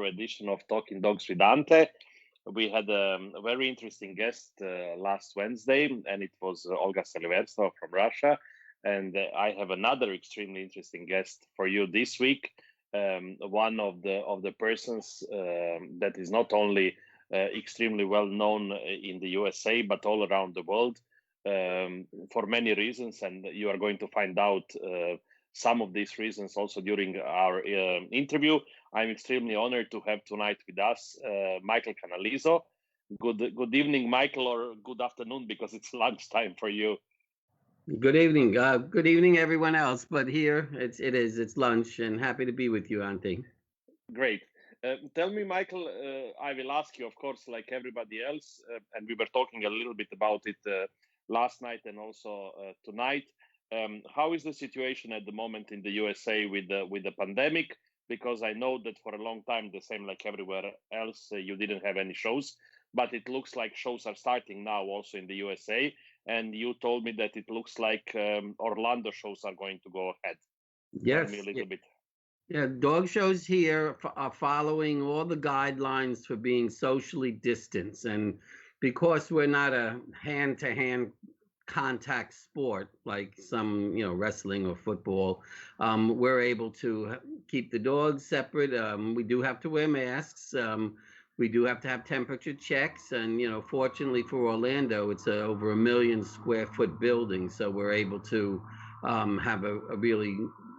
Edition of Talking Dogs with Ante. We had a very interesting guest last Wednesday, and it was Olga Seliverstova from Russia. And I have another extremely interesting guest for you this week. One of the persons that is not only extremely well known in the USA but all around the world for many reasons, and you are going to find out some of these reasons also during our interview. I'm extremely honored to have tonight with us Michael Canalizo. Good evening, Michael, or good afternoon because it's lunchtime for you. Good evening. Good evening, everyone else. But here it's lunch, and happy to be with you, Auntie. Great. Tell me, Michael, I will ask you, of course, like everybody else, and we were talking a little bit about it last night and also tonight. How is the situation at the moment in the USA with the pandemic? Because I know that for a long time, the same like everywhere else, you didn't have any shows, but it looks like shows are starting now also in the USA. And you told me that it looks like Orlando shows are going to go ahead. Tell me a Yes. little bit. Yeah, dog shows here are following all the guidelines for being socially distanced, and because we're not a hand-to-hand contact sport like some, wrestling or football, we're able to keep the dogs separate. We do have to wear masks. We do have to have temperature checks, and fortunately for Orlando, it's over 1 million square foot building, so we're able to have a really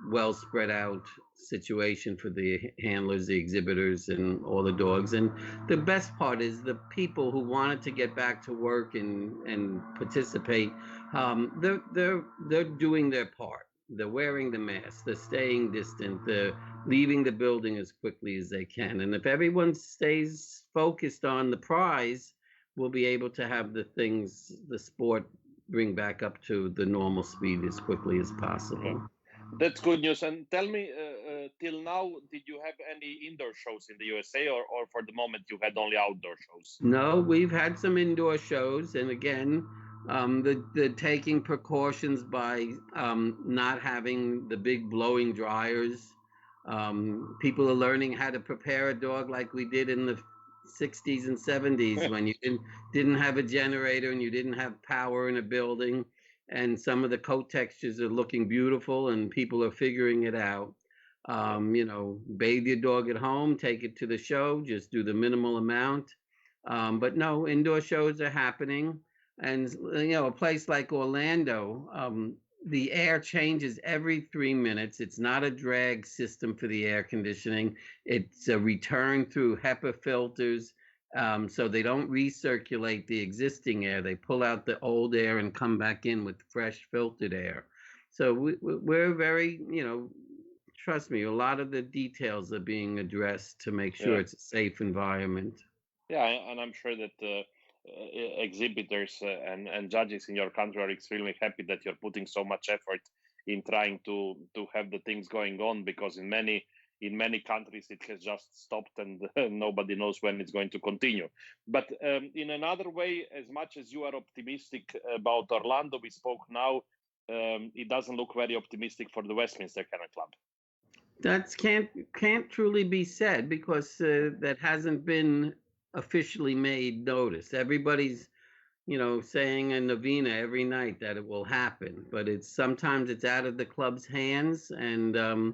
well spread out situation for the handlers, the exhibitors, and all the dogs. And the best part is the people who wanted to get back to work and participate. They're doing their part. They're wearing the mask. They're staying distant. They're leaving the building as quickly as they can. And if everyone stays focused on the prize, we'll be able to have the sport bring back up to the normal speed as quickly as Okay. possible. That's good news. And tell me, till now, did you have any indoor shows in the USA, or for the moment you had only outdoor shows? No, we've had some indoor shows, and again, the taking precautions by not having the big blowing dryers. People are learning how to prepare a dog like we did in the 60s and 70s when you didn't have a generator and you didn't have power in a building, and some of the coat textures are looking beautiful, and people are figuring it out. Bathe your dog at home, take it to the show, just do the minimal amount. But no, indoor shows are happening. And, a place like Orlando, the air changes every 3 minutes. It's not a drag system for the air conditioning. It's a return through HEPA filters. So they don't recirculate the existing air. They pull out the old air and come back in with fresh filtered air. So we're very, trust me, a lot of the details are being addressed to make sure Yeah. it's a safe environment. Yeah, and I'm sure that exhibitors and judges in your country are extremely happy that you're putting so much effort in trying to have the things going on, because in many countries it has just stopped, and nobody knows when it's going to continue. But in another way, as much as you are optimistic about Orlando, we spoke now, it doesn't look very optimistic for the Westminster Kennel Club. That can't truly be said, because that hasn't been officially made notice. Everybody's, saying a novena every night that it will happen, but sometimes it's out of the club's hands, and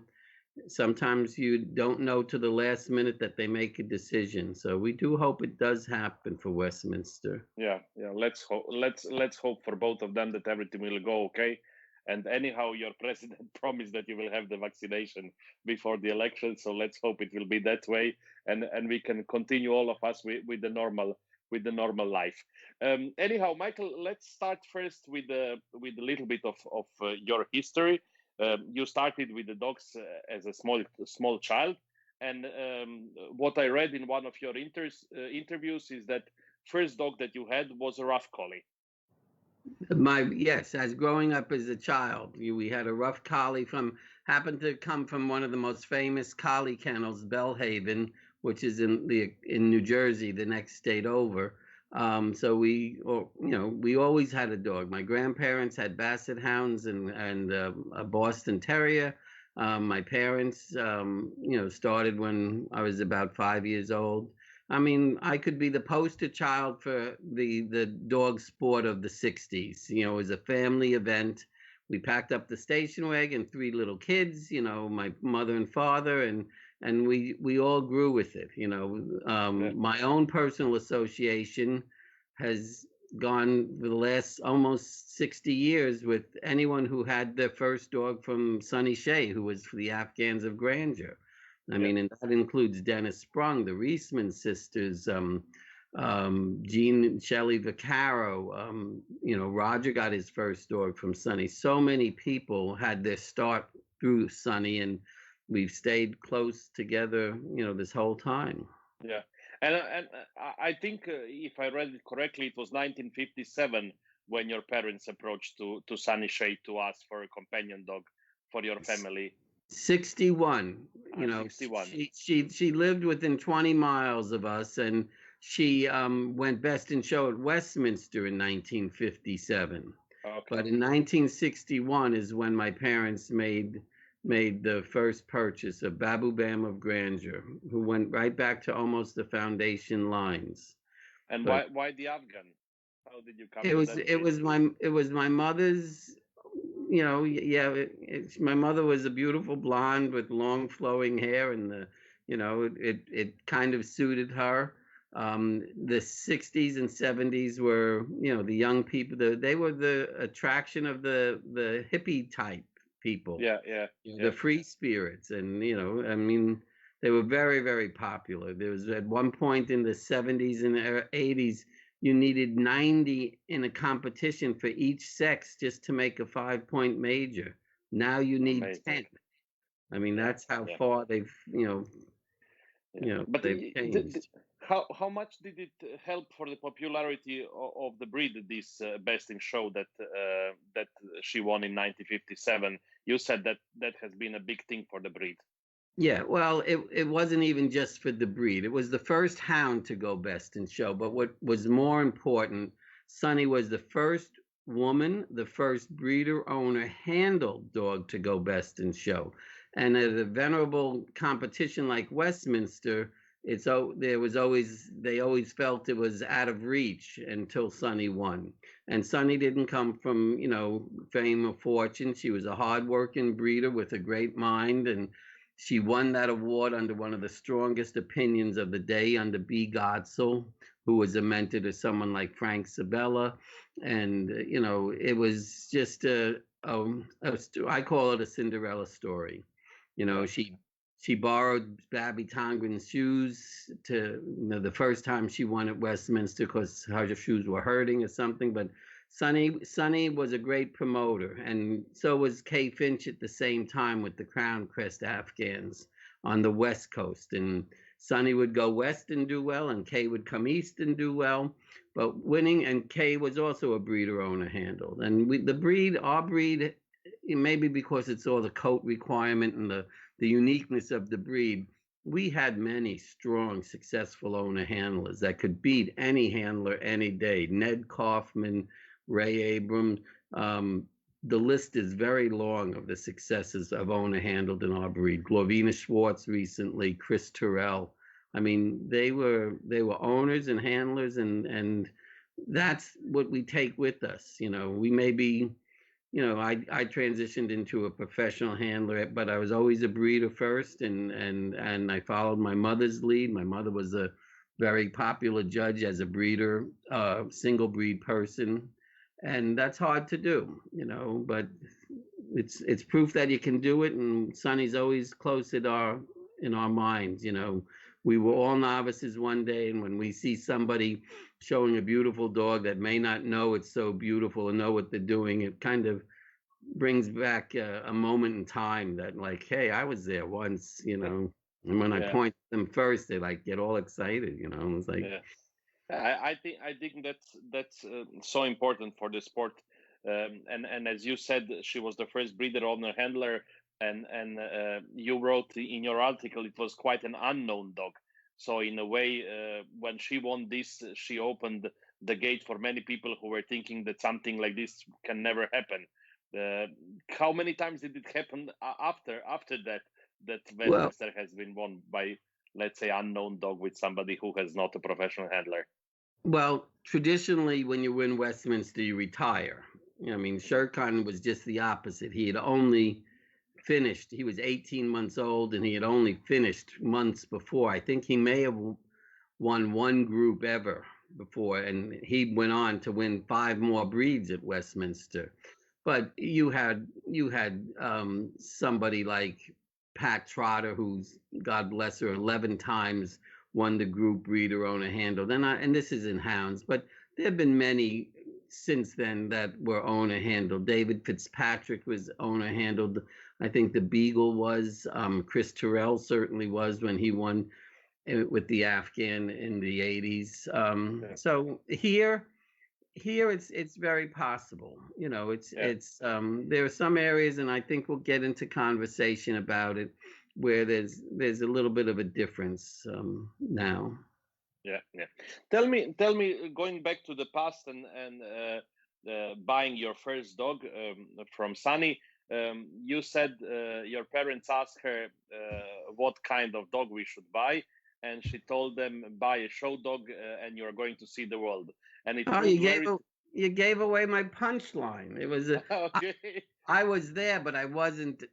sometimes you don't know to the last minute that they make a decision. So we do hope it does happen for Westminster. Yeah. Let's hope. Let's hope for both of them that everything will go okay. And anyhow, your president promised that you will have the vaccination before the election, so let's hope it will be that way, and we can continue, all of us, with the normal life. Anyhow, Michael, let's start first with a little bit of your history. You started with the dogs as a small child, and what I read in one of your interviews is that first dog that you had was a rough collie. Yes, as growing up as a child, we had a rough collie happened to come from one of the most famous collie kennels, Bellhaven, which is in New Jersey, the next state over. So we always had a dog. My grandparents had Basset Hounds and a Boston Terrier. My parents, started when I was about 5 years old. I mean, I could be the poster child for the dog sport of the 60s. It was a family event. We packed up the station wagon, 3 little kids, my mother and father, and we all grew with it. My own personal association has gone for the last almost 60 years with anyone who had their first dog from Sonny Shea, who was for the Afghans of Grandeur. I mean, and that includes Dennis Sprung, the Reisman sisters, Jean and Shelley Vaccaro. Roger got his first dog from Sonny. So many people had their start through Sonny, and we've stayed close together, this whole time. Yeah, and I think if I read it correctly, it was 1957 when your parents approached to Sonny Shea to ask for a companion dog for your family. 61. 61. She lived within 20 miles of us, and she went best in show at Westminster in 1957. Okay. But in 1961 is when my parents made the first purchase of Babu Bam of Grandeur, who went right back to almost the foundation lines. And why the Afghan? How did you come? It was my mother's. My mother was a beautiful blonde with long flowing hair, and it kind of suited her. The 60s and 70s were, the young people, they were the attraction of the hippie type people. The free spirits. And, I mean, they were very, very popular. There was at one point in the 70s and 80s, you needed 90 in a competition for each sex just to make a 5-point major. Now you need 10. I mean, that's how far they've, but they've changed. How much did it help for the popularity of the breed, this Best in Show that she won in 1957? You said that has been a big thing for the breed. Yeah, well, it wasn't even just for the breed. It was the first hound to go Best in Show. But what was more important, Sonny was the first woman, the first breeder owner handled dog to go Best in Show. And at a venerable competition like Westminster, they always felt it was out of reach until Sonny won. And Sonny didn't come from, fame or fortune. She was a hardworking breeder with a great mind, and she won that award under one of the strongest opinions of the day, under B. Godsell, who was a mentor to someone like Frank Sabella. And, it was just I call it a Cinderella story. She borrowed Babby Tongren's shoes the first time she won at Westminster because her shoes were hurting or something. But Sonny was a great promoter, and so was Kay Finch at the same time with the Crown Crest Afghans on the West Coast. And Sonny would go west and do well, and Kay would come east and do well. But winning, and Kay was also a breeder owner handled. And our breed, maybe because it's all the coat requirement and the uniqueness of the breed, we had many strong, successful owner handlers that could beat any handler any day. Ned Kaufman, Ray Abrams. Um, the list is very long of the successes of owner handled in our breed. Glovina Schwartz recently, Chris Terrell. I mean, they were owners and handlers, and that's what we take with us. We may be, I transitioned into a professional handler, but I was always a breeder first, and I followed my mother's lead. My mother was a very popular judge as a breeder, single breed person, and that's hard to do, but it's proof that you can do it, and Sonny's always close in our minds. We were all novices one day, and when we see somebody showing a beautiful dog that may not know it's so beautiful or know what they're doing, it kind of brings back a moment in time that, like, hey, I was there once. And when I Yeah, point them first, they like get all excited. It's like, yeah. I think that's so important for the sport. And as you said, she was the first breeder owner handler, and you wrote in your article it was quite an unknown dog. So in a way, when she won this, she opened the gate for many people who were thinking that something like this can never happen. Uh, how many times did it happen after that well, Westminster has been won by, let's say, unknown dog with somebody who has not a professional handler? traditionally, when you win Westminster, you retire. I mean, Mhm. Sherkan was just the opposite. He had only finished. He was 18 months old, and he had only finished months before. I think he may have won one group ever before, and he went on to win five more breeds at Westminster. But you had somebody like Pat Trotter, who's, God bless her, 11 times won the group breeder owner handled. And this is in hounds, but there have been many since then that were owner handled. David Fitzpatrick was owner handled. I think the Beagle was. Chris Terrell certainly was when he won with the Afghan in the 80s. Yeah, So here it's very possible. It's yeah. it's there are some areas, and I think we'll get into conversation about it, where there's a little bit of a difference now. Yeah, yeah. Tell me, going back to the past and buying your first dog from Sunny. You said your parents asked her what kind of dog we should buy, and she told them buy a show dog, and you're going to see the world. And it Oh, proved very. you gave away my punchline. I, Okay. I was there, but I wasn't,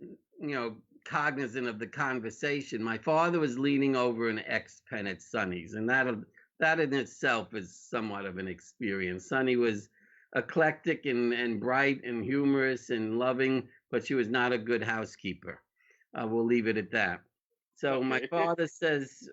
cognizant of the conversation. My father was leaning over an X-Pen at Sonny's, and that in itself is somewhat of an experience. Sonny was eclectic and bright and humorous and loving, but she was not a good housekeeper. We'll leave it at that. So my Okay. father says,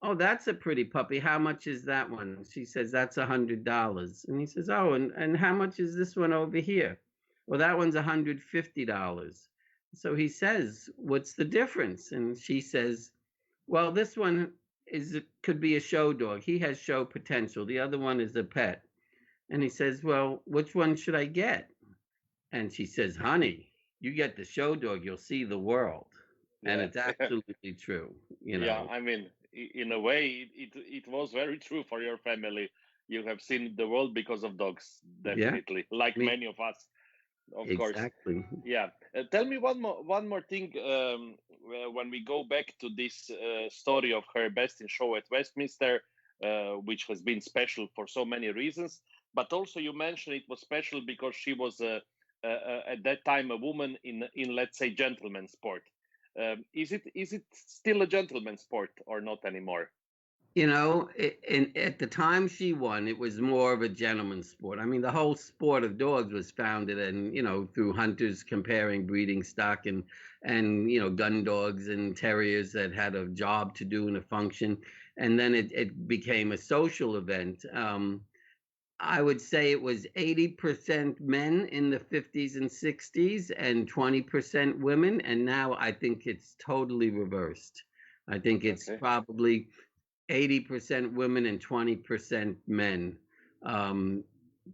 "Oh, that's a pretty puppy. How much is that one?" She says, "That's $100." And he says, "Oh, and how much is this one over here?" "Well, that one's $150." So he says, "What's the difference?" And she says, "Well, this one could be a show dog. He has show potential. The other one is a pet." And he says, "Well, which one should I get?" And she says, "Honey, you get the show dog, you'll see the world." And Yeah. it's absolutely true, you Yeah, know. I mean, in a way, it was very true for your family. You have seen the world because of dogs, Yeah, definitely, like I mean, many of us, of course. exactly. Yeah. Tell me one more thing. When we go back to this story of her best in show at Westminster, which has been special for so many reasons, but also you mentioned it was special because she was at that time a woman in, let's say, gentleman sport. Is it still a gentleman sport or not anymore? At the time she won, it was more of a gentleman's sport. I mean, the whole sport of dogs was founded, and through hunters comparing breeding stock and gun dogs and terriers that had a job to do and a function, and then it became a social event. I would say it was 80% men in the 50s and 60s and 20% women. And now I think it's totally reversed. I think it's Okay. probably 80% women and 20% men. Um,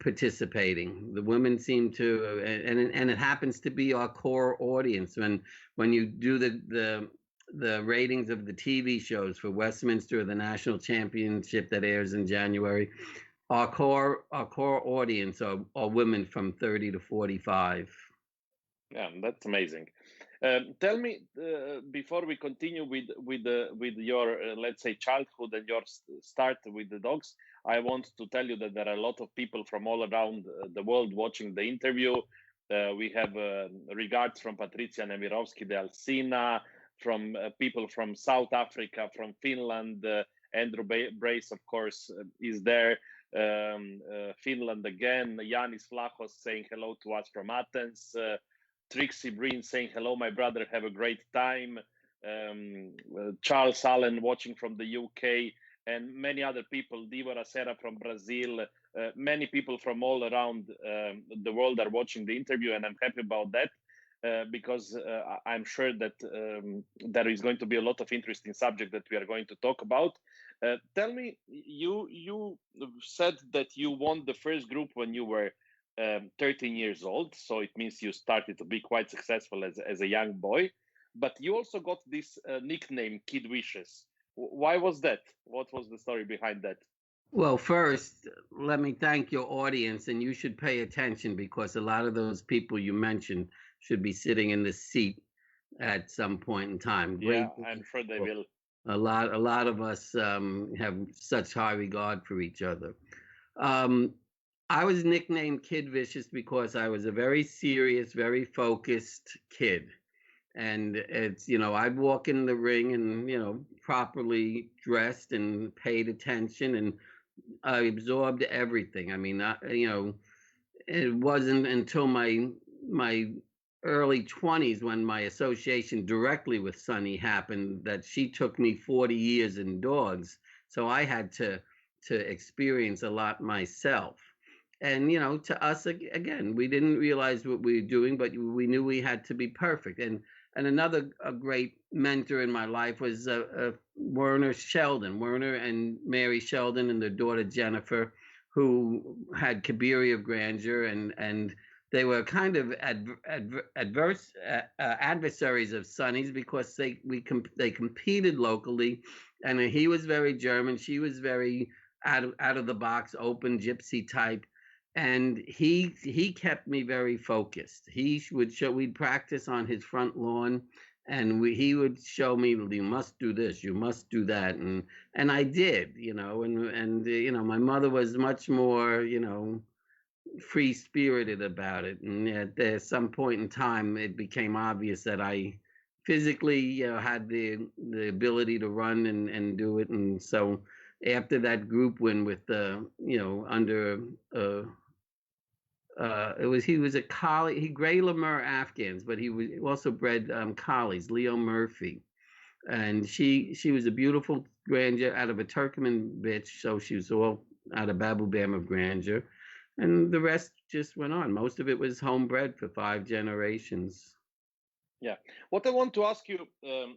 participating. The women seem to, and it happens to be our core audience. When you do the ratings of the TV shows for Westminster or the national championship that airs in January, our core audience are women from 30 to 45. Yeah, that's amazing. Tell me, before we continue with your let's say childhood and your start with the dogs, I want to tell you that there are a lot of people from all around the world watching the interview. We have regards from Patricia Nemirovsky de Alsina, from people from South Africa, from Finland. Andrew Brace, of course, is there. Finland again. Yanis Vlahos saying hello to us from Athens. Trixie Breen saying hello, my brother, have a great time. Charles Allen watching from the UK, and many other people. Divora Serra from Brazil. Many people from all around the world are watching the interview, and I'm happy about that. Because I'm sure that there is going to be a lot of interesting subject that we are going to talk about. Tell me, you said that you won the first group when you were 13 years old, so it means you started to be quite successful as a young boy. But you also got this nickname, Kid Wishes. Why was that? What was the story behind that? Well, first, let me thank your audience, and you should pay attention because a lot of those people you mentioned should be sitting in this seat at some point in time. Yeah, Great I'm sure they people. will. A lot of us have such high regard for each other. Um, I was nicknamed Kid Vicious because I was a very serious, very focused kid. And it's, I'd walk in the ring and, properly dressed and paid attention, and I absorbed everything. I mean, it wasn't until my early 20s when my association directly with Sunny happened that she took me 40 years in dogs. So I had to experience a lot myself. And to us again, we didn't realize what we were doing, but we knew we had to be perfect. And another a great mentor in my life was Werner and Mary Sheldon and their daughter Jennifer, who had Kabiri of Grandeur, and they were kind of adversaries of Sonny's because they competed locally, and he was very German, she was very out of the box, open gypsy type, and he kept me very focused. He would show We'd practice on his front lawn, and he would show me, you must do this, you must do that, and I did, and my mother was much more, free spirited about it. And at some point in time, it became obvious that I physically, had the ability to run and do it. And so after that group win with the, under he was a collie. He Gray Lemur Afghans, but he was also bred collies. Leo Murphy, and she was a beautiful grandeur out of a Turkmen bitch, so she was all out of Babu Bam of Grandeur, and the rest just went on. Most of it was homebred for 5 generations. Yeah. What I want to ask you,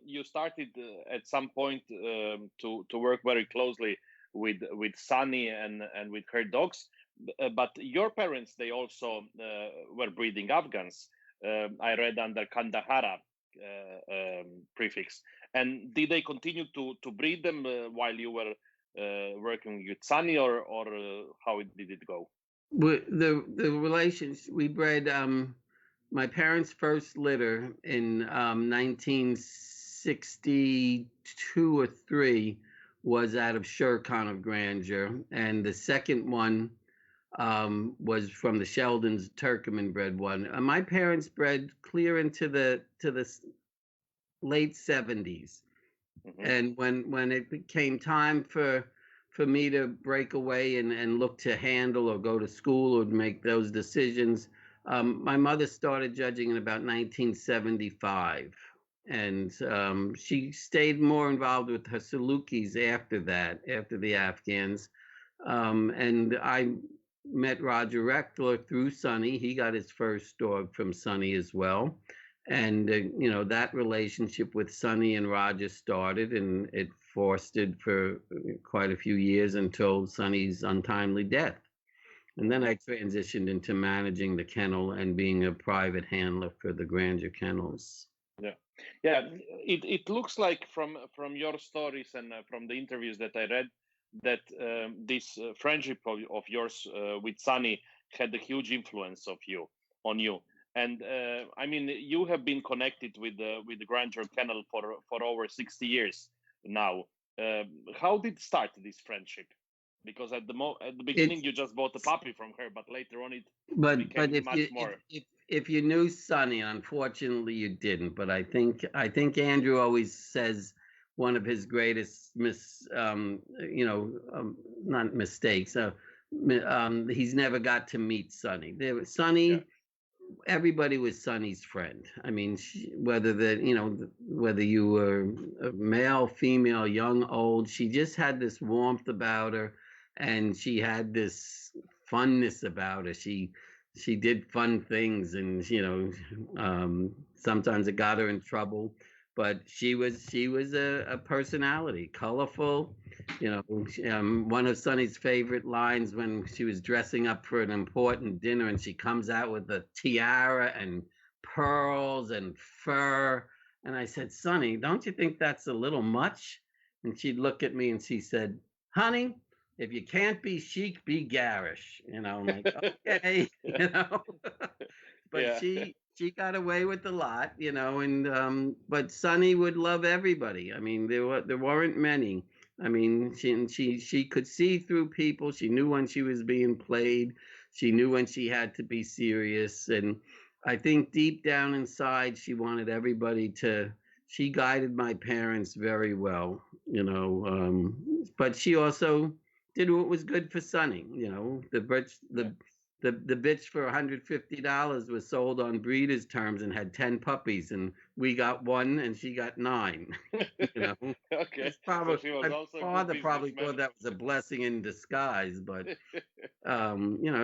you started at some point to work very closely with Sunny and with her dogs, but your parents, they also were breeding Afghans. I read under Kandahara prefix. And did they continue to breed them while you were working with Sunny, or how did it go? The relations we bred my parents' first litter in 1962 or three was out of Sher Khan of Grandeur, and the second one was from the Sheldon's Turkoman bred one. My parents bred clear into the late 70s. Mm-hmm. And when it became time for me to break away and look to handle or go to school or make those decisions, my mother started judging in about 1975, and she stayed more involved with her Salukis after that, after the Afghans. And I met Roger Rechtler through Sonny. He got his first dog from Sonny as well. And, that relationship with Sonny and Roger started, and it fostered for quite a few years until Sonny's untimely death. And then I transitioned into managing the kennel and being a private handler for the grandeur kennels. Yeah, yeah. It looks like from your stories and from the interviews that I read that this friendship of yours with Sunny had a huge influence of you on you. And I mean, you have been connected with the Grandeur Kennel for over 60 years now. How did start this friendship? Because at the beginning It's you just bought a puppy from her, but later on it but became if much you more. if you knew Sonny, unfortunately you didn't. But I think Andrew always says one of his greatest not mistakes. He's never got to meet Sonny. Yeah, Sonny, everybody was Sonny's friend. I mean, whether you were a male, female, young, old, she just had this warmth about her, and she had this funness about her. She did fun things, and sometimes it got her in trouble, but she was a personality, colorful. One of Sonny's favorite lines when she was dressing up for an important dinner and she comes out with a tiara and pearls and fur. And I said, Sonny, don't you think that's a little much? And she'd look at me and she said, honey, if you can't be chic, be garish. I'm like, okay, but yeah, she got away with a lot, and but Sonny would love everybody. I mean, there weren't many. I mean, she could see through people. She knew when she was being played. She knew when she had to be serious. And I think deep down inside, she wanted everybody to. She guided my parents very well, but she also did what was good for Sonny. yeah. The bitch for $150 was sold on breeders' terms and had 10 puppies, and we got one and she got nine. you know, Okay, it's so probably she was my also a good father probably businessman. thought that was a blessing in disguise, but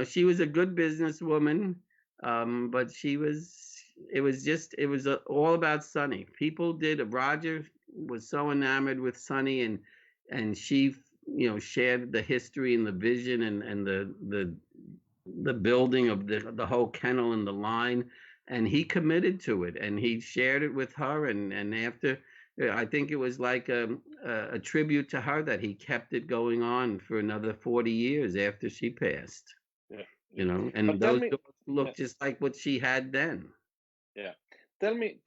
she was a good businesswoman, but it was all about Sonny. People did. Roger was so enamored with Sonny, and she, shared the history and the vision and the building of the whole kennel and the line, and he committed to it, and he shared it with her, and after. I think it was like a tribute to her that he kept it going on for another 40 years after she passed. Yeah, yeah. And But tell those me, dogs yeah, look just like what she had then. yeah. Tell me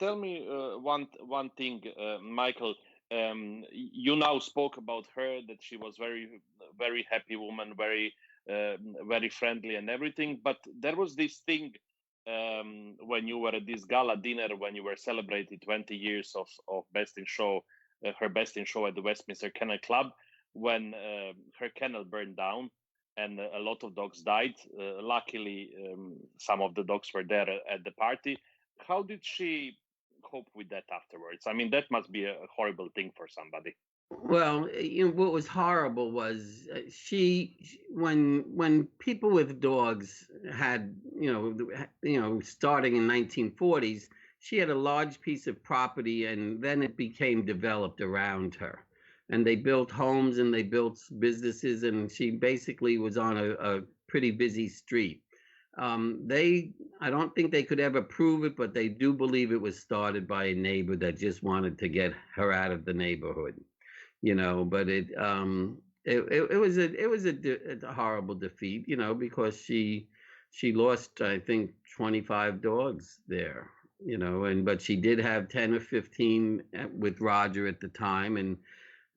one thing, Michael. You now spoke about her that she was very happy woman, uh, very friendly and everything. But there was this thing when you were at this gala dinner when you were celebrating 20 years of Best in Show, her Best in Show at the Westminster Kennel Club, when her kennel burned down and a lot of dogs died. Luckily, some of the dogs were there at the party. How did she cope with that afterwards? I mean, that must be a horrible thing for somebody. Well, what was horrible was when people with dogs had, starting in 1940s, she had a large piece of property, and then it became developed around her, and they built homes and they built businesses, and she basically was on a pretty busy street. They, I don't think they could ever prove it, but they do believe it was started by a neighbor that just wanted to get her out of the neighborhood. But it was a horrible defeat, because she lost, I think, 25 dogs there, and but she did have 10 or 15 with Roger at the time, and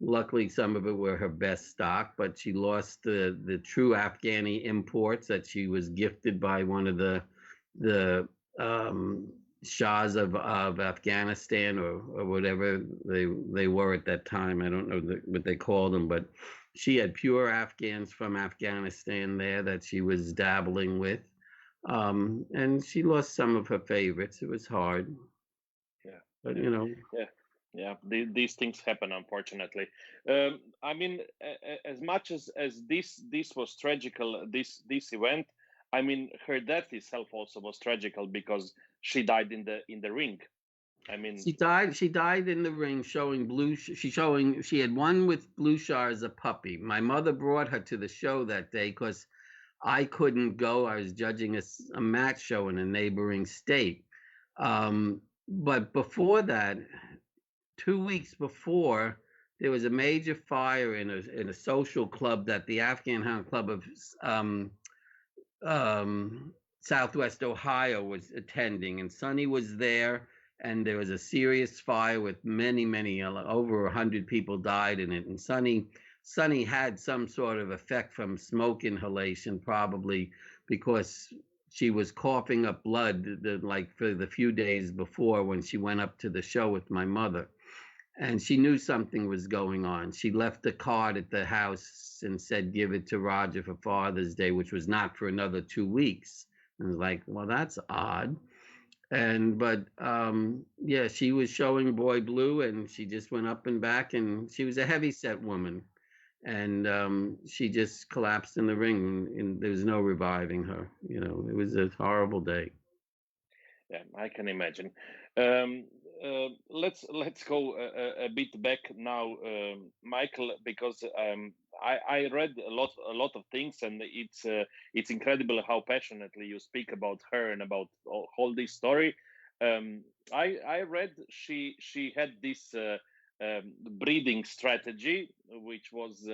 luckily some of it were her best stock, but she lost the true Afghani imports that she was gifted by one of the um, Shahs of Afghanistan, or whatever they were at that time. I don't know what they called them, but she had pure Afghans from Afghanistan there that she was dabbling with. And she lost some of her favorites. It was hard, Yeah, but yeah, yeah, yeah. These things happen, unfortunately. I mean, as much as this was tragical, this event. I mean, her death itself also was tragical because she died in the ring. I mean, She died in the ring showing she had won with Blue Shar as a puppy. My mother brought her to the show that day because I couldn't go. I was judging a match show in a neighboring state. But before that, 2 weeks before, there was a major fire in a social club that the Afghan Hound Club of um, Southwest Ohio was attending, and Sonny was there. And there was a serious fire with many, over 100 people died in it. And Sonny had some sort of effect from smoke inhalation, probably because she was coughing up blood, like for the few days before when she went up to the show with my mother, and she knew something was going on. She left a card at the house and said, "Give it to Roger for Father's Day," which was not for another 2 weeks. And I was like, well, that's odd. But yeah, she was showing Boy Blue, and she just went up and back, and she was a heavy set woman, and she just collapsed in the ring, and there was no reviving her. It was a horrible day. Yeah, I can imagine. Um, let's go a bit back now, Michael, because I read a lot of things, and it's incredible how passionately you speak about her and about all this story. Um, I read she had this breeding strategy, which was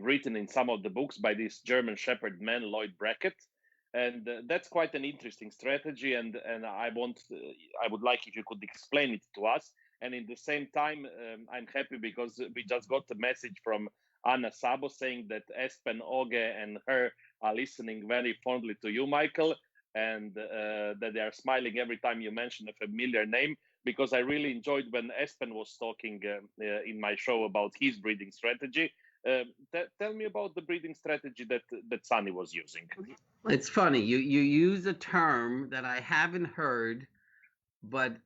written in some of the books by this German Shepherd man, Lloyd Brackett, and that's quite an interesting strategy, and I would like if you could explain it to us. And in the same time, I'm happy because we just got a message from Anna Sabo saying that Espen Oge and her are listening very fondly to you, Michael, and that they are smiling every time you mention a familiar name, because I really enjoyed when Espen was talking in my show about his breeding strategy. Tell me about the breeding strategy that Sunny was using. It's funny. You use a term that I haven't heard, but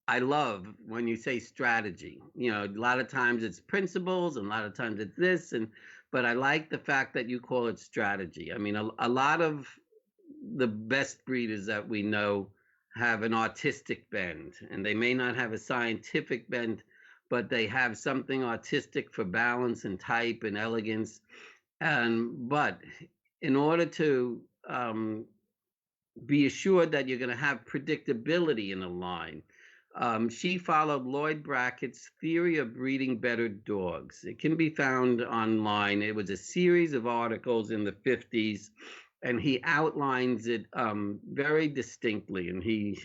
I love when you say strategy. A lot of times it's principles, and a lot of times it's this, but I like the fact that you call it strategy. I mean, a lot of the best breeders that we know have an artistic bend, and they may not have a scientific bend, but they have something artistic for balance and type and elegance. And but in order to be assured that you're going to have predictability in a line, she followed Lloyd Brackett's theory of breeding better dogs. It can be found online. It was a series of articles in the 50s, and he outlines it very distinctly. He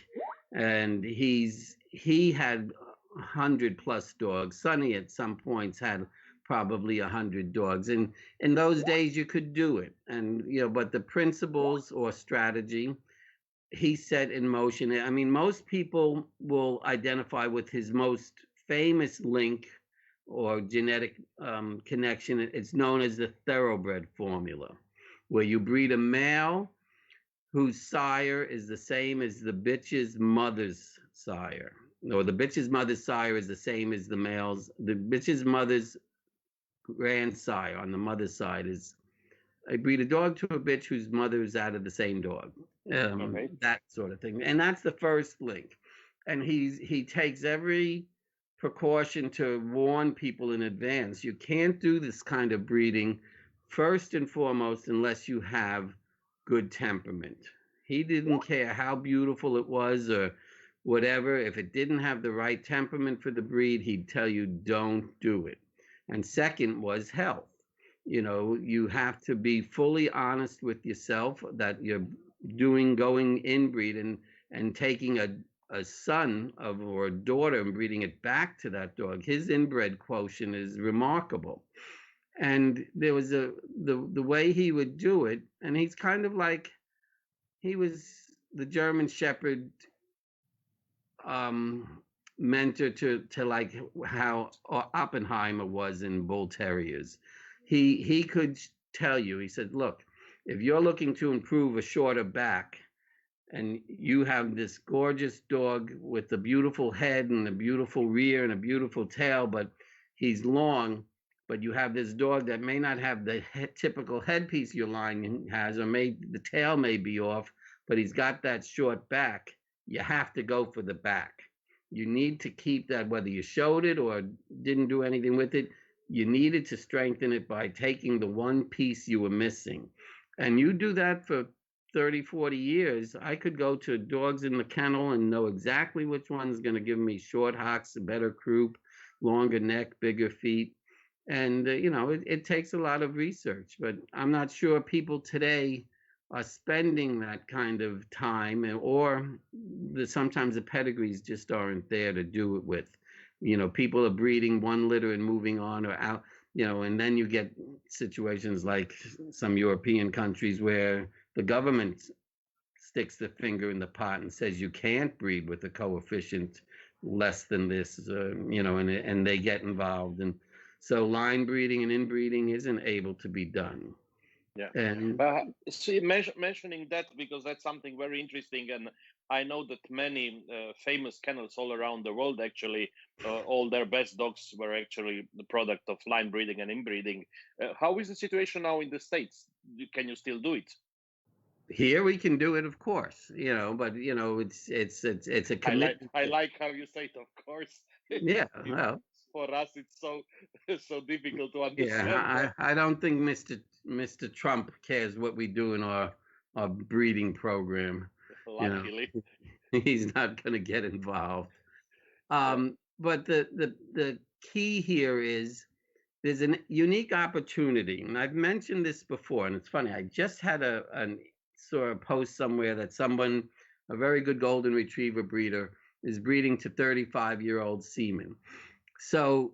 had 100+ dogs. Sonny at some points had probably 100 dogs. And in those days, you could do it. But the principles or strategy he set in motion. I mean, most people will identify with his most famous link or genetic connection. It's known as the thoroughbred formula, where you breed a male whose sire is the same as the bitch's mother's sire. Or the bitch's mother's sire is the same as the male's. The bitch's mother's grandsire on the mother's side is, I breed a dog to a bitch whose mother is out of the same dog. Okay. That sort of thing. And that's the first link. And he takes every precaution to warn people in advance. You can't do this kind of breeding first and foremost unless you have good temperament. He didn't care how beautiful it was or whatever. If it didn't have the right temperament for the breed, he'd tell you don't do it. And second was health. You have to be fully honest with yourself that you're going inbreed and taking a son of or a daughter and breeding it back to that dog. His inbred quotient is remarkable. And there was the way he would do it, and he's kind of like he was the German Shepherd mentor to like how Oppenheimer was in Bull Terriers. He could tell you. He said, "Look, if you're looking to improve a shorter back, and you have this gorgeous dog with a beautiful head and a beautiful rear and a beautiful tail, but he's long, but you have this dog that may not have the typical headpiece your line has, or the tail may be off, but he's got that short back. You have to go for the back. You need to keep that, whether you showed it or didn't do anything with it. you needed to strengthen it by taking the one piece you were missing. And you do that for 30, 40 years. I could go to dogs in the kennel and know exactly which one's going to give me short hocks, a better croup, longer neck, bigger feet. And, it takes a lot of research, but I'm not sure people today are spending that kind of time, or sometimes the pedigrees just aren't there to do it with. People are breeding one litter and moving on or out, and then you get situations like some European countries where the government sticks the finger in the pot and says you can't breed with a coefficient less than this, and they get involved. And so line breeding and inbreeding isn't able to be done. Yeah. And See, mentioning that, because that's something very interesting, and I know that many famous kennels all around the world actually, all their best dogs were actually the product of line breeding and inbreeding. How is the situation now in the States? Can you still do it? here we can do it, of course, but it's a commitment. I like how you say it. Of course, Yeah, It- well, for us it's so so difficult to understand yeah. that. I don't think Mr. Trump cares what we do in our breeding program. You know, Luckily, he's not going to get involved. yeah, But the key here is there's a unique opportunity, and I've mentioned this before, and it's funny. I just had saw a post somewhere that someone, a very good golden retriever breeder, is breeding to 35-year-old semen. So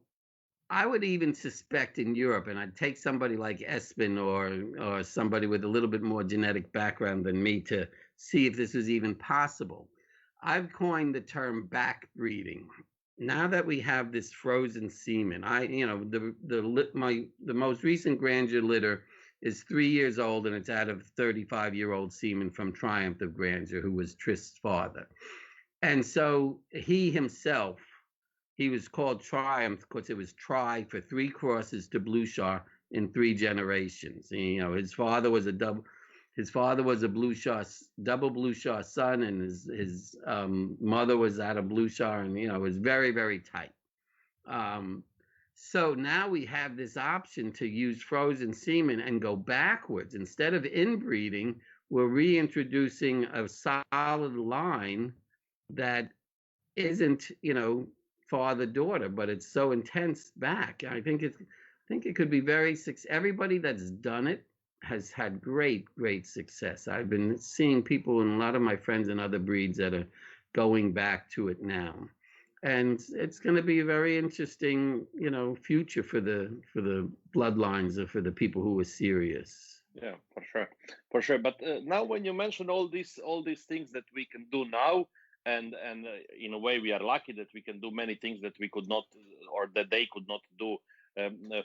I would even suspect in Europe, and I'd take somebody like Espen or somebody with a little bit more genetic background than me to see if this was even possible. I've coined the term back breeding. Now that we have this frozen semen, the most recent grandeur litter is 3 years old, and it's out of 35-year-old semen from Triumph of Grandeur, who was Trist's father. And so he was called Triumph because it was tri for three crosses to Blue Shar in three generations. And, his father was a Blue Shar, double Blue Shar son, and his mother was out of Blue Shar, and it was very, very tight. Um, so now we have this option to use frozen semen and go backwards. Instead of inbreeding, we're reintroducing a solid line that isn't, father daughter, but it's so intense back. I think it could be everybody that's done it has had great success. I've been seeing people and a lot of my friends in other breeds that are going back to it now. And it's going to be a very interesting, future for the bloodlines or for the people who are serious. yeah, for sure. But now, when you mention all these things that we can do now, and in a way, we are lucky that we can do many things that we could not, or that they could not do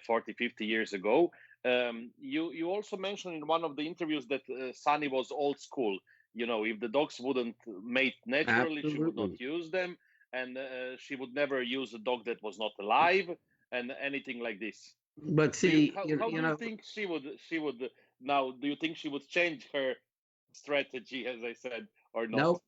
40, 50 years ago. You also mentioned in one of the interviews that Sunny was old school. If the dogs wouldn't mate naturally, she would not Absolutely. use them, and she would never use a dog that was not alive, and anything like this. But Do you see, how do you think she would now? Do you think she would change her strategy, as I said, or not? no,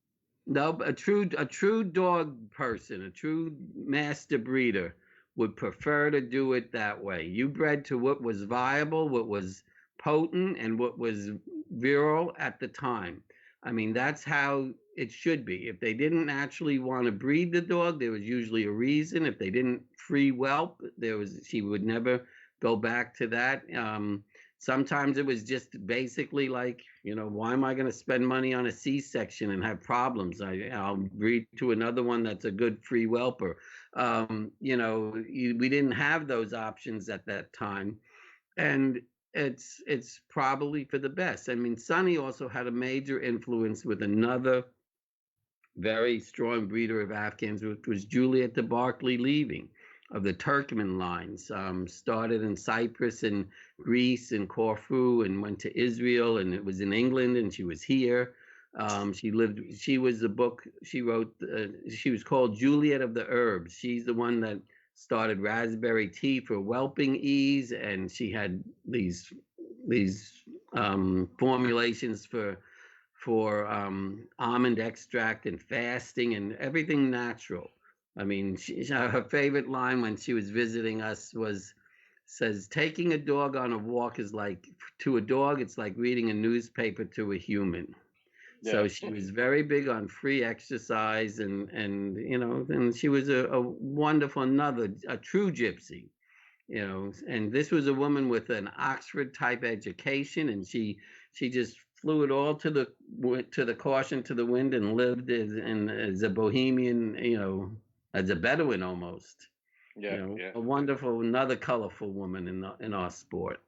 no, a true dog person, a true master breeder would prefer to do it that way. You bred to what was viable, what was potent, and what was virile at the time. I mean, that's how it should be. If they didn't actually want to breed the dog, there was usually a reason. If they didn't free whelp, she would never go back to that. Sometimes it was just basically like, why am I going to spend money on a C-section and have problems? I'll breed to another one that's a good free whelper. We didn't have those options at that time, and it's probably for the best. I mean, Sonny also had a major influence with another very strong breeder of Afghans, which was Juliet de Barclay Leaving of the Turkmen lines. Started in Cyprus and Greece and Corfu and went to Israel, and it was in England, and she was here. She was the book she wrote, she was called Juliet of the Herbs. She's the one that started raspberry tea for whelping ease, and she had these formulations for almond extract and fasting and everything natural. I mean, her favorite line when she was visiting us was, says taking a dog on a walk is like, to a dog, it's like reading a newspaper to a human. Yeah, So she was very big on free exercise, and she was a wonderful, a true gypsy. And this was a woman with an Oxford type education, and she just flew it all to the caution to the wind, and lived as a bohemian, as a Bedouin almost. yeah, yeah. A wonderful, another colorful woman in our sport.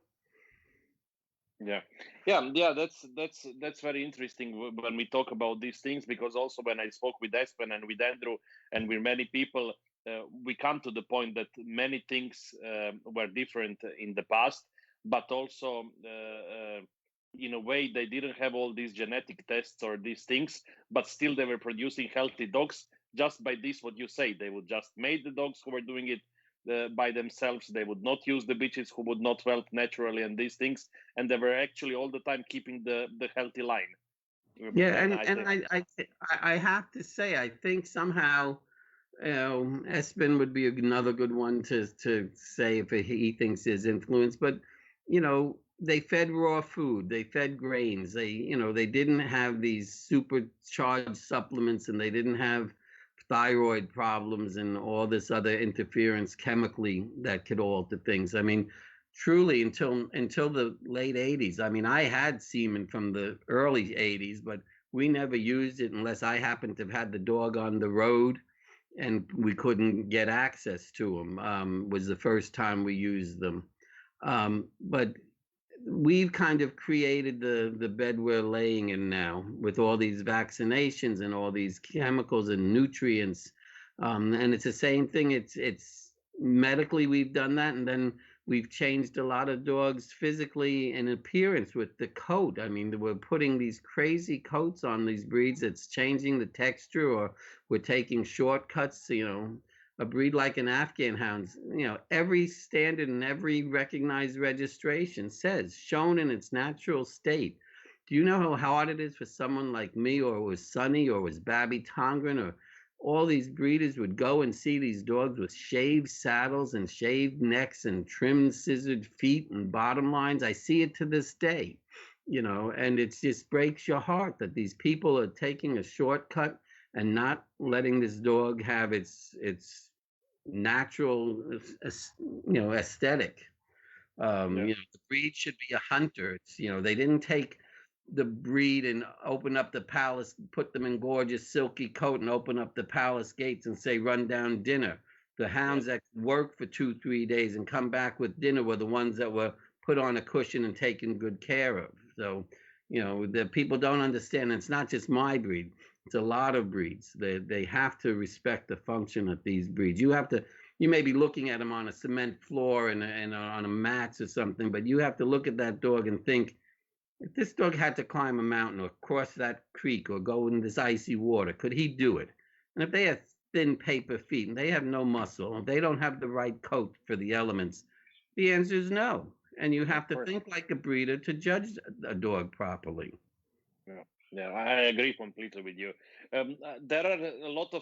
Yeah, yeah. That's very interesting when we talk about these things, because also when I spoke with Espen and with Andrew and with many people, we come to the point that many things were different in the past, but also in a way they didn't have all these genetic tests or these things, but still they were producing healthy dogs just by this. What you say, they would just made the dogs who were doing it by themselves. They would not use the bitches who would not whelp naturally and these things, and they were actually all the time keeping the healthy line. Yeah, And and I have to say, I think somehow, Espen would be another good one to say if he thinks his influence. But they fed raw food, they fed grains, they didn't have these supercharged supplements, and they didn't have thyroid problems and all this other interference chemically that could alter things. I mean, truly, until the late 80s. I mean, I had semen from the early 80s, but we never used it unless I happened to have had the dog on the road and we couldn't get access to them. Was the first time we used them. But we've kind of created the bed we're laying in now, with all these vaccinations and all these chemicals and nutrients. And it's the same thing. It's medically we've done that, and then we've changed a lot of dogs physically in appearance with the coat. I mean, we're putting these crazy coats on these breeds that's changing the texture, or we're taking shortcuts. A breed like an Afghan hound, every standard and every recognized registration says shown in its natural state. Do you know how hard it is for someone like me, or it was Sonny, or it was Babby Tongren, or all these breeders would go and see these dogs with shaved saddles and shaved necks and trimmed scissored feet and bottom lines? I see it to this day, and it just breaks your heart that these people are taking a shortcut and not letting this dog have its natural, aesthetic. yeah, The breed should be a hunter. They didn't take the breed and open up the palace, put them in gorgeous silky coat and open up the palace gates and say, run down dinner. The yeah, hounds that worked for 2, 3 days and come back with dinner were the ones that were put on a cushion and taken good care of. So, the people don't understand. It's not just my breed. It's a lot of breeds. They have to respect the function of these breeds. You may be looking at them on a cement floor and on a mats or something, but you have to look at that dog and think, if this dog had to climb a mountain or cross that creek or go in this icy water, could he do it? And if they have thin paper feet and they have no muscle, and they don't have the right coat for the elements, the answer is no. And you of have to course. think like a breeder to judge a dog properly. Yeah, yeah, I agree completely with you. There are a lot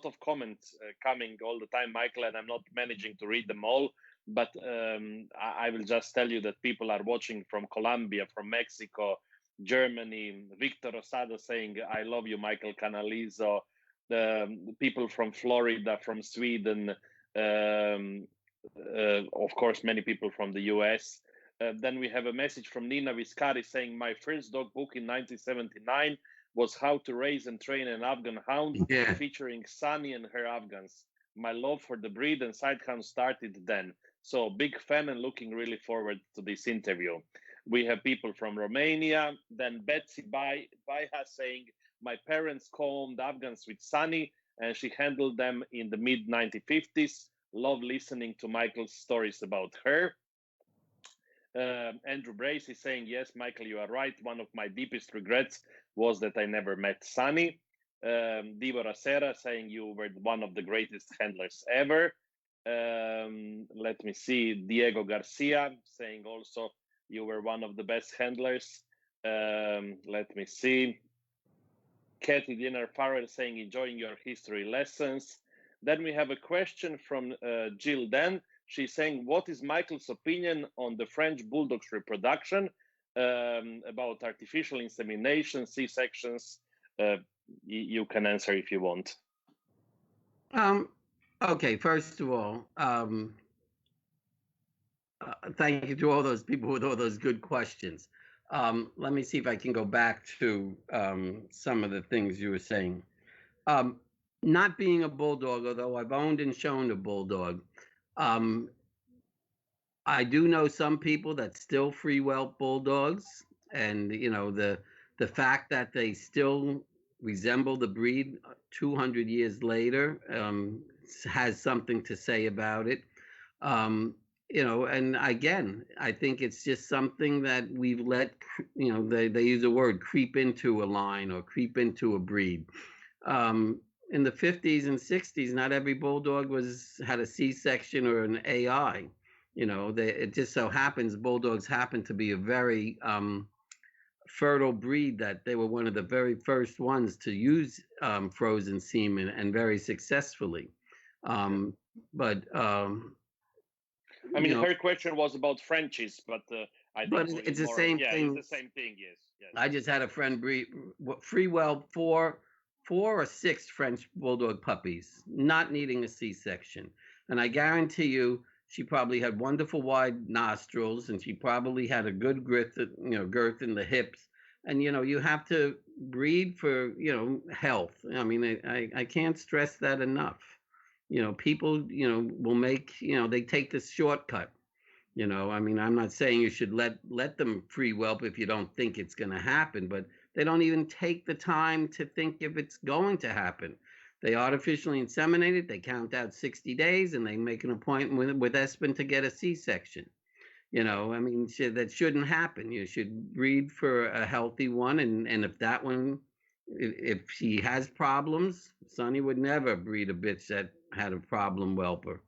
of comments coming all the time, Michael, and I'm not managing to read them all. But I will just tell you that people are watching from Colombia, from Mexico, Germany. Victor Rosado saying, "I love you, Michael Canalizo." The people from Florida, from Sweden, um, of course, many people from the US. Then we have a message from Nina Viscari saying, "My first dog book in 1979 was How to Raise and Train an Afghan Hound, Yeah. featuring Sunny and her Afghans. My love for the breed and sidehound started then. So big fan and looking really forward to this interview." We have people from Romania. Then Betsy Baiha saying, "My parents combed Afghans with Sunny, and she handled them in the mid 1950s. Love listening to Michael's stories about her." Andrew Brace is saying, "Yes, Michael, you are right. One of my deepest regrets was that I never met Sunny." Deborah Serra saying, "You were one of the greatest handlers ever." Let me see. Diego Garcia saying also, "You were one of the best handlers." Let me see. Kathy Dinner Farrell saying, "Enjoying your history lessons." Then we have a question from Jill Dan She's saying, what is Michael's opinion on the French Bulldog's reproduction, about artificial insemination, C-sections? You can answer if you want. Okay, first of all, thank you to all those people with all those good questions. Let me see if I can go back to some of the things you were saying. Um, Not being a bulldog, although I've owned and shown a bulldog, um, I do know some people that still free whelp bulldogs, and the fact that they still resemble the breed 200 years later has something to say about it. Um, and again, I think it's just something that we've let, they use a word, creep into a line or creep into a breed. In the 50s and 60s, not every bulldog had a C-section or an AI. It just so happens bulldogs happen to be a very fertile breed, that they were one of the very first ones to use frozen semen, and very successfully. But I mean, her question was about Frenchies, but I think but for it's you the more, same yeah, thing. it's the same thing. Yes, yes. I just had a friend breed free well four or six French bulldog puppies, not needing a C-section, and I guarantee you, she probably had wonderful wide nostrils, and she probably had a good girth in the hips. And you have to breed for health. I mean, I can't stress that enough. People will make they take this shortcut. I mean, I'm not saying you should let them free whelp if you don't think it's going to happen, but they don't even take the time to think if it's going to happen. They artificially inseminate it, they count out 60 days, and they make an appointment with Espen to get a C-section. I mean, that shouldn't happen. You should breed for a healthy one, and if that one, if she has problems, Sonny would never breed a bitch that had a problem whelper.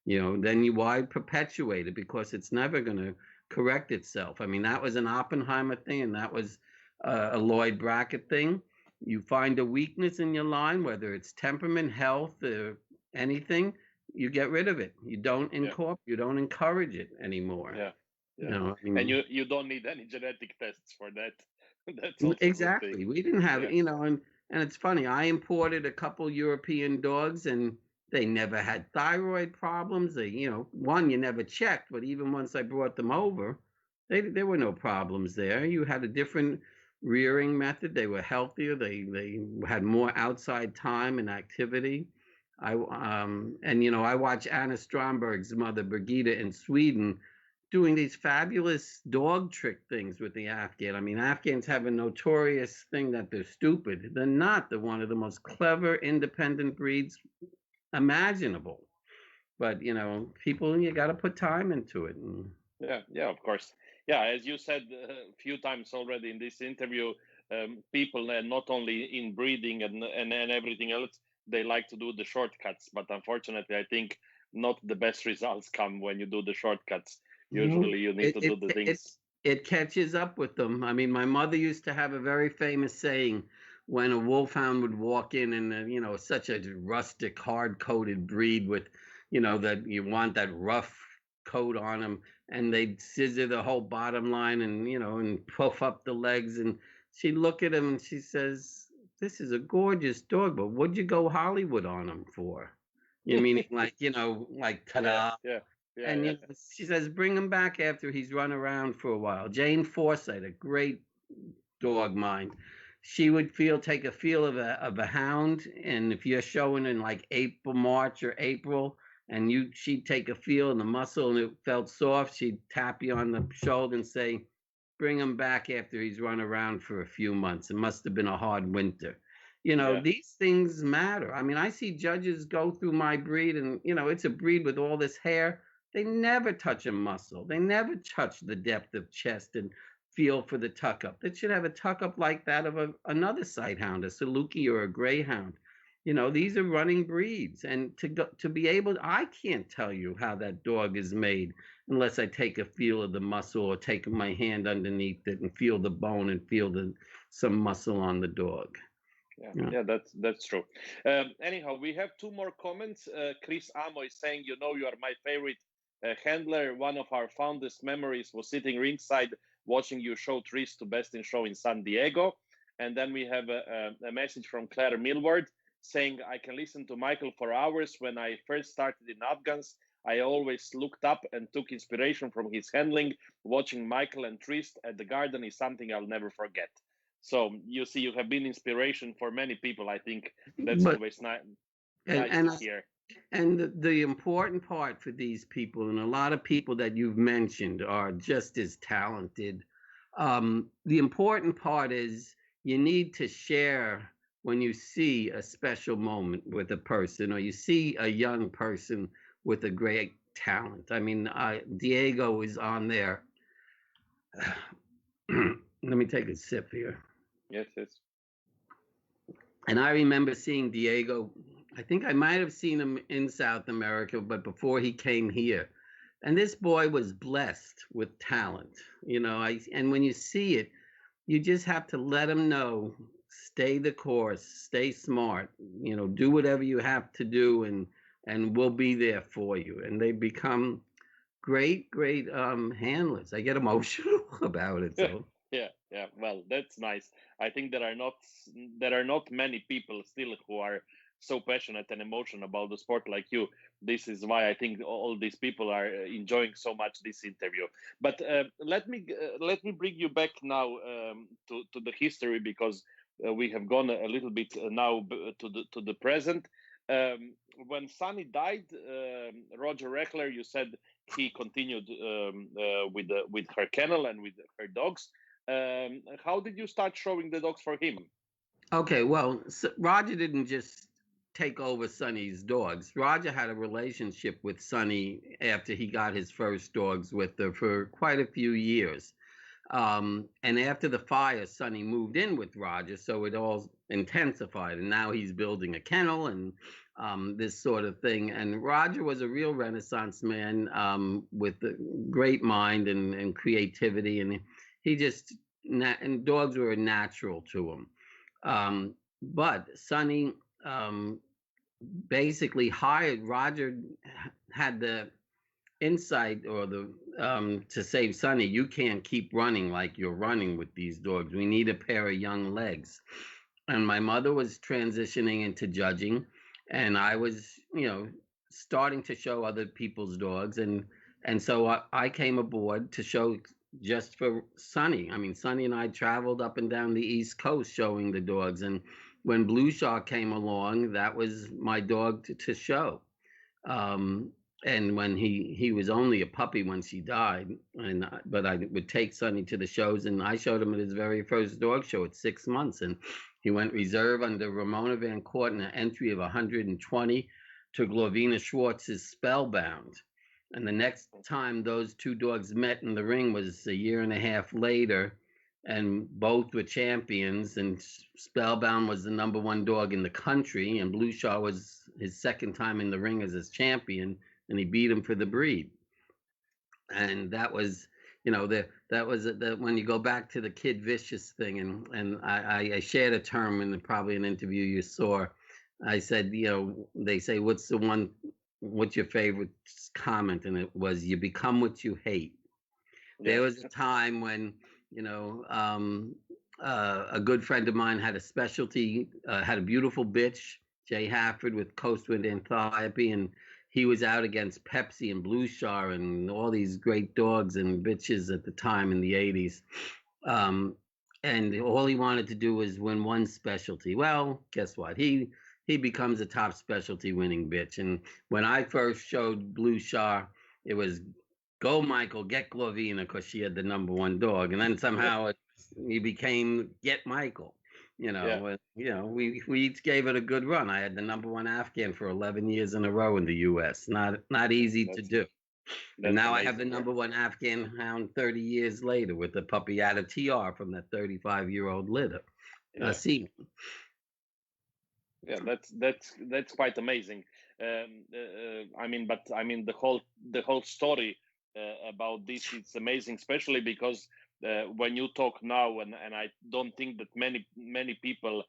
Then why perpetuate it, because it's never going to correct itself. I mean, that was an Oppenheimer thing, and that was a Lloyd Brackett thing. You find a weakness in your line, whether it's temperament, health, or anything, you get rid of it. You don't you don't encourage it anymore. Yeah. I mean, and you don't need any genetic tests for that. That's also exactly. a good thing. We didn't have, and it's funny. I imported a couple European dogs, and they never had thyroid problems. They, one, you never checked, but even once I brought them over, there were no problems there. You had a different rearing method. They were healthier. They had more outside time and activity. I watch Anna Stromberg's mother, Birgitta, in Sweden, doing these fabulous dog trick things with the Afghan. I mean, Afghans have a notorious thing that they're stupid. They're not. They're one of the most clever, independent breeds imaginable. But people, you got to put time into it. Yeah, of course. Yeah, as you said a few times already in this interview, people, not only in breeding and everything else, they like to do the shortcuts. But unfortunately, I think not the best results come when you do the shortcuts. Usually, you need to do the things. It catches up with them. I mean, my mother used to have a very famous saying when a wolfhound would walk in, and such a rustic, hard-coated breed with, that you want that rough coat on them, and they'd scissor the whole bottom line, and puff up the legs, and she'd look at him and she says, "This is a gorgeous dog, but what'd you go Hollywood on him for?" You mean like ta-da? And she says, bring him back after he's run around for a while. Jane Forsyth, a great dog mind. She would take a feel of a hound, and if you're showing in like April, March, or April, and she'd take a feel in the muscle and it felt soft, she'd tap you on the shoulder and say, bring him back after he's run around for a few months. It must have been a hard winter. These things matter. I mean, I see judges go through my breed, and it's a breed with all this hair. They never touch a muscle. They never touch the depth of chest and feel for the tuck up. They should have a tuck up like that of another sight hound, a Saluki or a greyhound. These are running breeds, and to be able, I can't tell you how that dog is made unless I take a feel of the muscle or take my hand underneath it and feel the bone and feel some muscle on the dog. Yeah, that's true. Anyhow, we have two more comments. Chris Amo is saying, you are my favorite handler. One of our fondest memories was sitting ringside watching you show Tris to Best in Show in San Diego. And then we have a message from Claire Millward saying, I can listen to Michael for hours. When I first started in Afghans, I always looked up and took inspiration from his handling. Watching Michael and Trist at the Garden is something I'll never forget. So you see, you have been inspiration for many people. I think that's But always and nice to hear. and the important part for these people, and a lot of people that you've mentioned are just as talented. The important part is you need to share when you see a special moment with a person, or you see a young person with a great talent. I mean, Diego is on there. Let me take a sip here. Yes, yes. And I remember seeing Diego. I think I might have seen him in South America, but before he came here. And this boy was blessed with talent, and when you see it, you just have to let him know, stay the course, stay smart, do whatever you have to do, and we'll be there for you. And they become great handlers. I get emotional about it. So Yeah. Well, that's nice. I think there are not many people still who are so passionate and emotional about the sport like you. This is why I think all these people are enjoying so much this interview. But let me bring you back now to the history, because we have gone a little bit now to the present. When Sonny died, Roger Rechler, you said he continued with her kennel and with her dogs. How did you start showing the dogs for him? okay, well, Roger didn't just take over Sonny's dogs. Roger had a relationship with Sonny after he got his first dogs with her for quite a few years. And after the fire, Sonny moved in with Roger, so it all intensified. And now he's building a kennel and this sort of thing. And Roger was a real Renaissance man with a great mind and creativity. And he just, and dogs were natural to him. But Sonny basically hired Roger, had the insight or the to say, Sonny, you can't keep running like you're running with these dogs. We need a pair of young legs. And my mother was transitioning into judging, and I was, starting to show other people's dogs, and so I came aboard to show just for Sonny. I mean, Sonny and I traveled up and down the East Coast showing the dogs, and when Blue Shark came along, that was my dog to show. Um, and when he was only a puppy when she died, but I would take Sonny to the shows, and I showed him at his very first dog show at 6 months, and he went reserve under Ramona Van Court in an entry of 120 to Glovina Schwartz's Spellbound. And the next time those two dogs met in the ring was a year and a half later, and both were champions. And Spellbound was the number one dog in the country, and Blue Shaw was his second time in the ring as his champion, and he beat him for the breed. And that was, that was when you go back to the Kid Vicious thing, and I shared a term in probably an interview you saw. I said, they say, what's your favorite comment? And it was, you become what you hate. Yeah. There was a time when, a good friend of mine had a specialty, had a beautiful bitch, Jay Hafford, with coastwind anthiopy, and he was out against Pepsi and Blue Shar and all these great dogs and bitches at the time in the 80s. And all he wanted to do was win one specialty. Well, guess what? He becomes a top specialty winning bitch. And when I first showed Blue Shar, it was, go Michael, get Glovina, because she had the number one dog. And then somehow he became get Michael. We each gave it a good run. I had the number one Afghan for 11 years in a row in the U.S. Not easy to do. And now I have the number one Afghan hound 30 years later with the puppy out of TR from that 35-year-old litter. See. Yeah, that's quite amazing. The whole story about this, it's amazing, especially because when you talk now, and I don't think that many people,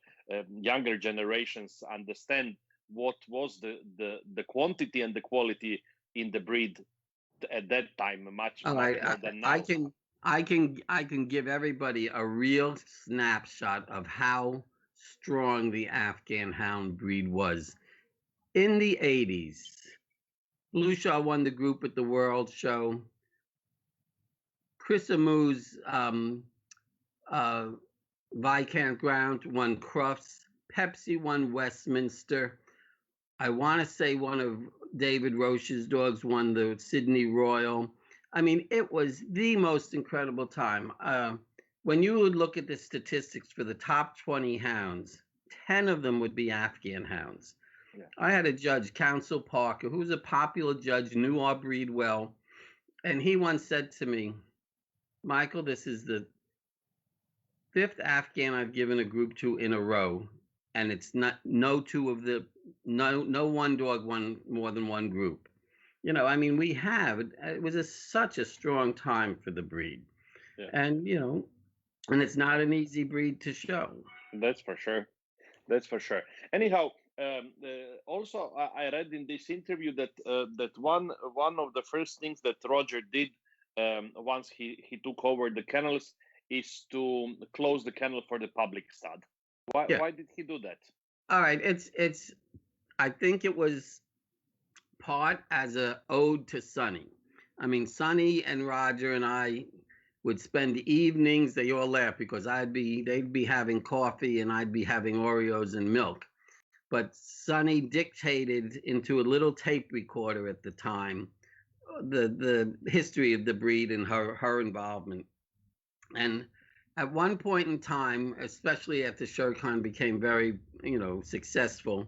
younger generations, understand what was the quantity and the quality in the breed at that time much All much right, more than I now. can I can give everybody a real snapshot of how strong the Afghan Hound breed was in the 80s. Blue Shaw won the group at the World Show. Chris Amou's uh, Viscount Grant won Crufts. Pepsi won Westminster. I want to say one of David Roche's dogs won the Sydney Royal. I mean, it was the most incredible time. When you would look at the statistics for the top 20 hounds, 10 of them would be Afghan hounds. Yeah. I had a judge, Counsel Parker, who was a popular judge, knew our breed well, and he once said to me, Michael, this is the fifth Afghan I've given a group to in a row, and it's not no one dog won more than one group. I mean, we have it was such a strong time for the breed, Yeah, and and it's not an easy breed to show. that's for sure. That's for sure. Anyhow, also I read in this interview that that one of the first things that Roger did once he took over the kennels is to close the kennel for the public stud. Why Yeah. why did he do that? All right. It's. I think it was part as a ode to Sonny. I mean, Sonny and Roger and I would spend evenings. They all laugh because they'd be having coffee and I'd be having Oreos and milk. But Sonny dictated into a little tape recorder at the time the history of the breed and her involvement. And at one point in time, especially after Sher Khan became very successful,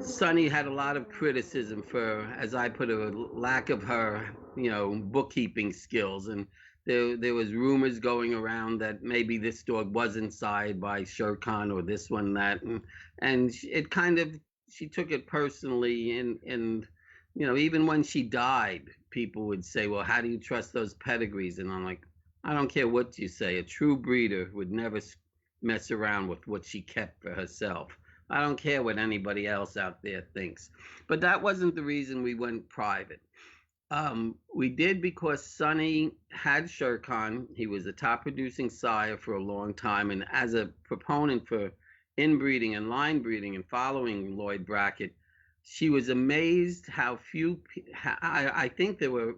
Sonny had a lot of criticism for, as I put it, a lack of her, bookkeeping skills. And there was rumors going around that maybe this dog was inside by Sher Khan or this one, that. And it kind of, she took it personally. And even when she died, people would say, well, how do you trust those pedigrees? And I'm like, I don't care what you say. A true breeder would never mess around with what she kept for herself. I don't care what anybody else out there thinks. But that wasn't the reason we went private. We did because Sonny had Sher Khan. He was the top producing sire for a long time. And as a proponent for inbreeding and line breeding and following Lloyd Brackett, she was amazed how few, I think there were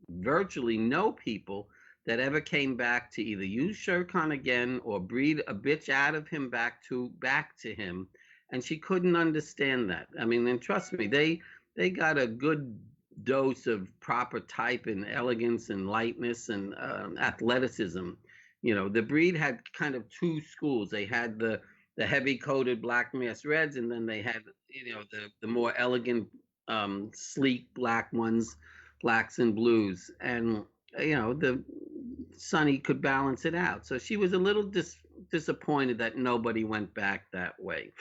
virtually no people that ever came back to either use Sher Khan again or breed a bitch out of him back to him. And she couldn't understand that. I mean, and trust me, they got a good dose of proper type and elegance and lightness and athleticism. The breed had kind of two schools. They had the heavy coated black mass reds, and then they had the more elegant, sleek black ones, blacks and blues. And the Sonny could balance it out. So she was a little disappointed that nobody went back that way.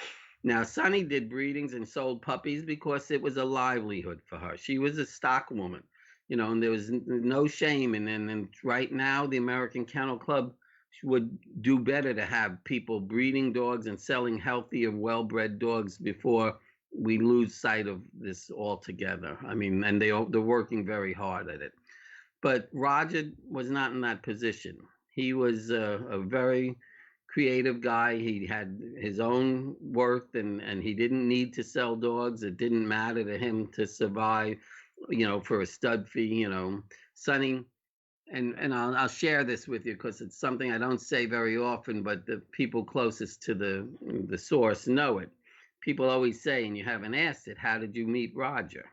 Now, Sonny did breedings and sold puppies because it was a livelihood for her. She was a stock woman, and there was no shame. And right now, the American Kennel Club would do better to have people breeding dogs and selling healthier, well-bred dogs before we lose sight of this altogether. I mean, and they're working very hard at it. But Roger was not in that position. He was a very creative guy. He had his own worth, and he didn't need to sell dogs. It didn't matter to him to survive, for a stud fee. Sonny, and I'll share this with you because it's something I don't say very often, but the people closest to the source know it. People always say, and you haven't asked it, how did you meet Roger?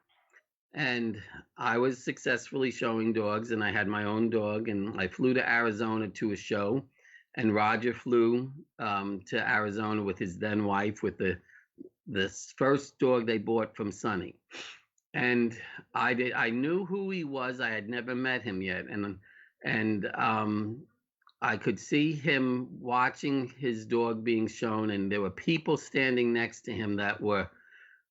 And I was successfully showing dogs, and I had my own dog, and I flew to Arizona to a show, and Roger flew to Arizona with his then wife with the first dog they bought from Sonny. And I knew who he was. I had never met him yet, and I could see him watching his dog being shown, and there were people standing next to him that were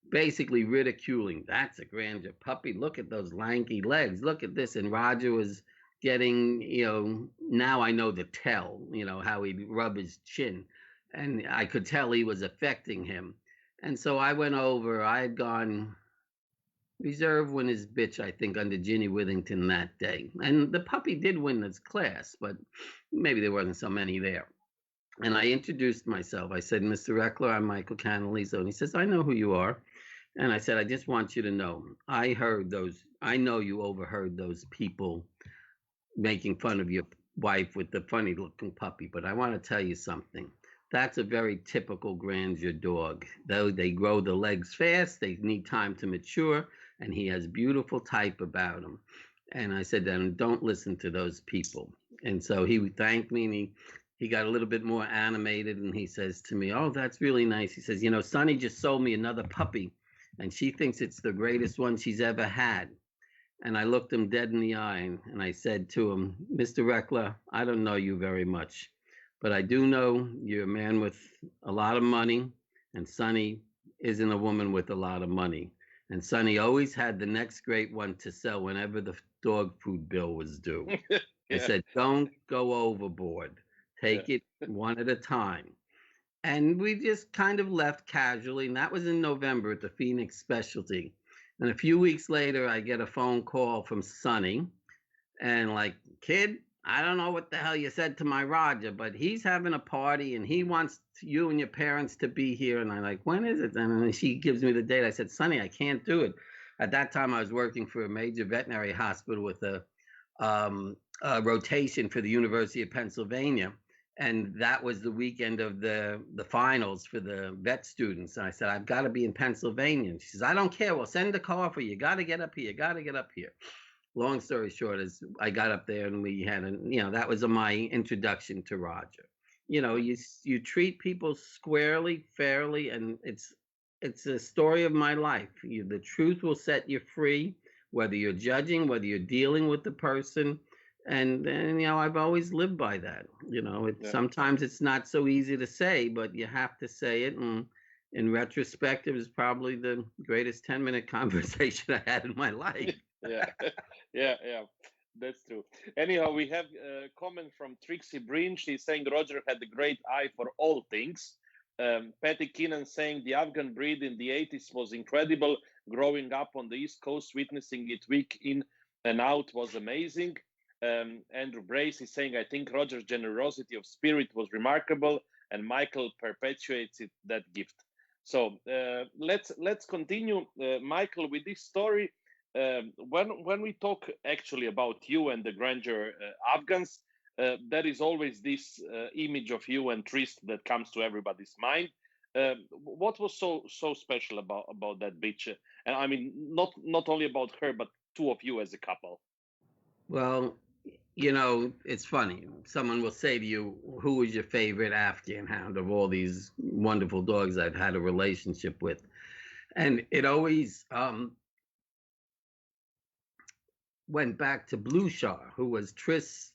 basically ridiculing. That's a grandeur puppy. Look at those lanky legs. Look at this. And Roger was getting, now I know the tell, how he'd rub his chin. And I could tell he was affecting him. And so I went over. I had gone Reserve won his bitch, I think, under Ginny Withington that day. And the puppy did win his class, but maybe there wasn't so many there. And I introduced myself. I said, Mr. Reckler, I'm Michael Canalizo. And he says, I know who you are. And I said, I just want you to know, I know you overheard those people making fun of your wife with the funny looking puppy, but I want to tell you something. That's a very typical grandeur dog. Though they grow the legs fast, they need time to mature, and he has beautiful type about him. And I said, then don't listen to those people. And so he thanked me, and he got a little bit more animated, and he says to me, oh, that's really nice. He says, Sonny just sold me another puppy, and she thinks it's the greatest one she's ever had. And I looked him dead in the eye and I said to him, Mr. Reckler, I don't know you very much, but I do know you're a man with a lot of money, and Sonny isn't a woman with a lot of money. And Sonny always had the next great one to sell whenever the dog food bill was due. I Yeah, said, don't go overboard. yeah, Take it one at a time. And we just kind of left casually. And that was in November at the Phoenix Specialty. And a few weeks later, I get a phone call from Sonny and like, kid, I don't know what the hell you said to my Roger, but he's having a party and he wants you and your parents to be here. And I'm like, when is it? And she gives me the date. I said, Sonny, I can't do it. At that time, I was working for a major veterinary hospital with a rotation for the University of Pennsylvania. And that was the weekend of the finals for the vet students. And I said, I've got to be in Pennsylvania. And she says, I don't care. Well, send a car for you. You got to get up here. You got to get up here. Long story short is I got up there and we had that was my introduction to Roger. You treat people squarely, fairly, and it's a story of my life. The truth will set you free, whether you're judging, whether you're dealing with the person. And I've always lived by that. yeah, Sometimes it's not so easy to say, but you have to say it. And in retrospect, it was probably the greatest 10-minute conversation I had in my life. yeah, yeah. That's true. Anyhow, we have a comment from Trixie Breen. She's saying Roger had a great eye for all things. Patty Keenan saying the Afghan breed in the 80s was incredible. Growing up on the East Coast, witnessing it week in and out was amazing. Andrew Brace is saying, I think Roger's generosity of spirit was remarkable, and Michael perpetuates that gift. So let's continue, Michael, with this story. When we talk actually about you and the grandeur Afghans, there is always this image of you and Trist that comes to everybody's mind. What was so special about that bitch? And I mean, not only about her, but two of you as a couple. Well, it's funny. Someone will say to you, who was your favorite Afghan hound of all these wonderful dogs I've had a relationship with? And it always went back to Blue Shah, who was Trist's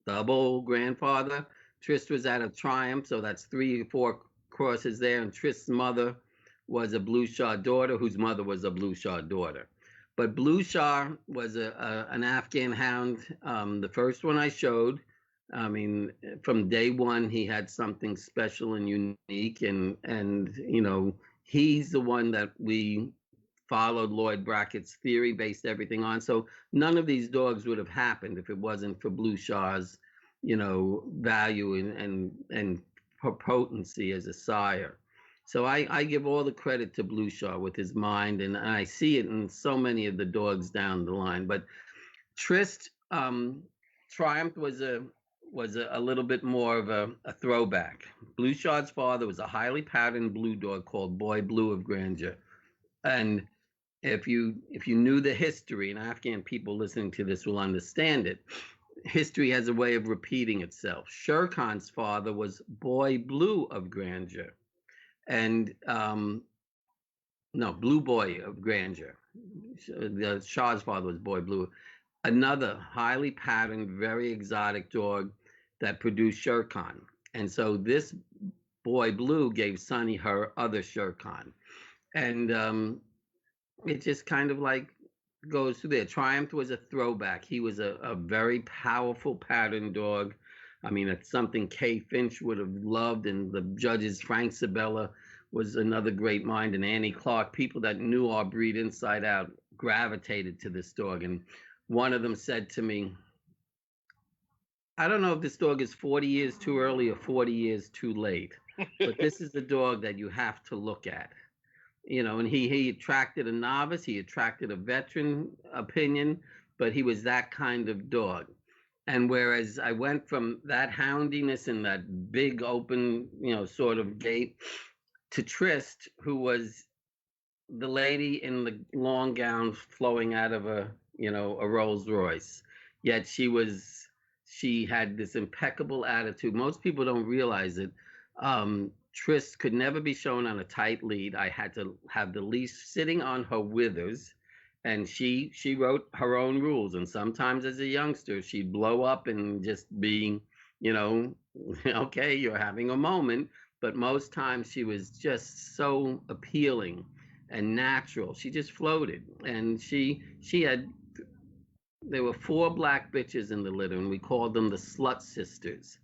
double grandfather. Trist was out of Triumph, so that's 3 or 4 crosses there. And Trist's mother was a Blue Shah daughter, whose mother was a Blue Shah daughter. But Blue Shah was an Afghan hound. The first one I showed, I mean, from day one, he had something special and unique, and he's the one that we followed Lloyd Brackett's theory, based everything on. So none of these dogs would have happened if it wasn't for Blue Shah's, value and potency as a sire. So I give all the credit to Blue Shah with his mind, and I see it in so many of the dogs down the line. But Trist Triumph was a little bit more of a throwback. Blue Shah's father was a highly patterned blue dog called Boy Blue of Grandeur, and if you knew the history, and Afghan people listening to this will understand it, history has a way of repeating itself. Sher Khan's father was Boy Blue of Grandeur, and no, Blue Boy of Grandeur. The Shah's father was Boy Blue. Another highly patterned, very exotic dog that produced Sher Khan. And so this Boy Blue gave Sonny her other Sher Khan. And it just kind of like goes through there. Triumph was a throwback. He was a very powerful pattern dog. I mean, it's something Kay Finch would have loved, and the judges, Frank Sabella was another great mind, and Annie Clark, people that knew our breed inside out. gravitated to this dog. And one of them said to me, I don't know if this dog is 40 years too early or 40 years too late, but this is the dog that you have to look at. And he attracted a novice, he attracted a veteran opinion, but he was that kind of dog. And whereas I went from that houndiness and that big open, sort of gait to Trist, who was the lady in the long gown flowing out of a Rolls Royce. Yet she had this impeccable attitude. Most people don't realize it. Tris could never be shown on a tight lead. I had to have the leash sitting on her withers, and she wrote her own rules. And sometimes as a youngster, she'd blow up and just be, you know, okay, you're having a moment. But most times she was just so appealing and natural. She just floated, and she had there were four black bitches in the litter, and we called them the Slut Sisters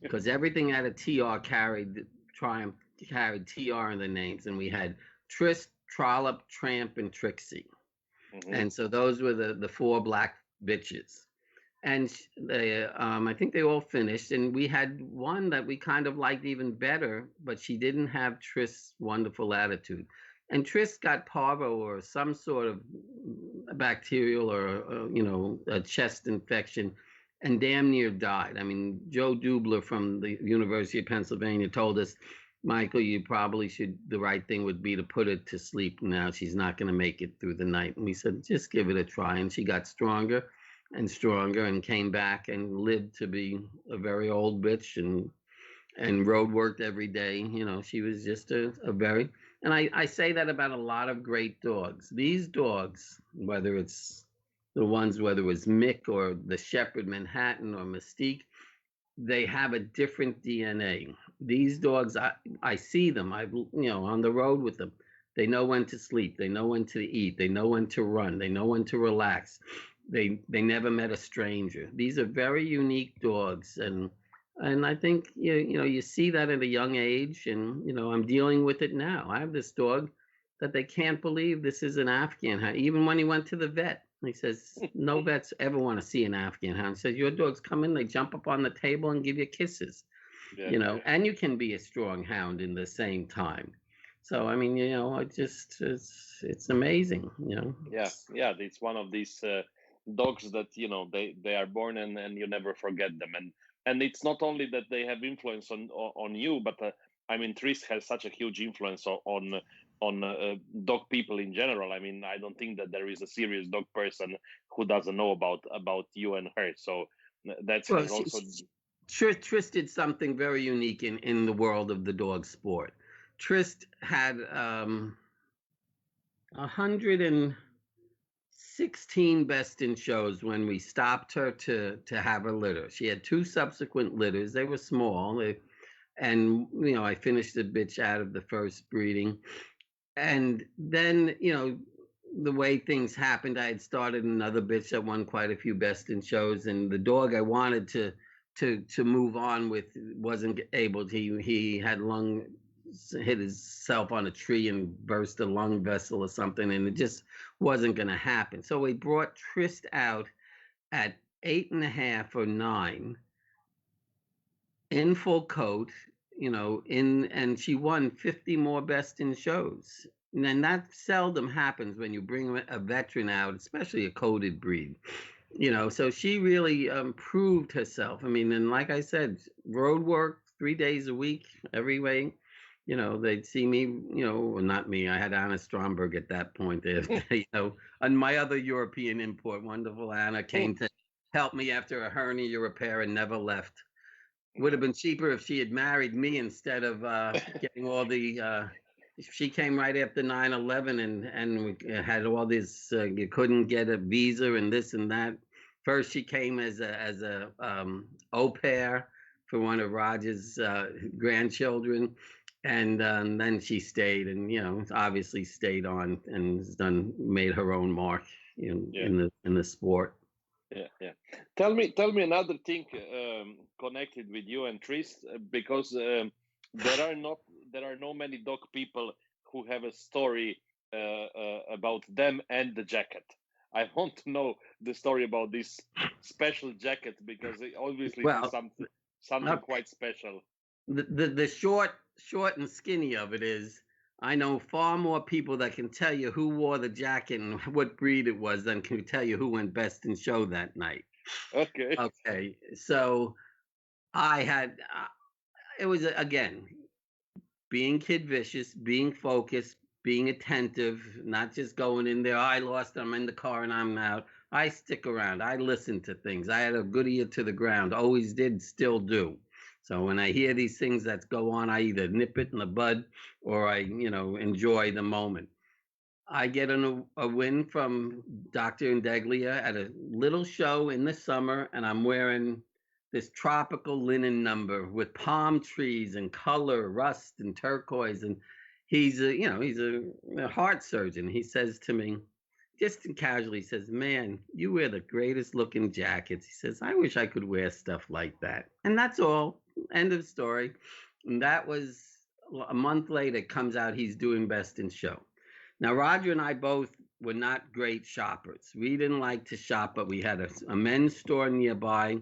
because everything out of TR Triumph carried TR in the names, and we had Trist, Trollop, Tramp, and Trixie, and so those were the four black bitches. And they, I think they all finished, and we had one that we kind of liked even better, but she didn't have Trist's wonderful attitude. And Tris got parvo or some sort of bacterial or a chest infection, and damn near died. I mean, Joe Dubler from the University of Pennsylvania told us, Michael, you probably should. The right thing would be to put her to sleep now. She's not going to make it through the night. And we said, just give it a try. And she got stronger and stronger and came back and lived to be a very old bitch and road worked every day. She was just a very, and I say that about a lot of great dogs. These dogs, whether it's whether it was Mick or the Shepherd Manhattan or Mystique, they have a different DNA. These dogs, I see them. I've on the road with them. They know when to sleep. They know when to eat. They know when to run. They know when to relax. They never met a stranger. These are very unique dogs, and I think you see that at a young age, and I'm dealing with it now. I have this dog that they can't believe this is an Afghan hound. Even when he went to the vet, he says no vets ever want to see an Afghan hound. He says your dogs come in, they jump up on the table and give you kisses, and you can be a strong hound in the same time. So I mean, it's amazing, Yeah, it's one of these dogs that they are born and you never forget them, and it's not only that they have influence on you, but I mean, Tris has such a huge influence on dog people in general. I mean, I don't think that there is a serious dog person who doesn't know about you and her. So that's well, also. Tris did something very unique in the world of the dog sport. Trist had 116 best in shows when we stopped her to have her litter. She had two subsequent litters. They were small, and I finished the bitch out of the first breeding. And then the way things happened, I had started another bitch that won quite a few best in shows, and the dog I wanted to move on with wasn't able to. He had hit himself on a tree and burst a lung vessel or something, and it just wasn't going to happen. So we brought Trist out at 8.5 or 9 in full coat, and she won 50 more best in shows. And that seldom happens when you bring a veteran out, especially a coated breed. So she really proved herself. I mean, and like I said, road work 3 days a week, every way. They'd see me, well, not me. I had Anna Stromberg at that point. And my other European import, wonderful Anna, came to help me after a hernia repair and never left. Would have been cheaper if she had married me instead of getting all the. She came right after 9/11 and we had all this. You couldn't get a visa and this and that. First, she came as a au pair for one of Roger's grandchildren, and then she stayed, and obviously stayed on and has made her own mark in the sport. Yeah. Tell me another thing connected with you and Tris, because there are no many dog people who have a story about them and the jacket. I want to know the story about this special jacket because obviously it is Well, something okay. quite special. The short and skinny of it is, I know far more people that can tell you who wore the jacket and what breed it was than can tell you who went best in show that night. Okay. Okay, so I had it was again being kid vicious, being focused, being attentive, not just going in there. I lost. I'm in the car and I'm out. I stick around. I listen to things. I had a good ear to the ground. Always did. Still do. So when I hear these things that go on, I either nip it in the bud or I, enjoy the moment. I get a win from Dr. Indeglia at a little show in the summer, and I'm wearing this tropical linen number with palm trees and color, rust and turquoise. And he's a heart surgeon. He says to me, just casually, he says, "Man, you wear the greatest looking jackets." He says, "I wish I could wear stuff like that." And that's all. End of story. And that was a month later. It comes out he's doing best in show. Now, Roger and I both were not great shoppers. We didn't like to shop, but we had a men's store nearby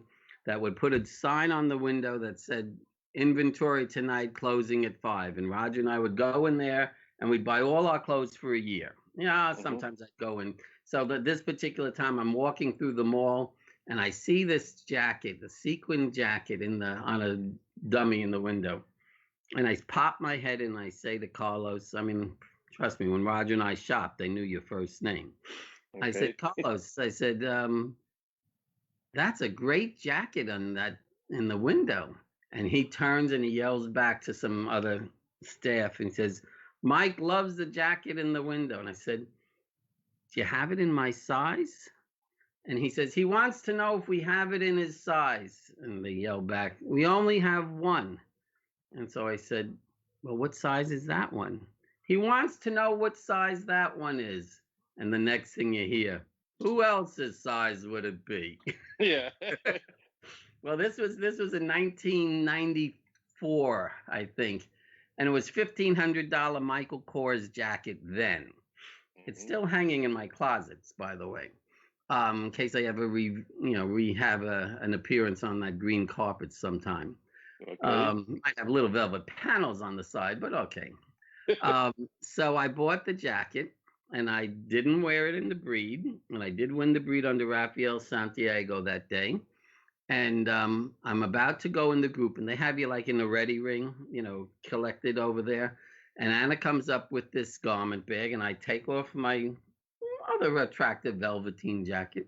that would put a sign on the window that said inventory tonight, closing at 5. And Roger and I would go in there and we'd buy all our clothes for a year. Yeah, Hmm. sometimes I'd go in. So that this particular time, I'm walking through the mall and I see this jacket, the sequin jacket on a dummy in the window. And I pop my head and I say to Carlos, I mean, trust me, when Roger and I shopped, they knew your first name. I said, Okay. "Carlos," I said, "that's a great jacket on that in the window." And he turns and he yells back to some other staff and says, "Mike loves the jacket in the window." And I said, "Do you have it in my size?" And he says, "He wants to know if we have it in his size." And they yell back, "We only have one." And so I said, "Well, what size is that one?" "He wants to know what size that one is." And the next thing you hear, "Who else's size would it be?" Yeah. Well, this was in 1994, I think, and it was $1,500 Michael Kors jacket then. It's Hmm. still hanging in my closets, by the way, in case I ever have an appearance on that green carpet sometime. Okay. Might have little velvet panels on the side, but okay. Um, so I bought the jacket and I didn't wear it in the breed. And I did win the breed under Rafael Santiago that day. And I'm about to go in the group, and they have you like in the ready ring, collected over there. And Anna comes up with this garment bag, and I take off my other attractive velveteen jacket.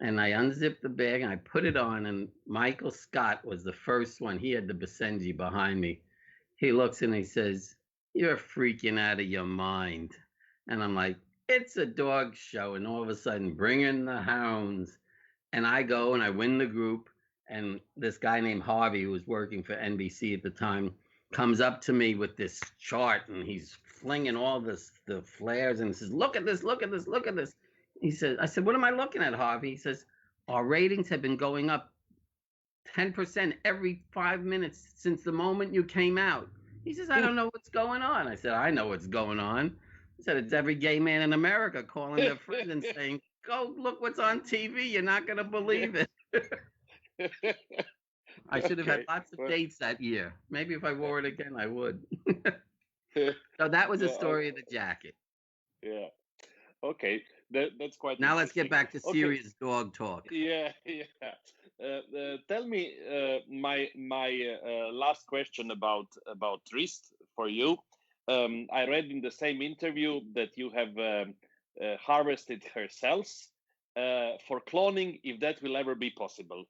And I unzip the bag and I put it on. And Michael Scott was the first one. He had the Basenji behind me. He looks and he says, "You're freaking out of your mind." And I'm like, "It's a dog show." And all of a sudden, bring in the hounds. And I go and I win the group. And this guy named Harvey, who was working for NBC at the time, comes up to me with this chart and he's flinging all the flares and says, "Look at this, look at this, look at this." I said, "What am I looking at, Harvey?" He says, "Our ratings have been going up 10% every 5 minutes since the moment you came out." He says, "I don't know what's going on." I said, "I know what's going on." He said, "It's every gay man in America calling their friend and saying, 'Go look what's on TV. You're not going to believe it.'" I should have had Okay. lots of Well, dates that year. Maybe if I uh, wore it again, I would. So that was the yeah. story of the jacket. Yeah. Okay. That's quite Now let's get interesting. back to Okay. serious dog talk. Yeah. Yeah. Tell me, my last question about wrist for you. I read in the same interview that you have harvested her cells for cloning, if that will ever be possible.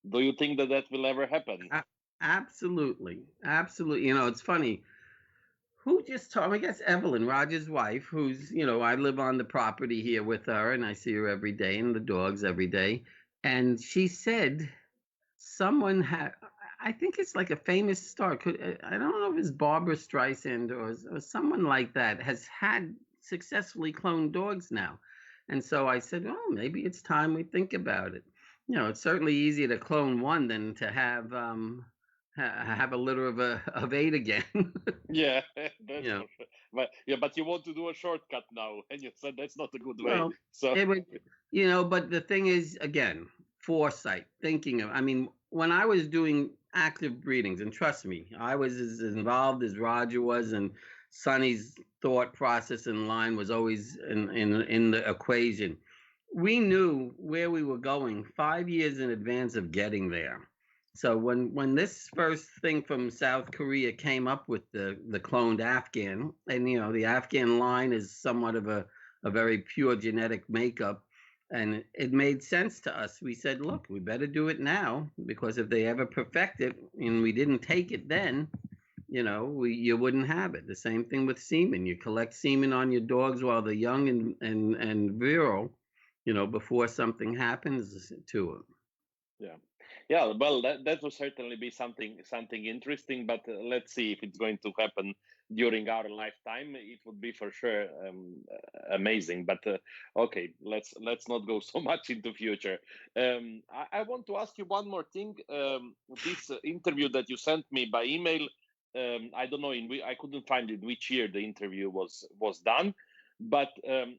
Do you think that that will ever happen? Absolutely. Absolutely. It's funny. Who just told me? I guess Evelyn, Roger's wife, I live on the property here with her and I see her every day and the dogs every day. And she said someone had, I think it's like a famous star. I don't know if it's Barbara Streisand or someone like that has had successfully cloned dogs now. And so I said, "Oh, maybe it's time we think about it." It's certainly easier to clone one than to have have a litter of eight again. Yeah, You that's know, for sure. But yeah, but you want to do a shortcut now, and you said that's not a good way. well, So it would, but the thing is, again, foresight, thinking of. I mean, when I was doing active breedings, and trust me, I was as involved as Roger was, and Sonny's thought process and line was always in the equation. We knew where we were going 5 years in advance of getting there. So when this first thing from South Korea came up with the cloned Afghan, and the Afghan line is somewhat of a very pure genetic makeup, and it made sense to us. We said, look, we better do it now, because if they ever perfect it and we didn't take it then, you wouldn't have it. The same thing with semen. You collect semen on your dogs while they're young and virile, before something happens to them. yeah, yeah. Well, that will certainly be something interesting. But let's see if it's going to happen during our lifetime. It would be for sure amazing. But okay, let's not go so much into future. I want to ask you one more thing. This interview that you sent me by email. I don't know I couldn't find in which year the interview was done. But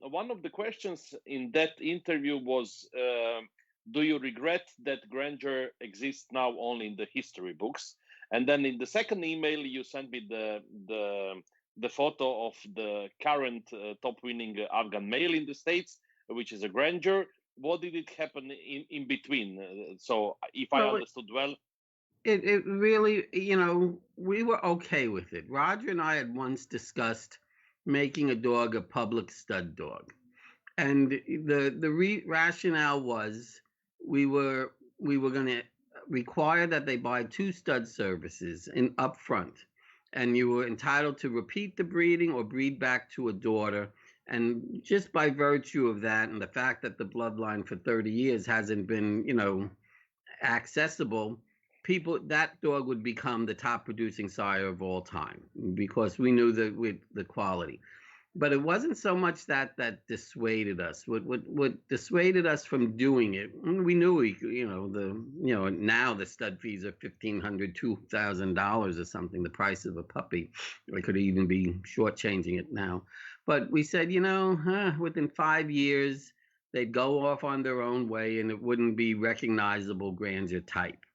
one of the questions in that interview was. Do you regret that grandeur exists now only in the history books? And then in the second email, you sent me the photo of the current top winning Afghan male in the States, which is a grandeur. What did it happen in between? So, if I Well, understood well, it really, we were okay with it. Roger and I had once discussed making a dog a public stud dog, and the rationale was we were going to require that they buy two stud services in upfront, and you were entitled to repeat the breeding or breed back to a daughter. And just by virtue of that, and the fact that the bloodline for 30 years hasn't been accessible, people, that dog would become the top producing sire of all time, because we knew that with the quality. But it wasn't so much that dissuaded us. What dissuaded us from doing it? We knew now the stud fees are $1,500, $2,000 or something, the price of a puppy. I could even be shortchanging it now. But we said, within 5 years they'd go off on their own way, and it wouldn't be recognizable grandeur type.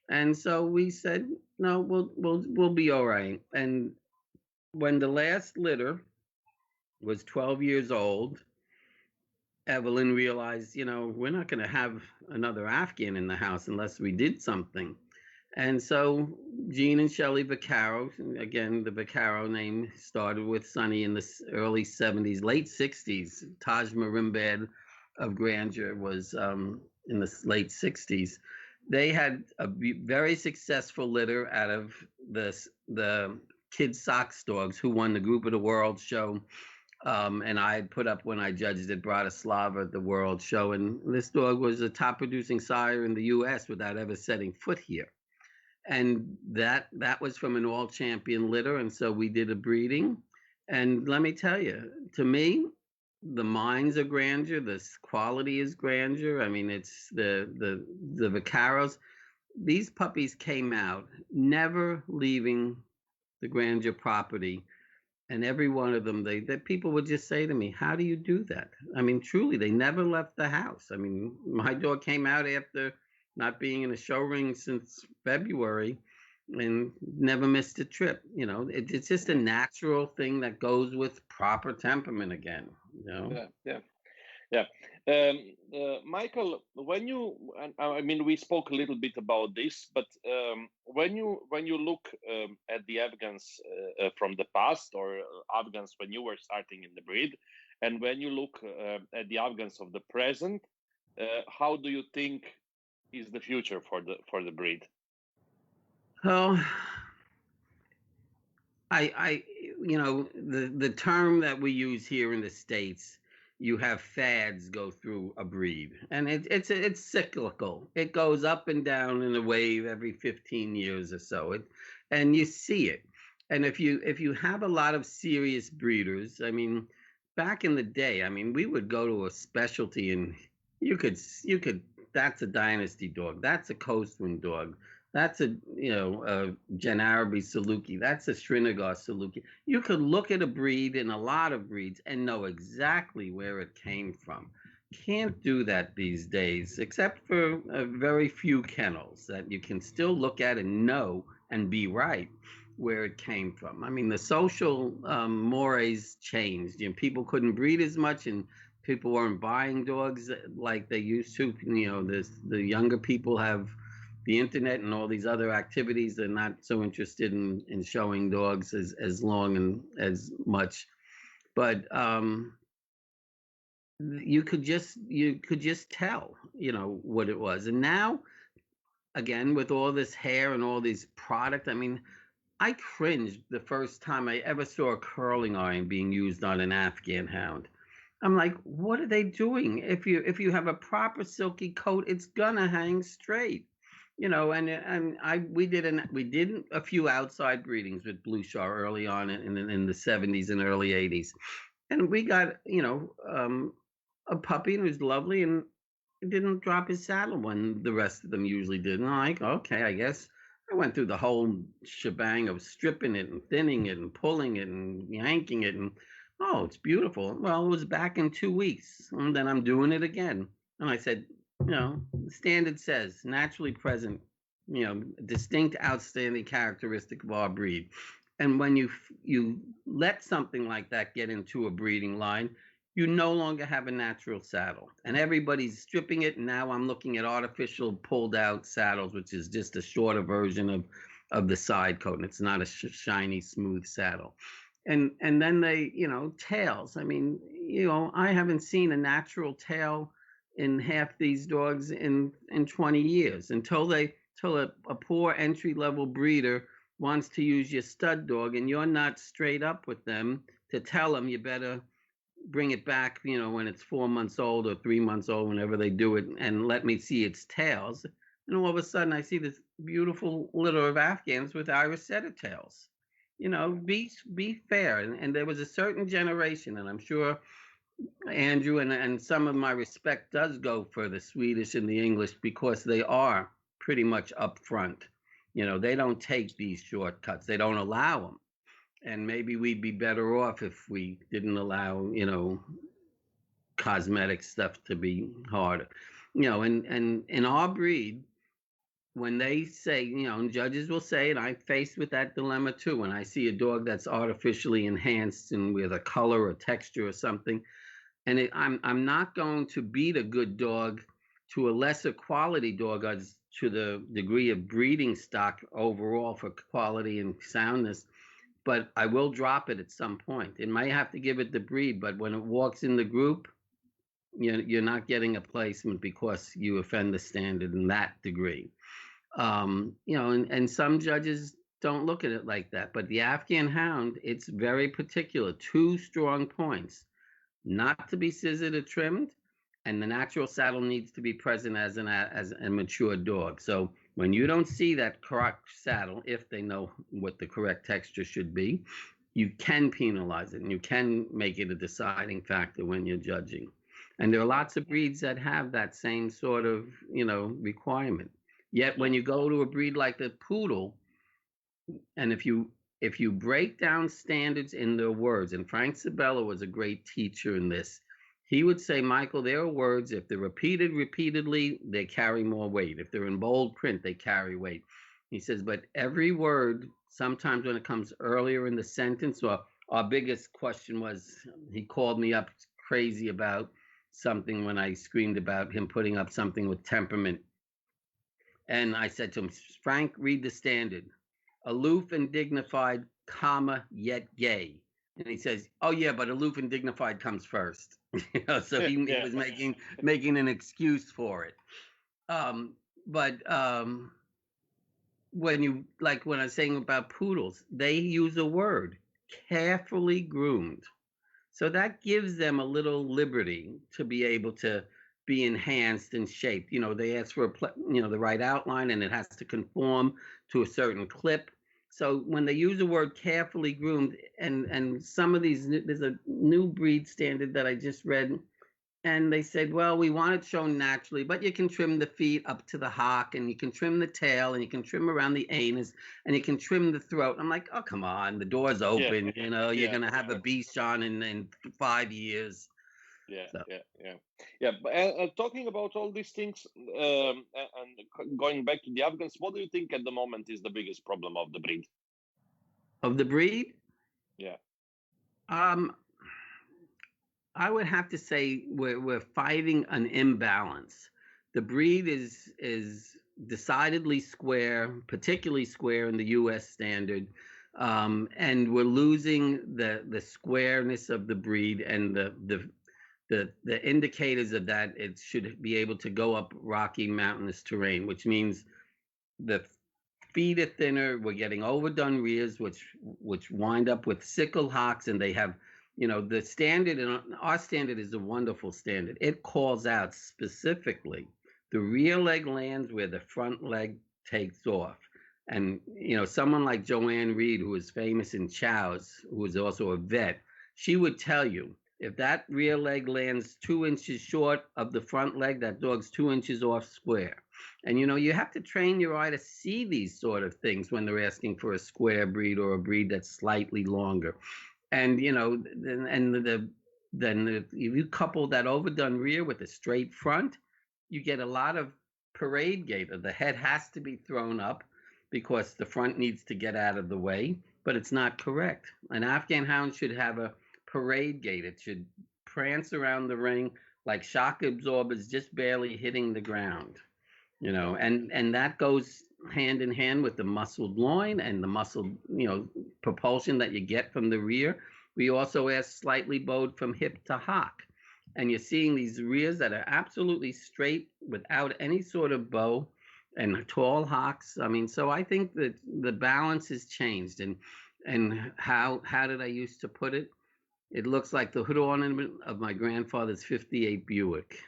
And so we said, no, we'll be all right. And when the last litter was 12 years old, Evelyn realized, we're not going to have another Afghan in the house unless we did something. And so Gene and Shelley Vaccaro, again, the Vaccaro name started with Sonny in the early 70s, late 60s. Taj Marimbad of Grandeur was in the late 60s. They had a very successful litter out of the Kid Sox dogs, who won the Group of the World show. And I had put up, when I judged at Bratislava at the World Show, and this dog was a top producing sire in the U.S. without ever setting foot here. And that was from an all champion litter, and so we did a breeding. And let me tell you, to me, the minds are grandeur, the quality is grandeur. I mean, it's the Vacaros. These puppies came out never leaving the grandeur property, and every one of them, that people would just say to me, how do you do that? I mean, truly, they never left the house. I mean, my dog came out after not being in a show ring since February, and never missed a trip. It's just a yeah, natural thing that goes with proper temperament again. yeah, yeah. Yeah. Michael, I mean, we spoke a little bit about this, but when you look at the Afghans from the past, or Afghans when you were starting in the breed, and when you look at the Afghans of the present, how do you think is the future for the breed? Well, I the term that we use here in the States, you have fads go through a breed, and it's cyclical. It goes up and down in a wave every 15 years or so. And you see it. And if you have a lot of serious breeders, I mean, back in the day, I mean, we would go to a specialty, and you could that's a dynasty dog, that's a coastwind dog, That's a Jen Araby Saluki. That's a Srinagar Saluki. You could look at a breed in a lot of breeds and know exactly where it came from. Can't do that these days, except for a very few kennels that you can still look at and know and be right where it came from. I mean, the social mores changed. People couldn't breed as much, and people weren't buying dogs like they used to. The younger people have the internet and all these other activities. They're not so interested in showing dogs as long and as much. But you could just tell, what it was. And now, again, with all this hair and all these product, I mean, I cringed the first time I ever saw a curling iron being used on an Afghan hound. I'm like, what are they doing? If you have a proper silky coat, it's gonna hang straight. And we did a few outside breedings with Blue Shar early on in the 70s and early 80s. And we got, a puppy, and it was lovely, and he didn't drop his saddle when the rest of them usually did. And I'm like, okay, I guess I went through the whole shebang of stripping it and thinning it and pulling it and yanking it, and oh, it's beautiful. Well, it was back in 2 weeks, and then I'm doing it again. And I said, the standard says naturally present, distinct, outstanding characteristic of our breed. And when you let something like that get into a breeding line, you no longer have a natural saddle, and everybody's stripping it. And now I'm looking at artificial pulled out saddles, which is just a shorter version of the side coat, and it's not a shiny smooth saddle. And then they, tails. I mean, I haven't seen a natural tail in half these dogs in 20 years, until a poor entry level breeder wants to use your stud dog, and you're not straight up with them to tell them you better bring it back, when it's 4 months old or 3 months old, whenever they do it, and let me see its tails. And all of a sudden, I see this beautiful litter of Afghans with Irish setter tails. Be fair. And there was a certain generation, and I'm sure Andrew and some of my respect does go for the Swedish and the English, because they are pretty much upfront. They don't take these shortcuts. They don't allow them, and maybe we'd be better off if we didn't allow cosmetic stuff to be harder. And in our breed, when they say, and judges will say, and I'm faced with that dilemma too, when I see a dog that's artificially enhanced and with a color or texture or something, and I'm not going to beat a good dog to a lesser quality dog as to the degree of breeding stock overall for quality and soundness, but I will drop it at some point. It might have to give it the breed, but when it walks in the group, you're not getting a placement because you offend the standard in that degree. And some judges don't look at it like that. But the Afghan hound, it's very particular. Two strong points: not to be scissored or trimmed, and the natural saddle needs to be present as a mature dog. So when you don't see that correct saddle, if they know what the correct texture should be, you can penalize it, and you can make it a deciding factor when you're judging. And there are lots of breeds that have that same sort of, requirement. Yet when you go to a breed like the poodle, and if you break down standards in their words, and Frank Sabella was a great teacher in this, he would say, Michael, there are words, if they're repeated repeatedly, they carry more weight. If they're in bold print, they carry weight. He says, but every word, sometimes when it comes earlier in the sentence, or our biggest question was, he called me up crazy about something when I screamed about him putting up something with temperament. And I said to him, Frank, read the standard: aloof and dignified, comma, yet gay. And he says, oh yeah, but aloof and dignified comes first. So he was making an excuse for it. But when I was saying about poodles, they use a word: carefully groomed. So that gives them a little liberty to be able to be enhanced and shaped. They ask for the right outline, and it has to conform to a certain clip. So when they use the word carefully groomed, and some of these, there's a new breed standard that I just read, And they said, well, we want it shown naturally, but you can trim the feet up to the hock, and you can trim the tail, and you can trim around the anus, and you can trim the throat. I'm like, oh, come on, the door's Yeah, open. You know, you're yeah, gonna have a Bichon in 5 years. yeah, So yeah, yeah, yeah. But talking about all these things, and going back to the Afghans, what do you think at the moment is the biggest problem of the breed? of the breed, Yeah, um, I would have to say we're fighting an imbalance. The breed is decidedly square, particularly square in the U.S. standard, and we're losing the squareness of the breed and the indicators of that. It should be able to go up rocky mountainous terrain, which means the feet are thinner. We're getting overdone rears, which wind up with sickle hocks, and they have, the standard. And our standard is a wonderful standard. It calls out specifically the rear leg lands where the front leg takes off. And someone like Joanne Reed, who is famous in chows, who is also a vet, she would tell you if that rear leg lands 2 inches short of the front leg, that dog's 2 inches off square. And you have to train your eye to see these sort of things when they're asking for a square breed or a breed that's slightly longer. And if you couple that overdone rear with a straight front, you get a lot of parade gait. The head has to be thrown up because the front needs to get out of the way, but it's not correct. An Afghan hound should have a parade gait. It should prance around the ring like shock absorbers just barely hitting the ground. yeah, And that goes hand in hand with the muscled loin and the muscled propulsion that you get from the rear. We also ask slightly bowed from hip to hock, and you're seeing these rears that are absolutely straight without any sort of bow and tall hocks. I mean, so I think that the balance has changed. And how did I used to put it? It looks like the hood ornament of my grandfather's '58 Buick.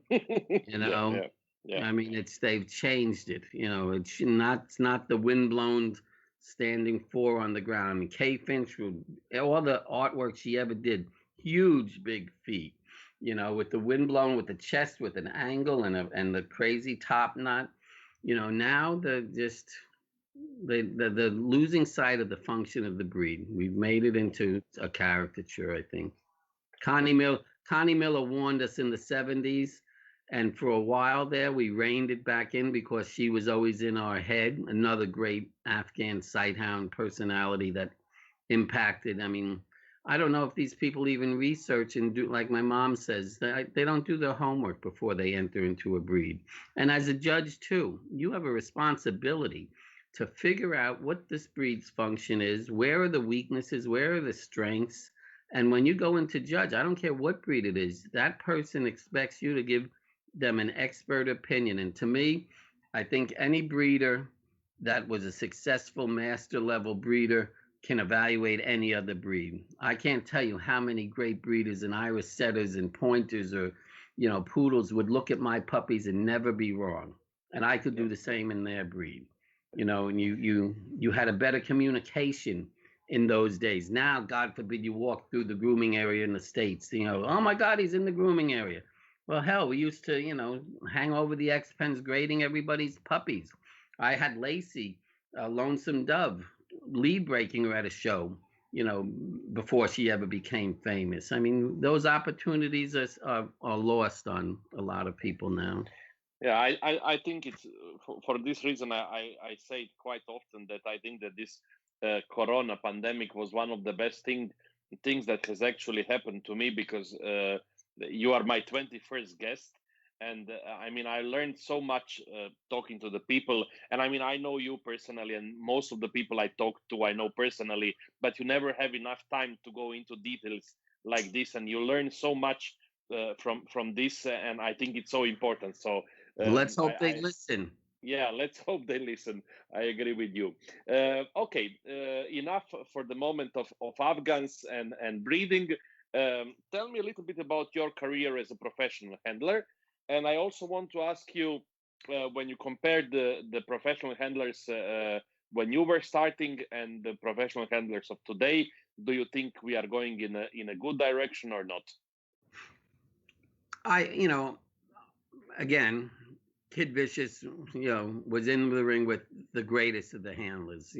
you yeah, know yeah, yeah, I mean, they've changed it. It's not the windblown standing four on the ground. I mean, Kay Finch, all the artwork she ever did, huge big feet. With the windblown, with the chest, with an angle and the crazy top knot. Now the losing sight of the function of the breed. We've made it into a caricature, I think. Connie Miller warned us in the '70s, and for a while there, we reined it back in because she was always in our head. Another great Afghan sighthound personality that impacted. I mean, I don't know if these people even research and do, like my mom says, they don't do their homework before they enter into a breed. And as a judge, too, you have a responsibility to figure out what this breed's function is, where are the weaknesses, where are the strengths. And when you go into judge, I don't care what breed it is, that person expects you to give them an expert opinion. And to me, I think any breeder that was a successful master level breeder can evaluate any other breed. I can't tell you how many great breeders and Irish setters and pointers or poodles would look at my puppies and never be wrong. And I could yeah, do the same in their breed. And you had a better communication in those days. Now, God forbid, you walk through the grooming area in the States, oh my God, he's in the grooming area. Well, hell, we used to, hang over the X pens grading everybody's puppies. I had Lacey, Lonesome Dove, lead breaking her at a show, before she ever became famous. I mean, those opportunities are lost on a lot of people now. yeah. I think it's for this reason I say it quite often that I think that this Corona pandemic was one of the best things that has actually happened to me because you are my 21st guest. And I mean, I learned so much talking to the people. And I mean, I know you personally, and most of the people I talk to, I know personally, but you never have enough time to go into details like this. And you learn so much from this. And I think it's so important. So, Let's hope they I listen. yeah, let's hope they listen. I agree with you. Okay, enough for the moment of Afghans and breeding. Tell me a little bit about your career as a professional handler. And I also want to ask you when you compare the professional handlers when you were starting and the professional handlers of today, do you think we are going in a good direction or not? You know, again, Kid Vicious, was in the ring with the greatest of the handlers.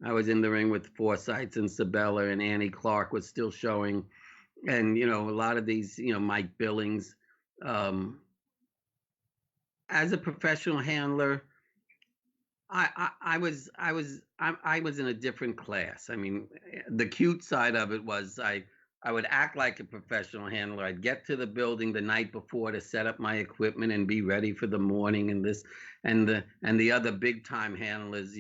I was in the ring with Forsythe and Sabella, and Annie Clark was still showing, and a lot of these, Mike Billings. Um, as a professional handler, I was in a different class. I mean, the cute side of it was I would act like a professional handler. I'd get to the building the night before to set up my equipment and be ready for the morning, and this and the other big time handlers,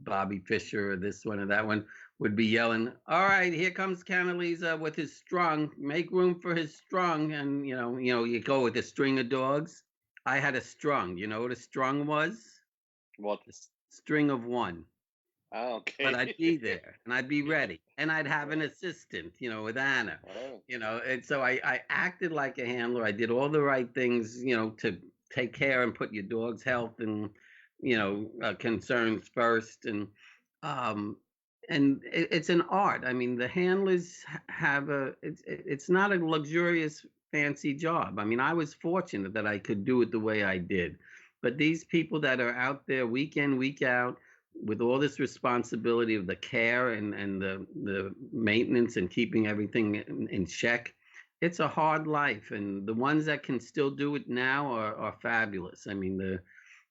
Bobby Fischer or this one or that one would be yelling, "All right, here comes Canalizo with his strung. Make room for his strung." And you go with a string of dogs. I had a strung. You know what a strung was? What? String of one. But Okay. I'd be there and I'd be ready. And I'd have an assistant, with Anna. Oh, And so I acted like a handler. I did all the right things, to take care and put your dog's health and, concerns first. Um, it's an art. I mean, the handlers have it's not a luxurious, fancy job. I mean, I was fortunate that I could do it the way I did. But these people that are out there week in, week out, with all this responsibility of the care and the maintenance and keeping everything in check, it's a hard life. And the ones that can still do it now are fabulous. I mean,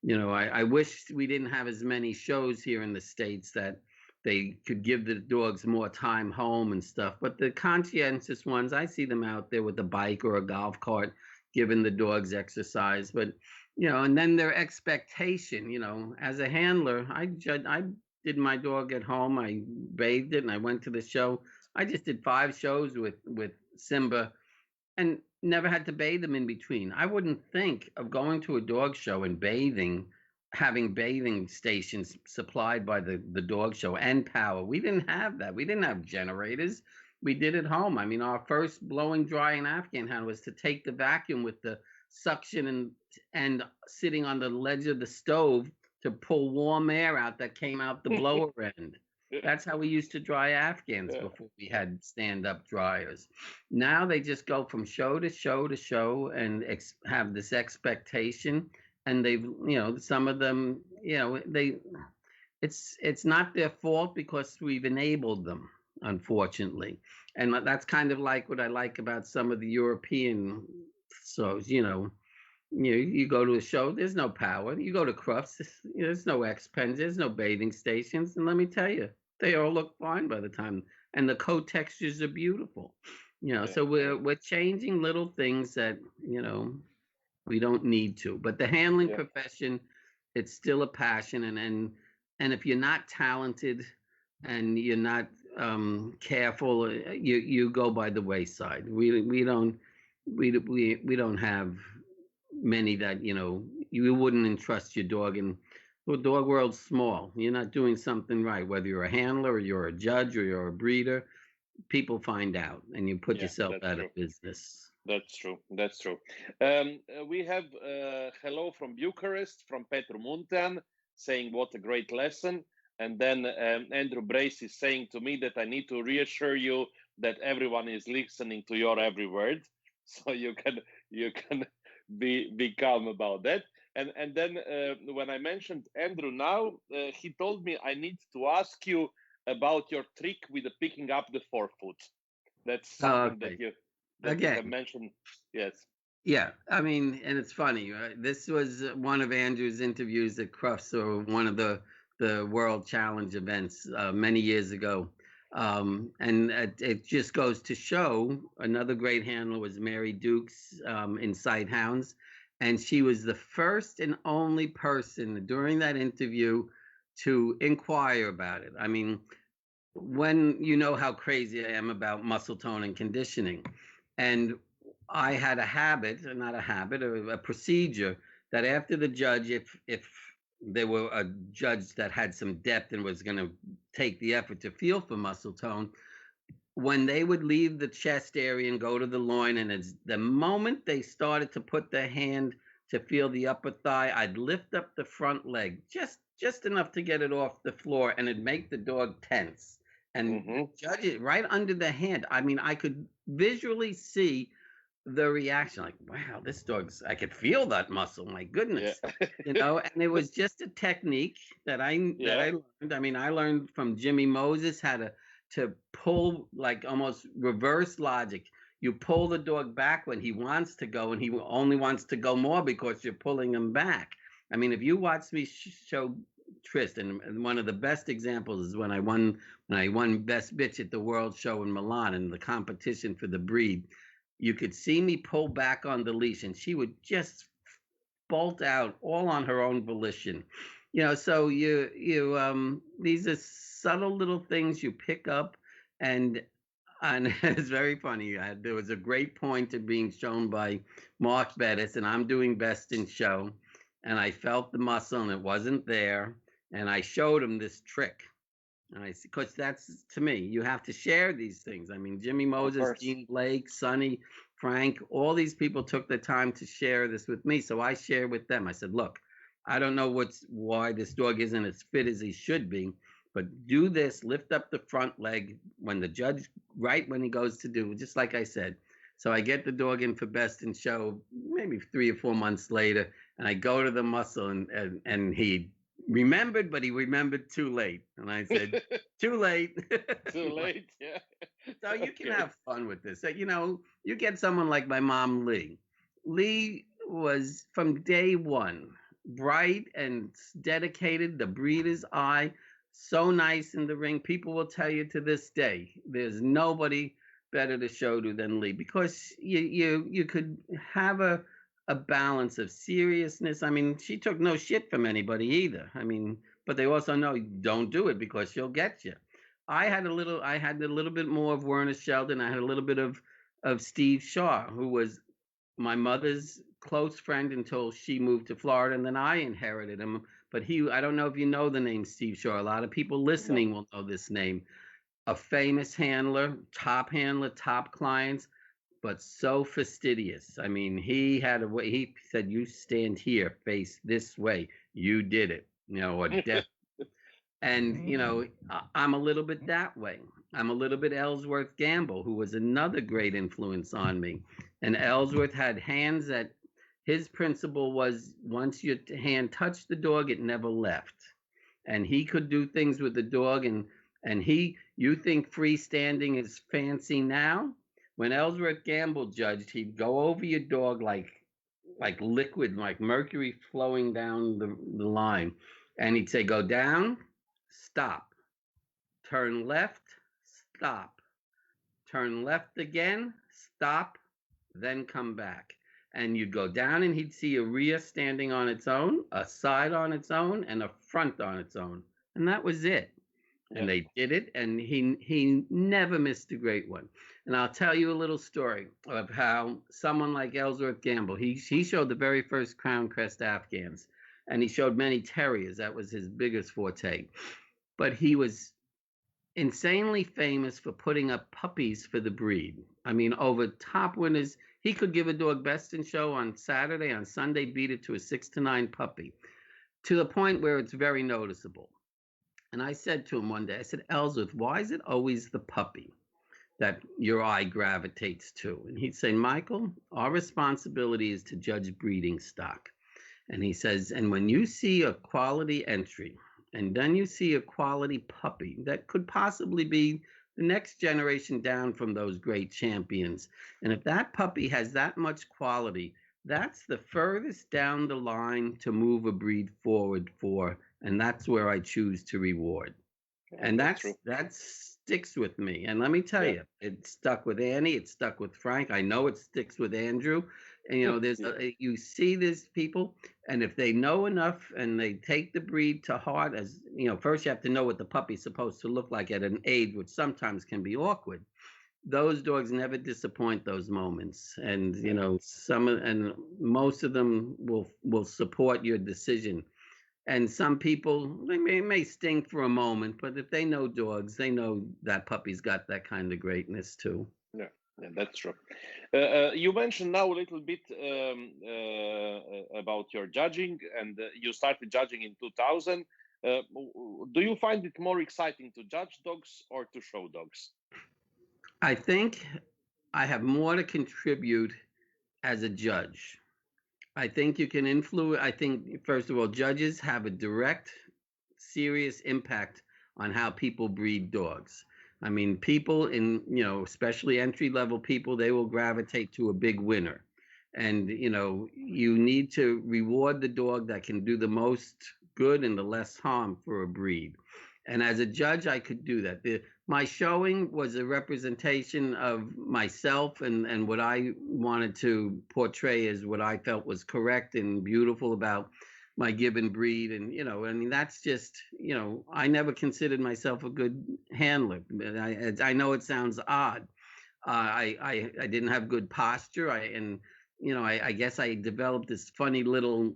I wish we didn't have as many shows here in the States that they could give the dogs more time home and stuff. But the conscientious ones, I see them out there with a bike or a golf cart giving the dogs exercise. But and then their expectation, as a handler, I did my dog at home. I bathed it and I went to the show. I just did 5 shows with Simba and never had to bathe them in between. I wouldn't think of going to a dog show and bathing, having bathing stations supplied by the dog show and power. We didn't have that. We didn't have generators. We did it home. I mean, our first blowing dry in Afghan hound was to take the vacuum with the suction and sitting on the ledge of the stove to pull warm air out that came out the blower end. That's how we used to dry Afghans yeah, before we had stand-up dryers. Now they just go from show to show to show and have this expectation, and they've, some of them, it's not their fault because we've enabled them, unfortunately. And that's kind of like what I like about some of the European shows. You go to a show, there's no power. You go to Crufts, there's no X pens, there's no bathing stations, and let me tell you, they all look fine by the time, and the coat textures are beautiful. yeah, So we're changing little things that we don't need to. But the handling yeah, profession, it's still a passion, and if you're not talented and you're not careful, you go by the wayside. We don't have many that you wouldn't entrust your dog in. The dog world's small. You're not doing something right, whether you're a handler or you're a judge or you're a breeder. People find out, and you put yeah. yourself That's out of true. business. That's true. That's true. We have hello from Bucharest from Petru Muntean saying what a great lesson. And then Andrew Brace is saying to me that I need to reassure you that everyone is listening to your every word, so you can be calm about that. And then when I mentioned Andrew now, he told me I need to ask you about your trick with the picking up the forefoot. That's something Okay. that you have Again, mentioned. Yes. yeah. I mean, and it's funny, right? This was one of Andrew's interviews at Crufts, or one of the World Challenge events many years ago. And it just goes to show another great handler was Mary Dukes in Sighthounds, and she was the first and only person during that interview to inquire about it. I mean, when you know how crazy I am about muscle tone and conditioning. And I had a habit, not a habit, a procedure that after the judge, if there were a judge that had some depth and was going to take the effort to feel for muscle tone, when they would leave the chest area and go to the loin, and it's the moment they started to put their hand to feel the upper thigh, I'd lift up the front leg just enough to get it off the floor, and it'd make the dog tense. And Mm-hmm. judge it right under the hand. I mean, I could visually see the reaction, like, wow, this dog's, I could feel that muscle, my Yeah. goodness. And it was just a technique that Yeah. I learned. I mean, I learned from Jimmy Moses how to pull, like, almost reverse logic. You pull the dog back when he wants to go, and he only wants to go more because you're pulling him back. I mean, if you watch me show Tristan, and one of the best examples is when I won Best Bitch at the World Show in Milan in the competition for the breed. You could see me pull back on the leash, and she would just bolt out all on her own volition. So you these are subtle little things you pick up, and it's very funny. There was a great point to being shown by Mark Bettis, and I'm doing Best in Show, and I felt the muscle and it wasn't there, and I showed him this trick. And because that's, to me, you have to share these things. I mean, Jimmy Of Moses, course. Gene Blake, Sonny, Frank, all these people took the time to share this with me. So I shared with them. I said, look, I don't know why this dog isn't as fit as he should be, but do this, lift up the front leg when the judge, right when he goes to do, just like I said. So I get the dog in for Best in Show maybe 3 or 4 months later, and I go to the muscle, and he remembered, but he remembered too late. And I said, too late. Too late. Yeah. So you can Okay. have fun with this. You get someone like my mom, Lee. Lee was from day one bright and dedicated, the breeder's eye, so nice in the ring. People will tell you to this day, there's nobody better to show to than Lee, because you could have a balance of seriousness. I mean, she took no shit from anybody either. I mean, but they also know, don't do it because she'll get you. I had a little bit more of Werner Sheldon. I had a little bit of Steve Shaw, who was my mother's close friend until she moved to Florida, and then I inherited him. But I don't know if you know the name Steve Shaw. A lot of people No. listening will know this name. A famous handler, top clients, but so fastidious. I mean, he had a way. He said, "You stand here, face this way." You did it, or death. And, I'm a little bit that way. I'm a little bit Ellsworth Gamble, who was another great influence on me. And Ellsworth had hands that, his principle was, once your hand touched the dog, it never left. And he could do things with the dog. You think freestanding is fancy now? When Ellsworth Gamble judged, he'd go over your dog like liquid, like mercury flowing down the line. And he'd say, go down, stop, turn left, stop, turn left again, stop, then come back. And you'd go down, and he'd see a rear standing on its own, a side on its own, and a front on its own. And that was it. Yeah. And they did it, and he never missed a great one. And I'll tell you a little story of how someone like Ellsworth Gamble, he showed the very first Crown Crest Afghans, and he showed many terriers. That was his biggest forte. But he was insanely famous for putting up puppies for the breed. I mean, over top winners. He could give a dog Best in Show on Saturday, on Sunday beat it to a 6 to 9 puppy, to the point where it's very noticeable. And I said to him one day, I said, Ellsworth, why is it always the puppy that your eye gravitates to? And he'd say, Michael, our responsibility is to judge breeding stock. And he says, and when you see a quality entry, and then you see a quality puppy that could possibly be the next generation down from those great champions, and if that puppy has that much quality, that's the furthest down the line to move a breed forward for, and that's where I choose to reward. Yeah, And that's true. that sticks with me. And let me tell Yeah. you, it stuck with Annie. It stuck with Frank. I know it sticks with Andrew. And Yeah. you see these people, and if they know enough and they take the breed to heart, as first you have to know what the puppy's supposed to look like at an age, which sometimes can be awkward. Those dogs never disappoint those moments, and Yeah. and most of them will support your decision. And some people, they may sting for a moment, but if they know dogs, they know that puppy's got that kind of greatness too. Yeah. Yeah, that's true. You mentioned now a little bit about your judging, and you started judging in 2000. Do you find it more exciting to judge dogs or to show dogs? I think I have more to contribute as a judge. I think you can influence. I think, first of all, judges have a direct, serious impact on how people breed dogs. I mean, people in, especially entry level people, they will gravitate to a big winner. And, you need to reward the dog that can do the most good and the less harm for a breed. And as a judge, I could do that. My showing was a representation of myself and what I wanted to portray as what I felt was correct and beautiful about my given breed. And, I mean, that's just, I never considered myself a good handler. I know it sounds odd. I didn't have good posture. I guess I developed this funny little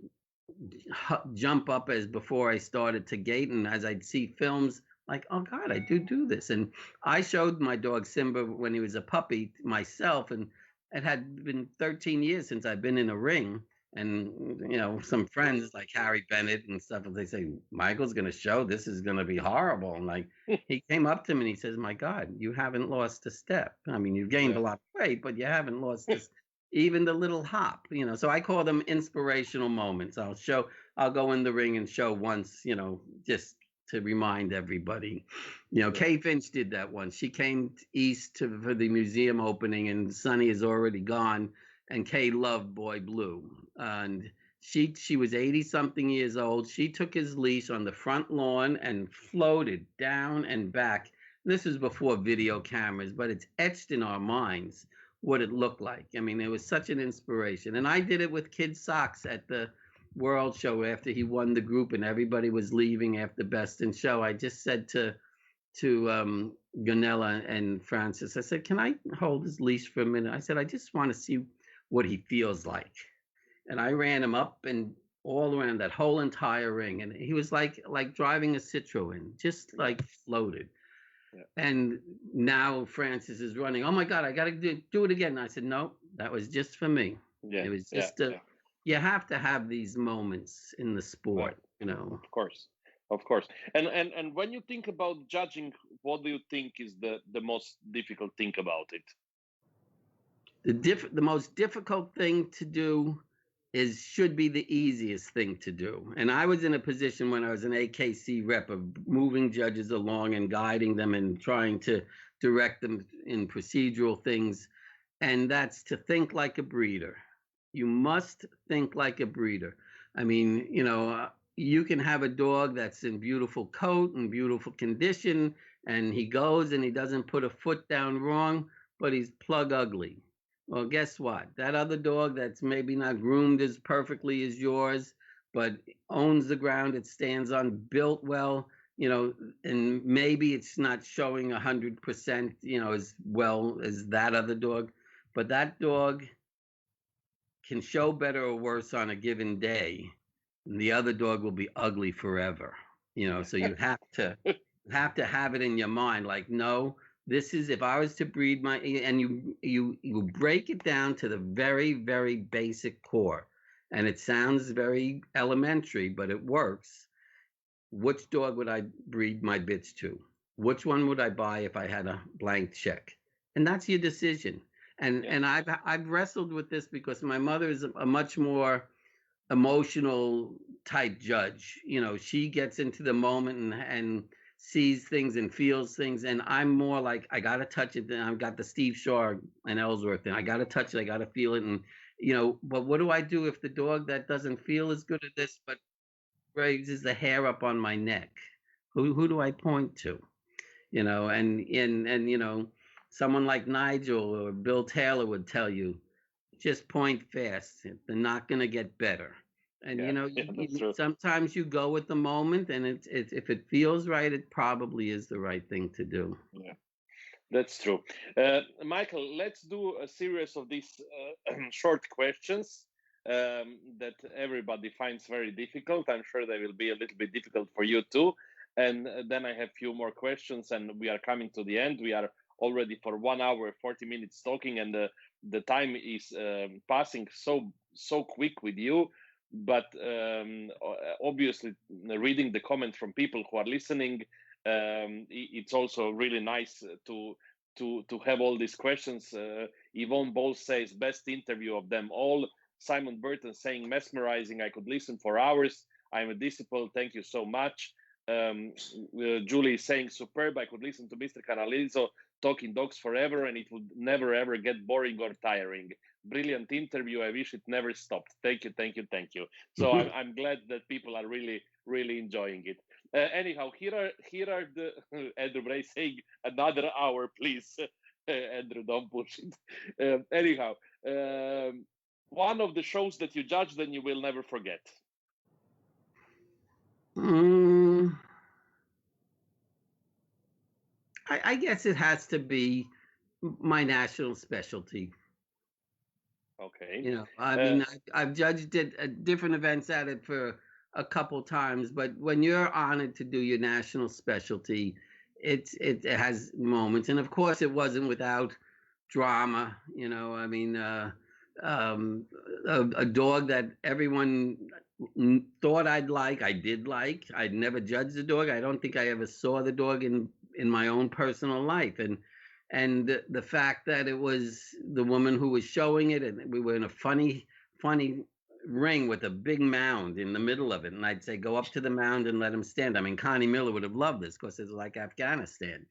jump up as before I started to gait, and as I'd see films, like, oh God, I do this. And I showed my dog Simba when he was a puppy myself, and it had been 13 years since I've been in a ring. And some friends like Harry Bennett and stuff, and they say Michael's going to show this is going to be horrible. And like he came up to me and he says, "My God, you haven't lost a step. I mean, you've gained a Yeah. lot of weight, but you haven't lost this." Even the little hop, so I call them inspirational moments. I'll go in the ring and show once, just to remind everybody. Yeah. Kay Finch did that once. She came east for the museum opening, and Sonny is already gone, and Kay loved Boy Blue, and she was 80 something years old. She took his leash on the front lawn and floated down and back. This is before video cameras, but it's etched in our minds what it looked like. I mean, it was such an inspiration. And I did it with Kid Sox at the World Show after he won the group and everybody was leaving after Best in Show. I just said to Ganella and Francis, I said, "Can I hold his leash for a minute?" I said, "I just want to see what he feels like." And I ran him up and all around that whole entire ring, and he was like driving a Citroen, just like floated. Yeah. And now Francis is running. Oh my God, I got to do it again. And I said, no, that was just for me. Yeah. It was Yeah. just you have to have these moments in the Yeah. sport. Of course. Of course. And when you think about judging, what do you think is the most difficult thing about it? The most difficult thing to do should be the easiest thing to do. And I was in a position when I was an AKC rep of moving judges along and guiding them and trying to direct them in procedural things. And that's to think like a breeder. You must think like a breeder. I mean, you can have a dog that's in beautiful coat and beautiful condition, and he goes and he doesn't put a foot down wrong, but he's plug ugly. Well, guess what? That other dog that's maybe not groomed as perfectly as yours, but owns the ground it stands on, built well, and maybe it's not showing 100%, as well as that other dog, but that dog can show better or worse on a given day, and the other dog will be ugly forever. So you have it in your mind, like, no, this is, if I was to breed my, and you break it down to the very, very basic core, and it sounds very elementary, but it works. Which dog would I breed my bits to? Which one would I buy if I had a blank check? And that's your decision. And Yeah. and I've wrestled with this because my mother is a much more emotional type judge. She gets into the moment and sees things and feels things, and I'm more like, I gotta touch it. And I've got the Steve Shaw and Ellsworth thing. I gotta touch it. I gotta feel it. And but what do I do if the dog that doesn't feel as good at this, but raises the hair up on my neck? Who do I point to? And someone like Nigel or Bill Taylor would tell you, just point fast. They're not going to get better. And Yeah. Yeah. That's true. sometimes you go with the moment, and if it feels right, it probably is the right thing to do. Yeah. That's true. Michael, let's do a series of these short questions that everybody finds very difficult. I'm sure they will be a little bit difficult for you too. And then I have a few more questions, and we are coming to the end. We are already for 1 hour, 40 minutes talking, and the time is passing so quick with you. But obviously, reading the comments from people who are listening, it's also really nice to have all these questions. Yvonne Ball says best interview of them all. Simon Burton saying mesmerizing. I could listen for hours. I'm a disciple. Thank you so much. Julie is saying superb. I could listen to Mr. Canalizo talking dogs forever, and it would never ever get boring or tiring. Brilliant interview. I wish it never stopped. Thank you, thank you, thank you. So I'm glad that people are really enjoying it. Anyhow, here are the Andrew Bray saying another hour, please. Andrew, don't push it. Anyhow, one of the shows that you judged and you will never forget. I guess it has to be my national specialty. Okay. You know, I mean, I've judged it at different events at it for a couple times, but when you're honored to do your national specialty, it has moments, and of course, it wasn't without drama. You know, I mean, a dog that everyone thought I'd like, I did like. I'd never judged the dog. I don't think I ever saw the dog in my own personal life, and the fact that it was the woman who was showing it, and we were in a funny ring with a big mound in the middle of it, and I'd say go up to the mound and let him stand. I mean, Connie Miller would have loved this because it's like Afghanistan.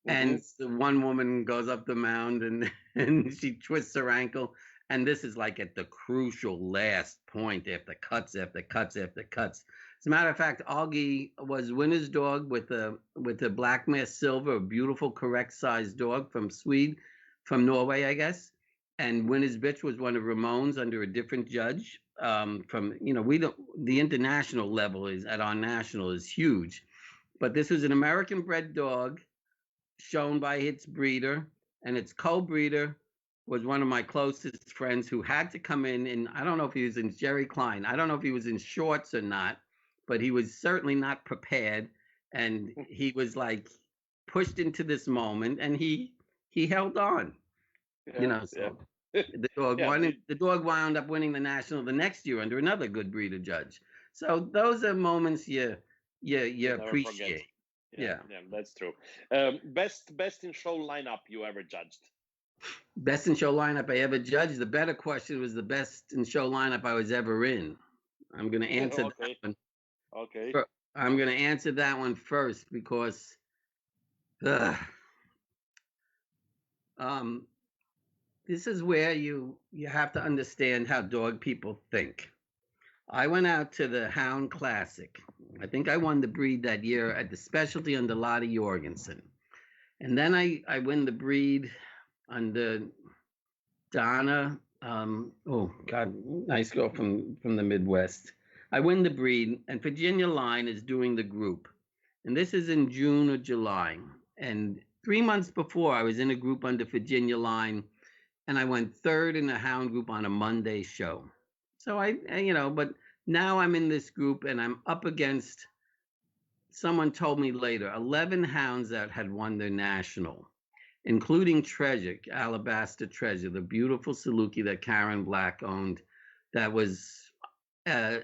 And the one woman goes up the mound and she twists her ankle, and this is like at the crucial last point after cuts after cuts after cuts. As a matter of fact, Augie was winner's dog with a black mass silver, a beautiful, correct sized dog from Norway, I guess. And winner's bitch was one of Ramon's under a different judge. The international level is at our national is huge, but this was an American bred dog shown by its breeder, and its co-breeder was one of my closest friends who had to come in, and I don't know if he was in Jerry Klein. I don't know if he was in shorts or not, but he was certainly not prepared, and he was like pushed into this moment, and he held on. So the dog wound up winning the national the next year under another good breeder judge. So those are moments you appreciate. Yeah, that's true. Best in show lineup you ever judged? Best in show lineup I ever judged. The better question was the best in show lineup I was ever in. I'm going to answer that one. Okay. I'm going to answer that one first because this is where you have to understand how dog people think. I went out to the Hound Classic. I think I won the breed that year at the specialty under Lottie Jorgensen. And then I win the breed under Donna. Nice girl from the Midwest. I win the breed, and Virginia Line is doing the group. And this is in June or July. And 3 months before, I was in a group under Virginia Line, and I went third in the Hound group on a Monday show. So but now I'm in this group, and I'm up against, someone told me later, 11 hounds that had won their national, including Treasure, Alabaster Treasure, the beautiful Saluki that Karen Black owned. That was,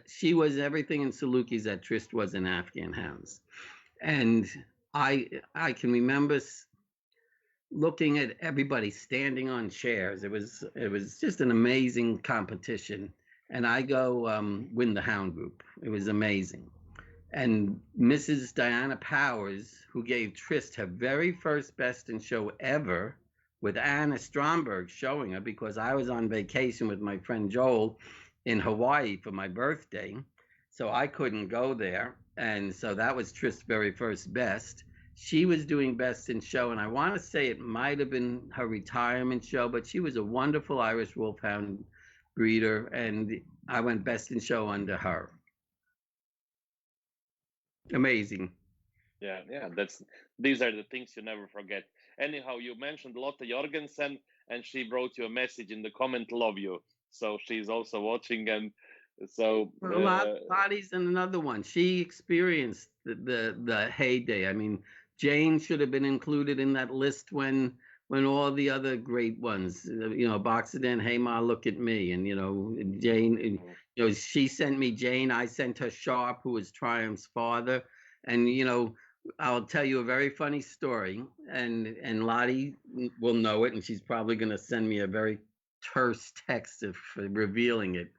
she was everything in Salukis that Trist was in Afghan hounds. And I can remember looking at everybody standing on chairs. It was just an amazing competition. And I go win the Hound group. It was amazing. And Mrs. Diana Powers, who gave Trist her very first best in show ever, with Anna Stromberg showing her, because I was on vacation with my friend Joel in Hawaii for my birthday, so I couldn't go there. And so that was Trist's very first best. She was doing best in show, and I want to say it might have been her retirement show, but she was a wonderful Irish Wolfhound breeder, and I went best in show under her. Amazing. Yeah, these are the things you never forget. Anyhow, you mentioned Lotte Jorgensen, and she wrote you a message in the comment, love you. So she's also watching, and so Lottie's and another one. She experienced the heyday. I mean, Jane should have been included in that list when all the other great ones, Boxadan, Hey Ma, Look at Me, and Jane, she sent me Jane. I sent her Sharp, who was Triumph's father, and I'll tell you a very funny story, and Lottie will know it, and she's probably going to send me a very terse text of revealing it.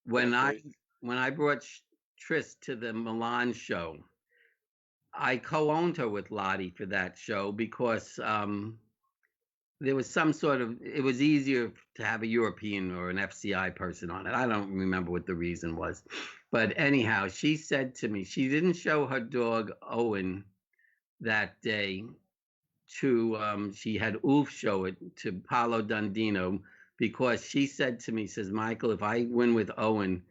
When I Okay. when I brought Tris to the Milan show, I co-owned her with Lottie for that show because there was some sort of it was easier to have a European or an FCI person on it. I don't remember what the reason was. But anyhow, she said to me she didn't show her dog Owen that day to she had Ulf show it to Paolo Dundino because she said to me, says Michael, if I win with Owen,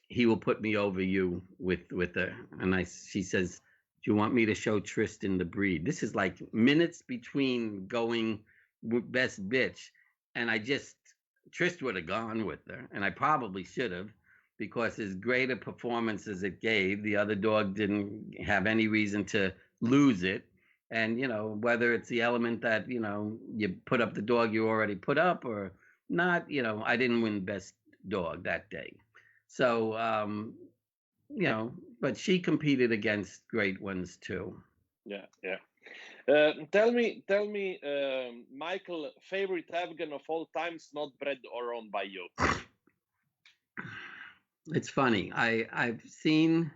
he will put me over you with her. And she says, do you want me to show Tristan the breed? This is like minutes between going best bitch, and I just Trist would have gone with her, and I probably should have. Because as great a performance as it gave, the other dog didn't have any reason to lose it. And whether it's the element that you put up the dog you already put up or not, I didn't win best dog that day. So but she competed against great ones too. Yeah, yeah. Tell me, Michael, favorite Afghan of all times, not bred or owned by you. It's funny. I've seen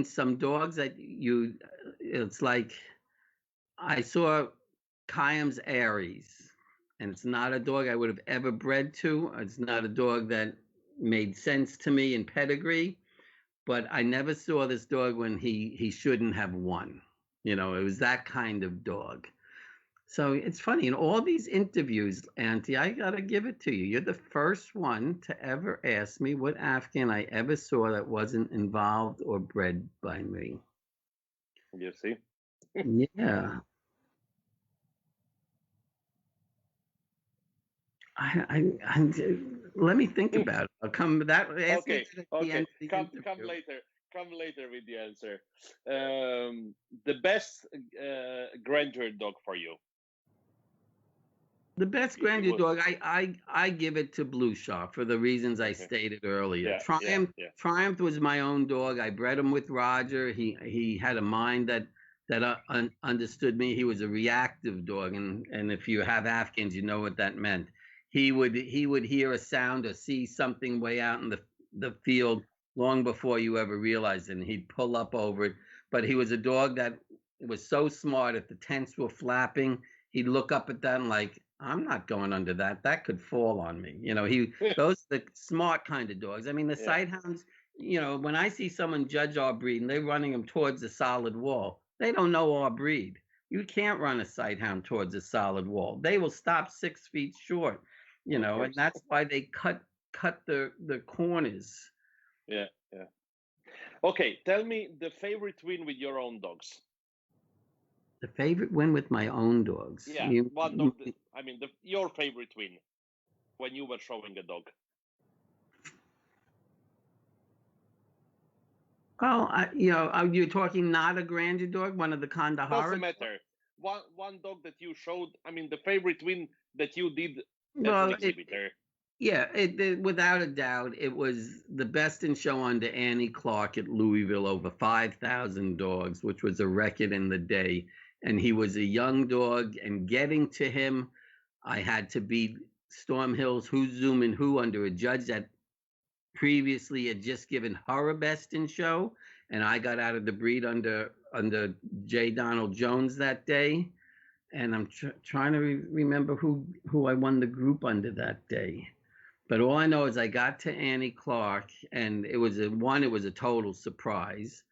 some dogs that it's like I saw Kayam's Aries, and it's not a dog I would have ever bred to. It's not a dog that made sense to me in pedigree, but I never saw this dog when he shouldn't have won. It was that kind of dog. So it's funny in all these interviews, Auntie, I gotta give it to you. You're the first one to ever ask me what Afghan I ever saw that wasn't involved or bred by me. You see? Yeah. I let me think about it. I'll come that ask Okay, me at the okay. end of the Come interview. later. Come later with the answer. The best grandeur dog for you. The best If you grandeur would. dog, I give it to Blue Shark for the reasons I Okay. stated earlier. Yeah, yeah, yeah. Triumph was my own dog. I bred him with Roger. He had a mind that understood me. He was a reactive dog, and if you have Afghans, you know what that meant. He would hear a sound or see something way out in the field long before you ever realized it, and he'd pull up over it. But he was a dog that was so smart. If the tents were flapping, he'd look up at them like, I'm not going under that. That could fall on me. Those are the smart kind of dogs. I mean, the Yeah, sighthounds, when I see someone judge our breed and they're running them towards a solid wall, they don't know our breed. You can't run a sighthound towards a solid wall. They will stop 6 feet short, of and course. that's why they cut the corners. Yeah, yeah. Okay, tell me the favorite win with your own dogs. The favorite win with my own dogs. Yeah, one dog. I mean, your favorite win when you were showing a dog. Well, are you talking not a grandeur dog, one of the Kandahar? Doesn't matter. One dog that you showed. I mean, the favorite win that you did as an Well, exhibitor. without a doubt, it was the best in show under Annie Clark at Louisville, over 5,000 dogs, which was a record in the day. And he was a young dog, and getting to him, I had to beat Storm Hill's Who's Zooming Who under a judge that previously had just given her a best in show, and I got out of the breed under J. Donald Jones that day. And I'm trying to remember who I won the group under that day. But all I know is I got to Annie Clark, and it was a total surprise.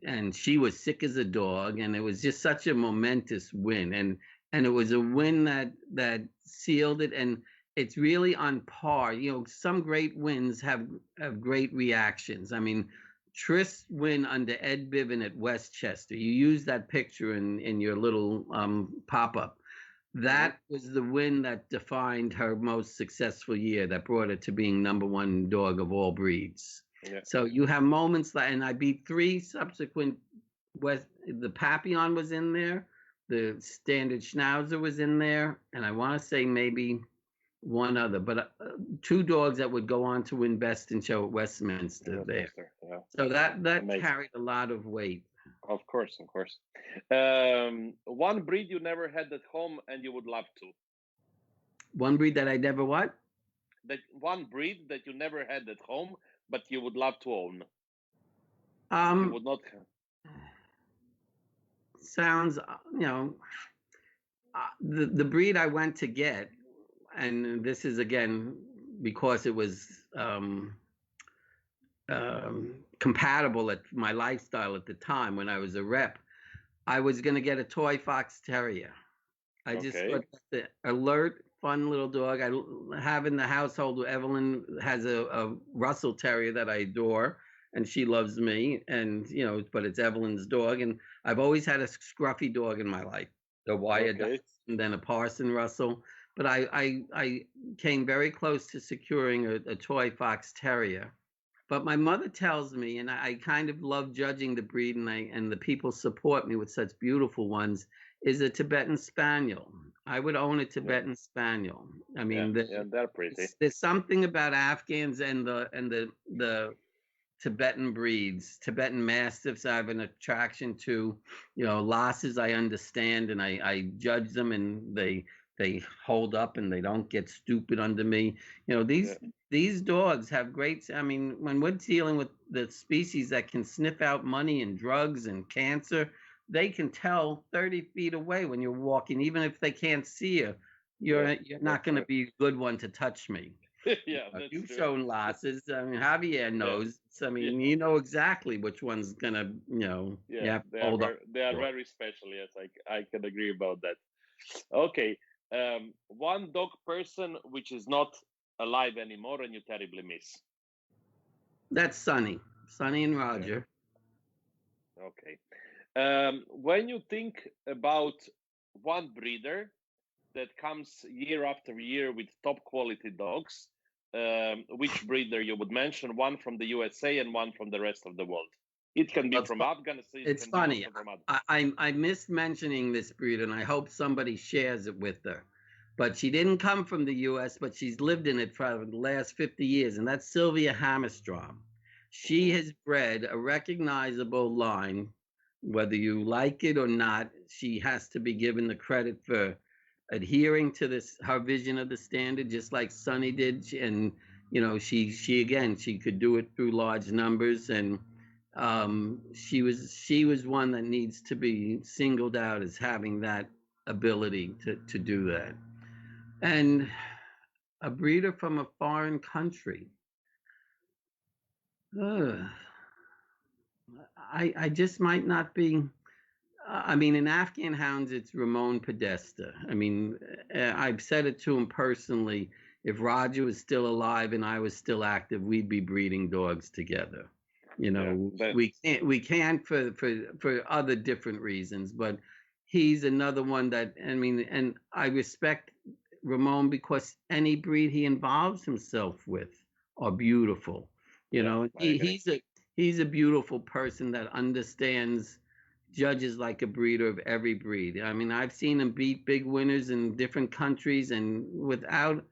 And she was sick as a dog, and it was just such a momentous win, and it was a win that sealed it, and it's really on par. Some great wins have great reactions. I mean, Tris win under Ed Biven at Westchester. You use that picture in your little pop up. That was the win that defined her most successful year, that brought her to being number one dog of all breeds. Yeah. So you have moments that, and I beat 3 subsequent. The Papillon was in there, the Standard Schnauzer was in there, and I want to say maybe one other, but two dogs that would go on to win Best in Show at Westminster there. Westminster, yeah. So that Amazing. carried a lot of weight. Of course, of course. One breed you never had at home and you would love to. One breed that I never what? That one breed that you never had at home, but you would love to own. You would not. Sounds, the breed I went to get, and this is again because it was compatible at my lifestyle at the time when I was a rep. I was going to get a toy fox terrier. I just thought the alert, fun little dog. I have in the household. Evelyn has a Russell Terrier that I adore, and she loves me. And but it's Evelyn's dog, and I've always had a scruffy dog in my life, a Wyandotte, and then a Parson Russell. But I came very close to securing a toy fox terrier. But my mother tells me, and I kind of love judging the breed, and the people support me with such beautiful ones, is a Tibetan Spaniel. I would own a Tibetan Spaniel. I mean, they're pretty. There's something about Afghans and the Tibetan breeds, Tibetan Mastiffs. I have an attraction to. Losses I understand, and I judge them, and they hold up and they don't get stupid under me. These dogs have great. I mean, when we're dealing with the species that can sniff out money and drugs and cancer, they can tell 30 feet away when you're walking, even if they can't see you. You're not going to be a good one to touch me. You've shown losses. I mean, Javier knows. I mean, you know exactly which one's gonna, they are very special. Yes, I can agree about that. Okay, one dog person which is not alive anymore and you terribly miss. That's Sonny and Roger. Okay. When you think about one breeder that comes year after year with top quality dogs, which breeder you would mention? One from the USA and one from the rest of the world. It can be from Afghanistan. It's funny. I missed mentioning this breed, and I hope somebody shares it with her. But she didn't come from the U.S., but she's lived in it for the last 50 years, and that's Sylvia Hammerstrom. She has bred a recognizable line. Whether you like it or not, she has to be given the credit for adhering to her vision of the standard, just like Sonny did. And she could do it through large numbers, and she was one that needs to be singled out as having that ability to do that. And a breeder from a foreign country. I just might not be. I mean, in Afghan Hounds, it's Ramon Podesta. I mean, I've said it to him personally. If Roger was still alive and I was still active, we'd be breeding dogs together. We can't for other different reasons, but he's another one that, I mean, and I respect Ramon because any breed he involves himself with are beautiful. He's a beautiful person that understands, judges like a breeder of every breed. I mean, I've seen him beat big winners in different countries, and without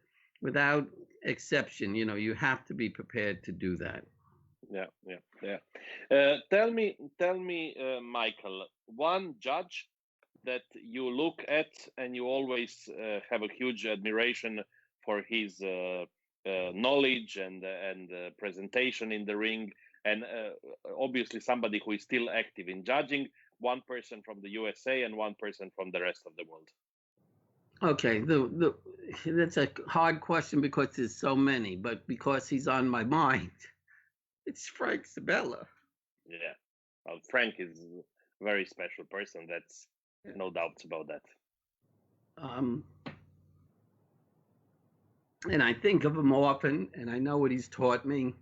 exception, you have to be prepared to do that. Tell me, Michael, one judge that you look at and you always have a huge admiration for his knowledge and presentation in the ring, and obviously somebody who is still active in judging. One person from the USA and one person from the rest of the world. Okay, that's a hard question because there's so many, but because he's on my mind, it's Frank Sabella. Yeah, well, Frank is a very special person. That's no doubts about that. And I think of him often, and I know what he's taught me,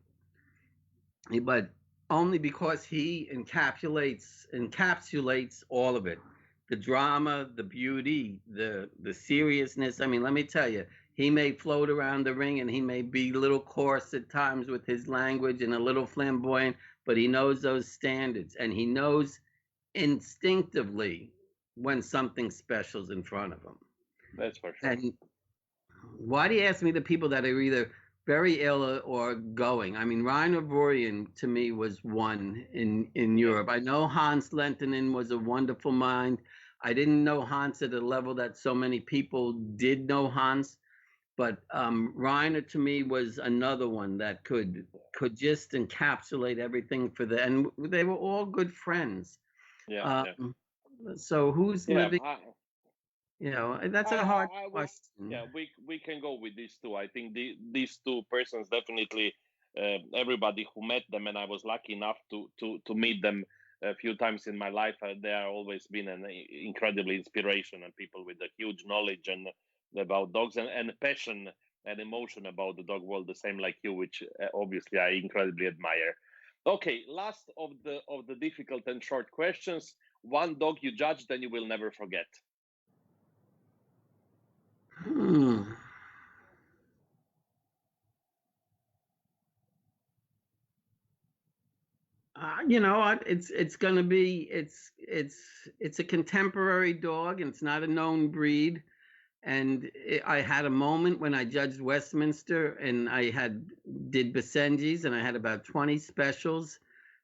but only because he encapsulates all of it. The drama, the beauty, the seriousness. I mean, let me tell you, he may float around the ring and he may be a little coarse at times with his language and a little flamboyant, but he knows those standards, and he knows instinctively when something special's in front of him. That's for sure. And Why do you ask me the people that are either very ill or going? I mean, Rainer Vorian to me was one in Yeah, Europe. I know Hans Lentinen was a wonderful mind. I didn't know Hans at the level that so many people did know Hans, but Reiner to me was another one that could just encapsulate everything for the, and they were all good friends. yeah, yeah, Um, so who's yeah. living? You know, that's a hard I would, question. yeah, we can go with these two. I think these two persons definitely. Everybody who met them, and I was lucky enough to meet them a few times in my life. They are always been an incredible inspiration and people with a huge knowledge and about dogs and passion and emotion about the dog world, the same like you, which obviously I incredibly admire. Okay, last of the difficult and short questions. One dog you judged and you will never forget. Hmm. It's going to be it's a contemporary dog, and it's not a known breed. And I had a moment when I judged Westminster, and I had did Basenji's, and I had about 20 specials.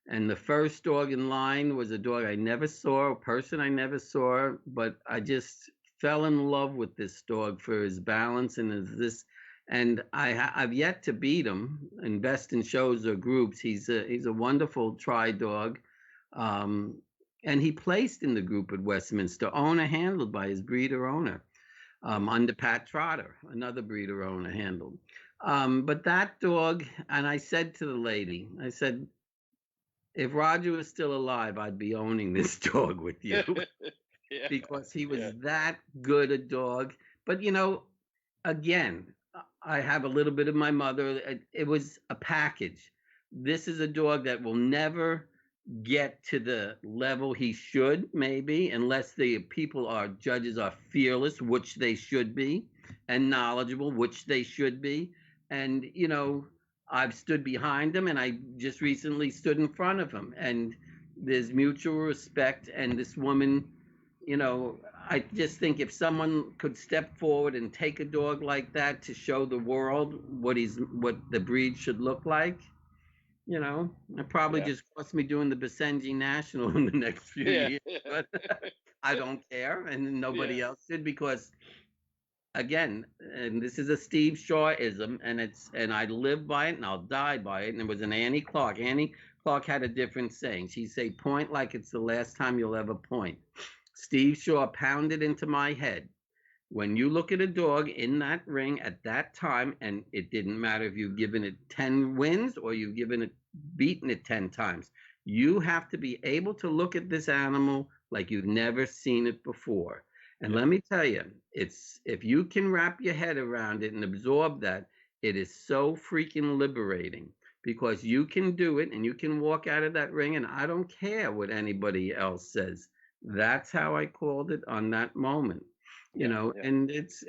And the first dog in line was a dog I never saw, a person I never saw, but I just fell in love with this dog for his balance and his this. And I've yet to beat him in best in shows or groups. He's a wonderful tri dog. Um, and he placed in the group at Westminster, owner handled by his breeder owner, under Pat Trotter, another breeder owner handled. But that dog, and I said to the lady, I said, if Roger was still alive, I'd be owning this dog with you Yeah, because he yeah, was that good a dog. But again, I have a little bit of my mother. It was a package. This is a dog that will never get to the level he should, maybe, unless the people are judges are fearless, which they should be, and knowledgeable, which they should be. And I've stood behind him, and I just recently stood in front of him, and there's mutual respect. And this woman, you know I just think if someone could step forward and take a dog like that to show the world what the breed should look like, it probably yeah, just cost me doing the Basenji National in the next few yeah, years, but I don't care, and yeah, nobody else did, because again, and this is a Steve Shawism, and I live by it and I'll die by it. And it was an Annie Clark. Annie Clark had a different saying. She'd say, "Point like it's the last time you'll ever point." Steve Shaw pounded into my head, when you look at a dog in that ring at that time, and it didn't matter if you've given it 10 wins or you've beaten it 10 times, you have to be able to look at this animal like you've never seen it before. And yeah, let me tell you, it's if you can wrap your head around it and absorb that, it is so freaking liberating, because you can do it and you can walk out of that ring, and I don't care what anybody else says. That's how I called it on that moment. yeah, yeah, And it's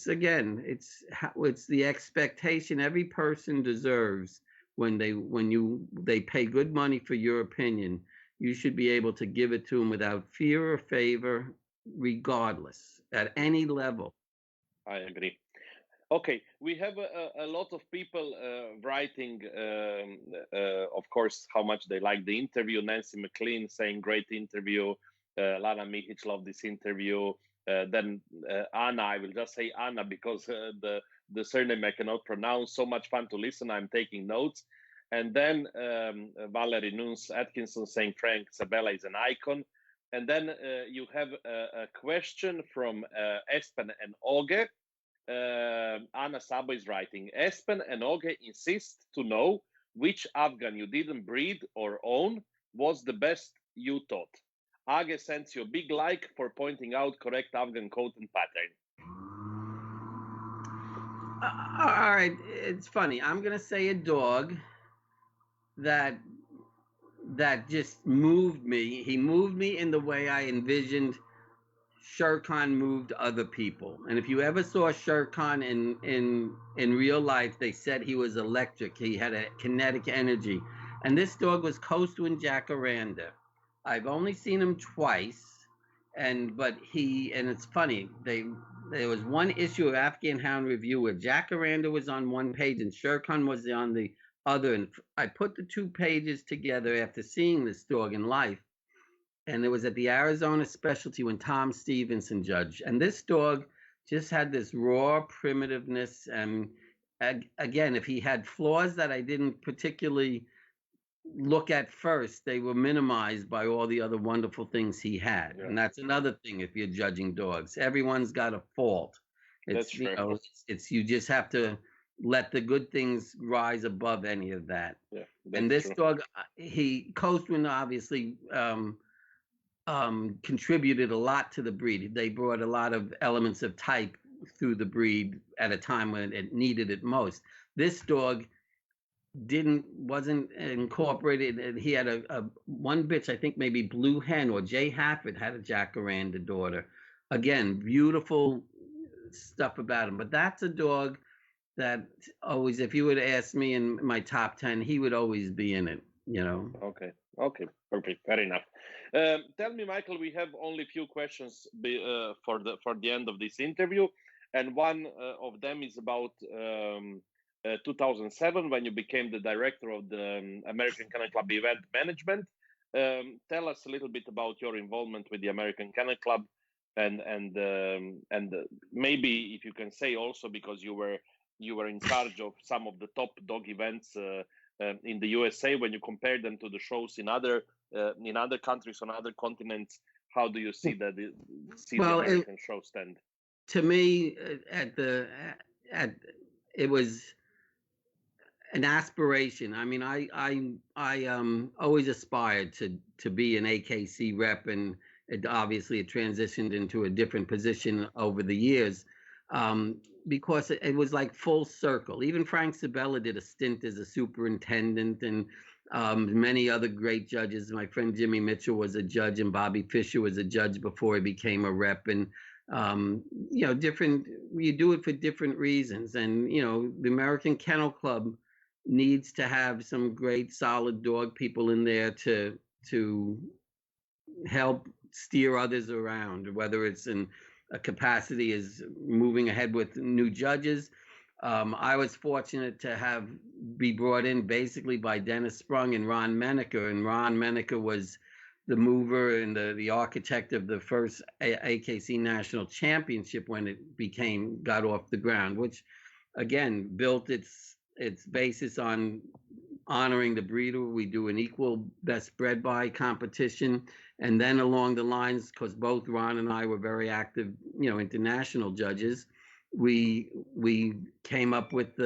again, it's the expectation every person deserves. When they pay good money for your opinion, you should be able to give it to them without fear or favor, regardless, at any level. I agree. Okay, we have a lot of people writing, of course, how much they like the interview. Nancy McLean saying, great interview. Lana Mihic loved this interview. Then Anna, I will just say Anna because the surname I cannot pronounce. So much fun to listen. I'm taking notes. And then Valerie Nunes Atkinson saying Frank Sabella is an icon. And then you have a question from Espen and Oge. Anna Sabo is writing, Espen and Oge insist to know which Afghan you didn't breed or own was the best you thought. Age sends you a big like for pointing out correct Afghan coat and pattern. All right, it's funny. I'm gonna say a dog that just moved me. He moved me in the way I envisioned Sher Khan moved other people. And if you ever saw Sher Khan in real life, they said he was electric. He had a kinetic energy. And this dog was Coastwind Jacaranda. I've only seen him twice, but it's funny, there was one issue of Afghan Hound Review where Jacaranda was on one page and Shere Khan was on the other, and I put the two pages together after seeing this dog in life, and it was at the Arizona Specialty when Tom Stevenson judged, and this dog just had this raw primitiveness, and again, if he had flaws that I didn't particularly look at first, they were minimized by all the other wonderful things he had. Yeah, And that's another thing if you're judging dogs. Everyone's got a fault. that's It's true. it's you just have to let the good things rise above any of that. Yeah, And that's this true. dog, Coastman obviously contributed a lot to the breed. They brought a lot of elements of type through the breed at a time when it needed it most. This dog wasn't incorporated. And he had a one bitch, I think maybe Blue Hen or Jay Hafford had a Jacaranda daughter. Again, beautiful stuff about him. But that's a dog that always, if you would ask me in my top 10, he would always be in it. Okay, okay, perfect, fair enough. Tell me, Michael, we have only few questions for the end of this interview, and one of them is about 2007 when you became the director of the American Kennel Club event management. Tell us a little bit about your involvement with the American Kennel Club, and maybe if you can say also, because you were in charge of some of the top dog events in the USA. When you compare them to the shows in other countries on other continents, how do you see the Well, American show stand? to me, at it was an aspiration. I mean, I always aspired to be an AKC rep, and obviously it transitioned into a different position over the years, because it was like full circle. Even Frank Sabella did a stint as a superintendent, and many other great judges. My friend Jimmy Mitchell was a judge, and Bobby Fischer was a judge before he became a rep, and different. You do it for different reasons, and the American Kennel Club needs to have some great solid dog people in there to help steer others around, whether it's in a capacity as moving ahead with new judges. I was fortunate to be brought in basically by Dennis Sprung and Ron Menaker, and Ron Menaker was the mover and the architect of the first AKC National Championship when it got off the ground, which again built its basis on honoring the breeder. We do an equal best bred by competition, and then along the lines, because both Ron and I were very active, international judges, we came up with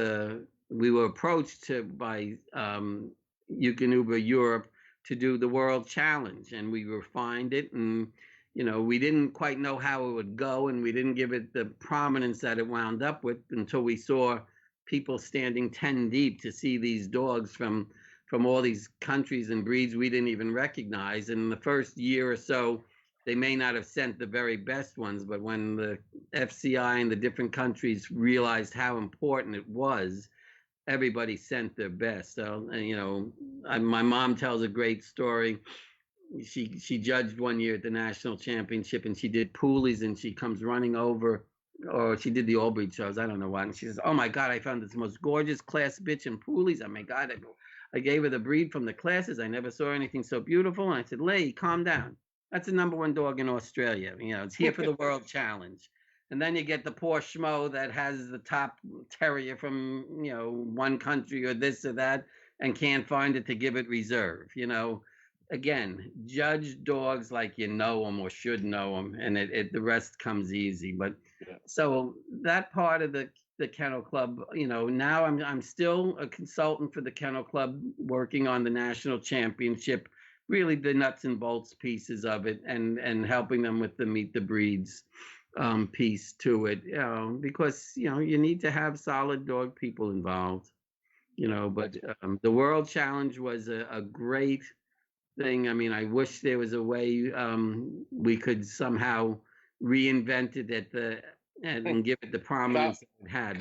we were approached by Eukanuba Europe to do the World Challenge, and we refined it, and we didn't quite know how it would go, and we didn't give it the prominence that it wound up with until we saw people standing 10 deep to see these dogs from all these countries and breeds we didn't even recognize. And in the first year or so, they may not have sent the very best ones, but when the FCI and the different countries realized how important it was, everybody sent their best. So, my mom tells a great story. She judged one year at the national championship, and she did poolies, and she comes running over, or she did the all breed shows, I don't know what, and she says, "Oh my God, I found this most gorgeous class bitch in poolies. Oh my God, I gave her the breed from the classes. I never saw anything so beautiful." And I said, "Leigh, calm down. That's the #1 dog in Australia. It's here for the World Challenge." And then you get the poor schmo that has the top terrier from one country or this or that, and can't find it to give it reserve. Again, judge dogs like you know them or should know them, and the rest comes easy. But so that part of the Kennel Club, now I'm still a consultant for the Kennel Club, working on the national championship, really the nuts and bolts pieces of it, and helping them with the meet the breeds piece to it, because you need to have solid dog people involved. But the World Challenge was a great thing. I mean, I wish there was a way we could somehow reinvent it and give it the prominence it had.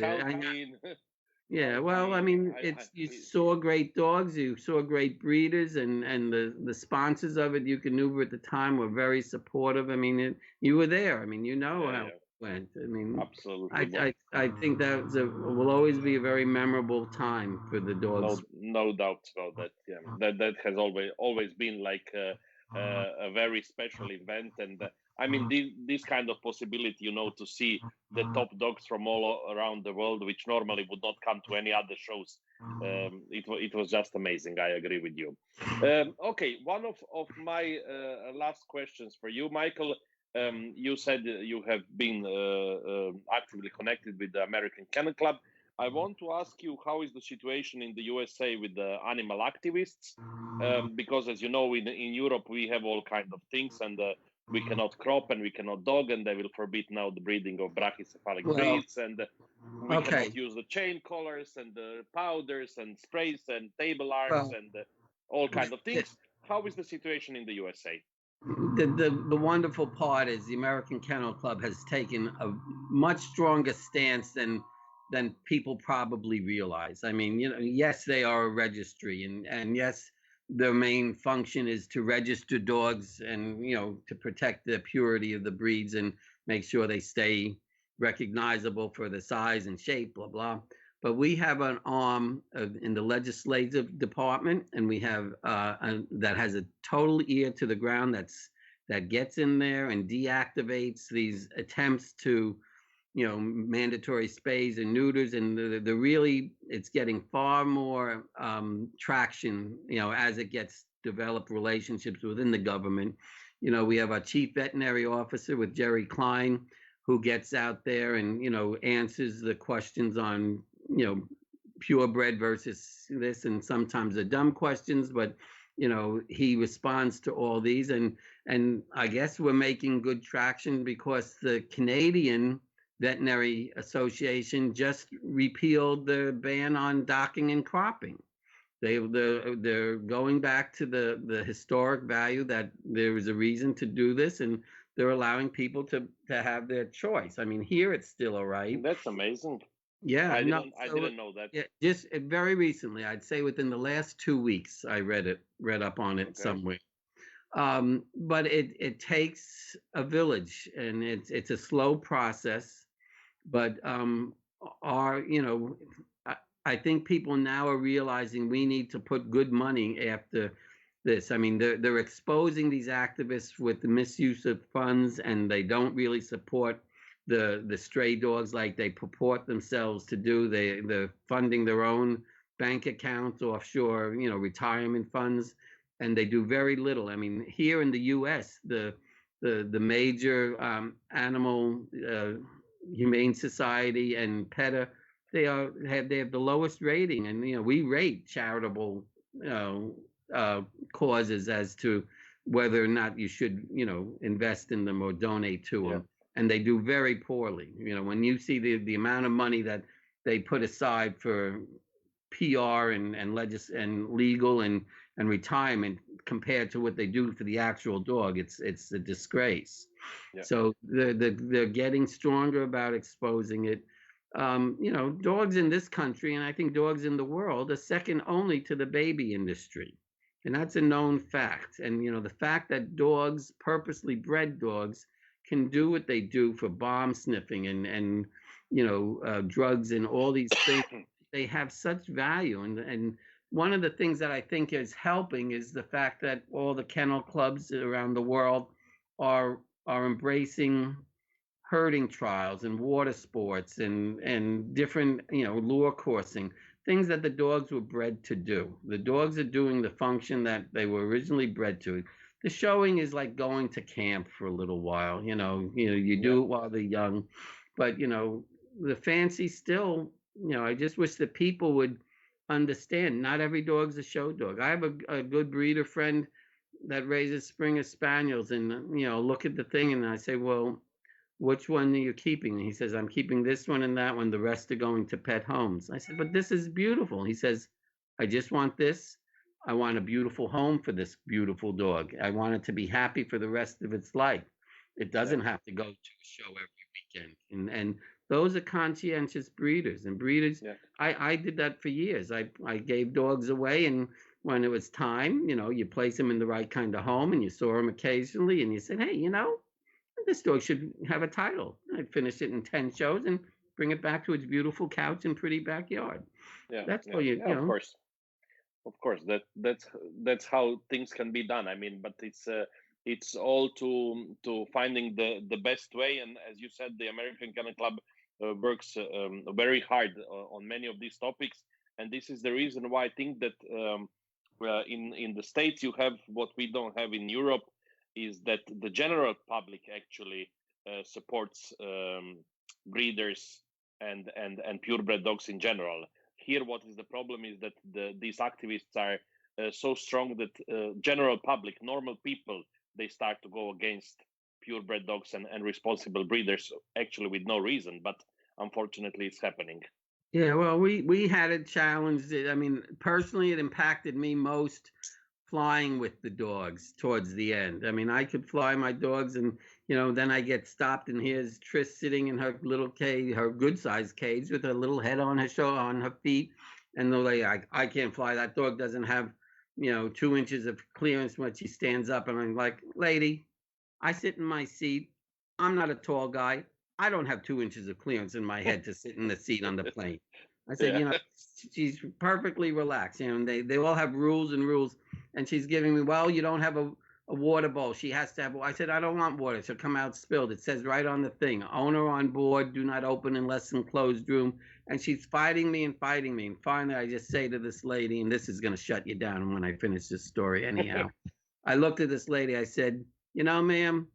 Yeah, well, I I, mean, I, it's you saw great dogs, you saw great breeders, and the sponsors of it, Duke and Uber at the time were very supportive. I mean, you were there. I mean, you know yeah, how it yeah, went. I mean, absolutely. I think that will always be a very memorable time for the dogs. No doubt about that. Yeah, that has always been like a very special event, and I mean this kind of possibility, to see the top dogs from all around the world, which normally would not come to any other shows. It was just amazing. I agree with you. Okay, one of my last questions for you, Michael. You said you have been actively connected with the American Kennel Club. I want to ask you, how is the situation in the USA with the animal activists? Because, as you know, in Europe we have all kind of things, and we cannot crop and we cannot dog, and they will forbid now the breeding of brachycephalic Well, breeds, and we cannot okay. use the chain collars and the powders and sprays and table arts Well, and all kind of things. How is the situation in the USA? the wonderful part is the American Kennel Club has taken a much stronger stance than people probably realize. I mean, yes, they are a registry, and yes, their main function is to register dogs and to protect the purity of the breeds and make sure they stay recognizable for the size and shape, blah blah. But we have an arm in the legislative department, and we have that has a total ear to the ground. That gets in there and deactivates these attempts to, mandatory spays and neuters, and the really it's getting far more traction, as it gets developed relationships within the government. We have our chief veterinary officer with Jerry Klein, who gets out there and answers the questions on purebred versus this, and sometimes the dumb questions, but he responds to all these, and I guess we're making good traction because the Canadian Veterinary Association just repealed the ban on docking and cropping. They're going back to the historic value that there is a reason to do this, and they're allowing people to have their choice. I mean, here it's still all right. That's amazing. Yeah, no. I So didn't know that. yeah, just very recently, I'd say within the last 2 weeks, I read up on it Okay. somewhere. But it takes a village, and it's a slow process. But our I think people now are realizing we need to put good money after this. I mean, they're exposing these activists with the misuse of funds, and they don't really support the stray dogs like they purport themselves to do. They're funding their own bank accounts, offshore, retirement funds, and they do very little. I mean, here in the U.S., the major animal humane society and PETA, they have the lowest rating, and we rate charitable causes as to whether or not you should invest in them or donate to Yeah. them, and they do very poorly. When you see the amount of money that they put aside for PR and legal and retirement compared to what they do for the actual dog, it's a disgrace. Yeah. So they're getting stronger about exposing it. Dogs in this country, and I think dogs in the world, are second only to the baby industry, and that's a known fact. And the fact that dogs, purposely bred dogs, can do what they do for bomb sniffing and drugs and all these things, they have such value. And one of the things that I think is helping is the fact that all the kennel clubs around the world are embracing herding trials and water sports and different lure coursing, things that the dogs were bred to do. The dogs are doing the function that they were originally bred to. The showing is like going to camp for a little while. You Yeah. do it while they're young, but the fancy still. I just wish that people would understand. Not every dog's a show dog. I have a good breeder friend that raises Springer Spaniels, and look at the thing, and I say, well, which one are you keeping? And he says, I'm keeping this one and that one. The rest are going to pet homes. I said, but this is beautiful. He says, I just want this. I want a beautiful home for this beautiful dog. I want it to be happy for the rest of its life. It Yeah. doesn't have to go to a show every weekend. And those are conscientious breeders. And breeders, Yeah, I did that for years. I gave dogs away, and when it was time, you place them in the right kind of home, and you saw them occasionally, and you said, hey, this dog should have a title. I'd finish it in 10 shows and bring it back to its beautiful couch and pretty backyard. yeah, That's all yeah, you yeah. know. Of course, that's how things can be done. I mean, but it's all to finding the best way. And as you said, the American Kennel Club works very hard on many of these topics. And this is the reason why I think that in the States you have what we don't have in Europe, is that the general public actually supports breeders and purebred dogs in general. Here, what is the problem is that these activists are so strong that general public, normal people, they start to go against purebred dogs and responsible breeders, actually with no reason. But unfortunately, it's happening. Yeah, well, we had a challenge. I mean, personally, it impacted me most flying with the dogs towards the end. I mean, I could fly my dogs, and then I get stopped, and here's Trish sitting in her little cage, her good sized cage, with her little head on her shoulder, on her feet, and the lady, I can't fly. That dog doesn't have 2 inches of clearance when she stands up, and I'm like, lady, I sit in my seat. I'm not a tall guy. I don't have 2 inches of clearance in my head to sit in the seat on the plane. I said, Yeah. she's perfectly relaxed. And they all have rules and rules. And she's giving me, well, you don't have a water bowl. She has to have. I said, I don't want water. She'll come out spilled. It says right on the thing, owner on board, do not open unless in closed room. And she's fighting me and fighting me. And finally, I just say to this lady, and this is going to shut you down when I finish this story anyhow. I looked at this lady. I said, ma'am,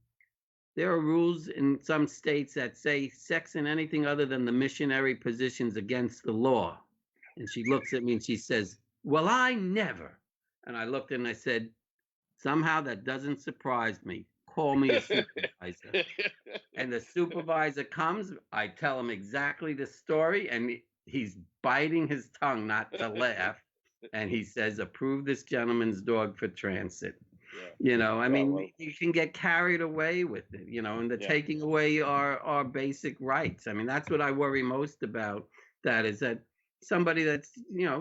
there are rules in some states that say sex in anything other than the missionary position's against the law. And she looks at me and she says, well, I never. And I looked and I said, somehow that doesn't surprise me. Call me a supervisor. And the supervisor comes. I tell him exactly the story, and he's biting his tongue not to laugh. And he says, approve this gentleman's dog for transit. I mean, Well, you can get carried away with it, and the yeah, taking away our basic rights. I mean, that's what I worry most about. That is that somebody that's,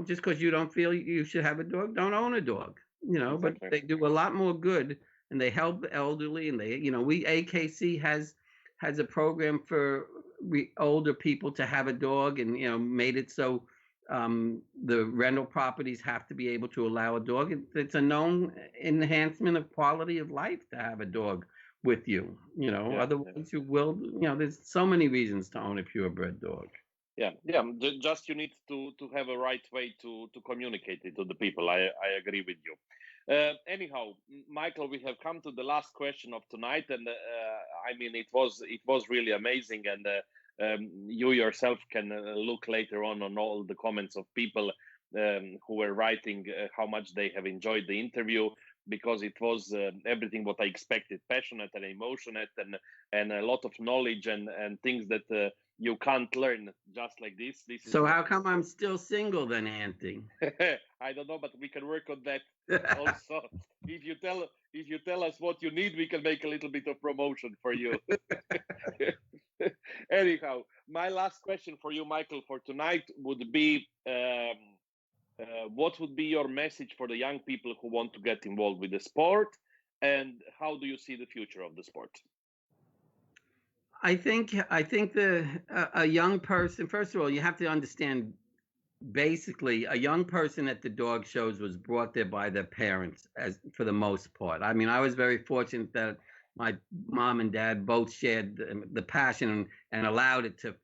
just because you don't feel you should have a dog, don't own a dog, but exactly. they do a lot more good, and they help the elderly, and they, we AKC has a program for older people to have a dog, and made it so the rental properties have to be able to allow a dog. It's a known enhancement of quality of life to have a dog with you. Yeah, Otherwise you will. There's so many reasons to own a purebred dog. yeah. Just you need to have a right way to communicate it to the people. I agree with you. Anyhow, Michael, we have come to the last question of tonight, and I mean, it was really amazing, and you yourself can look later on all the comments of people who were writing how much they have enjoyed the interview, because it was everything what I expected: passionate and emotionate, and a lot of knowledge and things that you can't learn just like this. This is So what how come I'm still single then, Anthony? I don't know, but we can work on that also. If you tell us what you need, we can make a little bit of promotion for you. Anyhow, my last question for you, Michael, for tonight would be, what would be your message for the young people who want to get involved with the sport, and how do you see the future of the sport? I think a young person. First of all, you have to understand. Basically, a young person at the dog shows was brought there by their parents, as for the most part. I mean, I was very fortunate that my mom and dad both shared the passion and allowed it to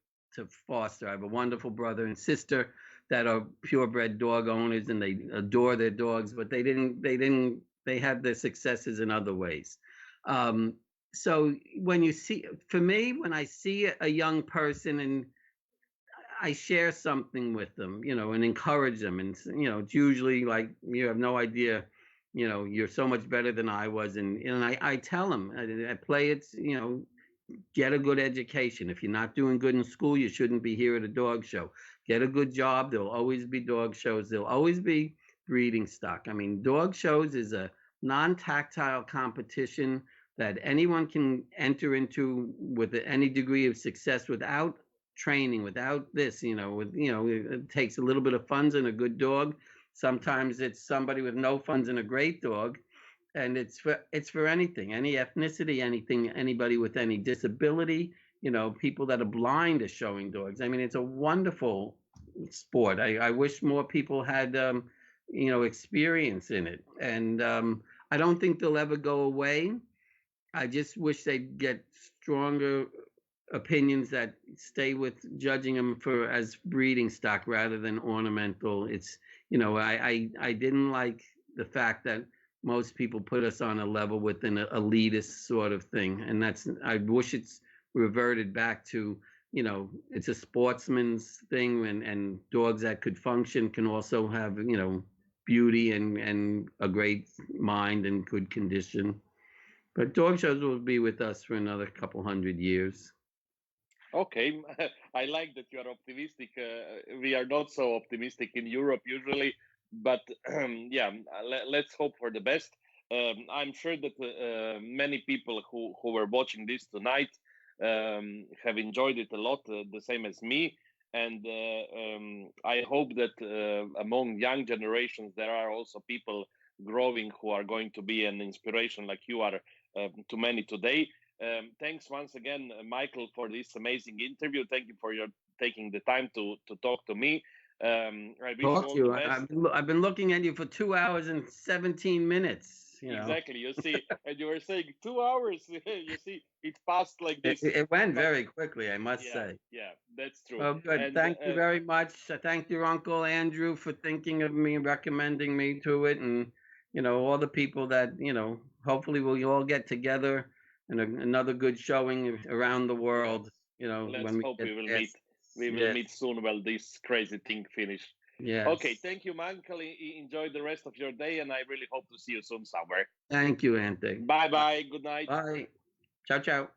foster. I have a wonderful brother and sister that are purebred dog owners, and they adore their dogs, but they had their successes in other ways. Um, so when you see, for me, when I see a young person and I share something with them, and encourage them. And, it's usually like, you have no idea, you're so much better than I was. And I tell them, I play it, get a good education. If you're not doing good in school, you shouldn't be here at a dog show. Get a good job. There'll always be dog shows. There'll always be breeding stock. I mean, dog shows is a non-tactile competition that anyone can enter into with any degree of success without training, without this, it takes a little bit of funds and a good dog. Sometimes it's somebody with no funds and a great dog, and it's for anything, any ethnicity, anything, anybody with any disability, people that are blind are showing dogs. I mean, it's a wonderful sport. I wish more people had experience in it, and I don't think they'll ever go away. I just wish they'd get stronger opinions that stay with judging them for as breeding stock rather than ornamental. I didn't like the fact that most people put us on a level with an elitist sort of thing, and I wish it's reverted back to, it's a sportsman's thing, and dogs that could function can also have, beauty and a great mind and good condition. But dog shows will be with us for another couple 100 years. Okay, I like that you are optimistic. We are not so optimistic in Europe usually, but yeah, let's hope for the best. I'm sure that many people who were watching this tonight have enjoyed it a lot, the same as me. And I hope that among young generations, there are also people growing who are going to be an inspiration like you are to many today. Thanks once again, Michael, for this amazing interview. Thank you for your taking the time to talk to me. I wish you Talk to all the you. best. I've been looking at you for 2 hours and 17 minutes. Exactly. You see, and you were saying 2 hours. You see, it passed like It, this. it went But very quickly, I must yeah, say. yeah, that's true. Oh, good. And Thank you very much. I thank your Uncle Andrew for thinking of me, recommending me to it, and all the people that hopefully we'll all get together and another good showing around the let's world. let's When we hope get we will meet. past. We will Yes, meet soon. While this crazy thing finish. Okay, yes. thank you, Michael. Enjoy the rest of your day, and I really hope to see you soon somewhere. Thank you, Ante. Bye bye. Good night. Bye. Ciao, ciao.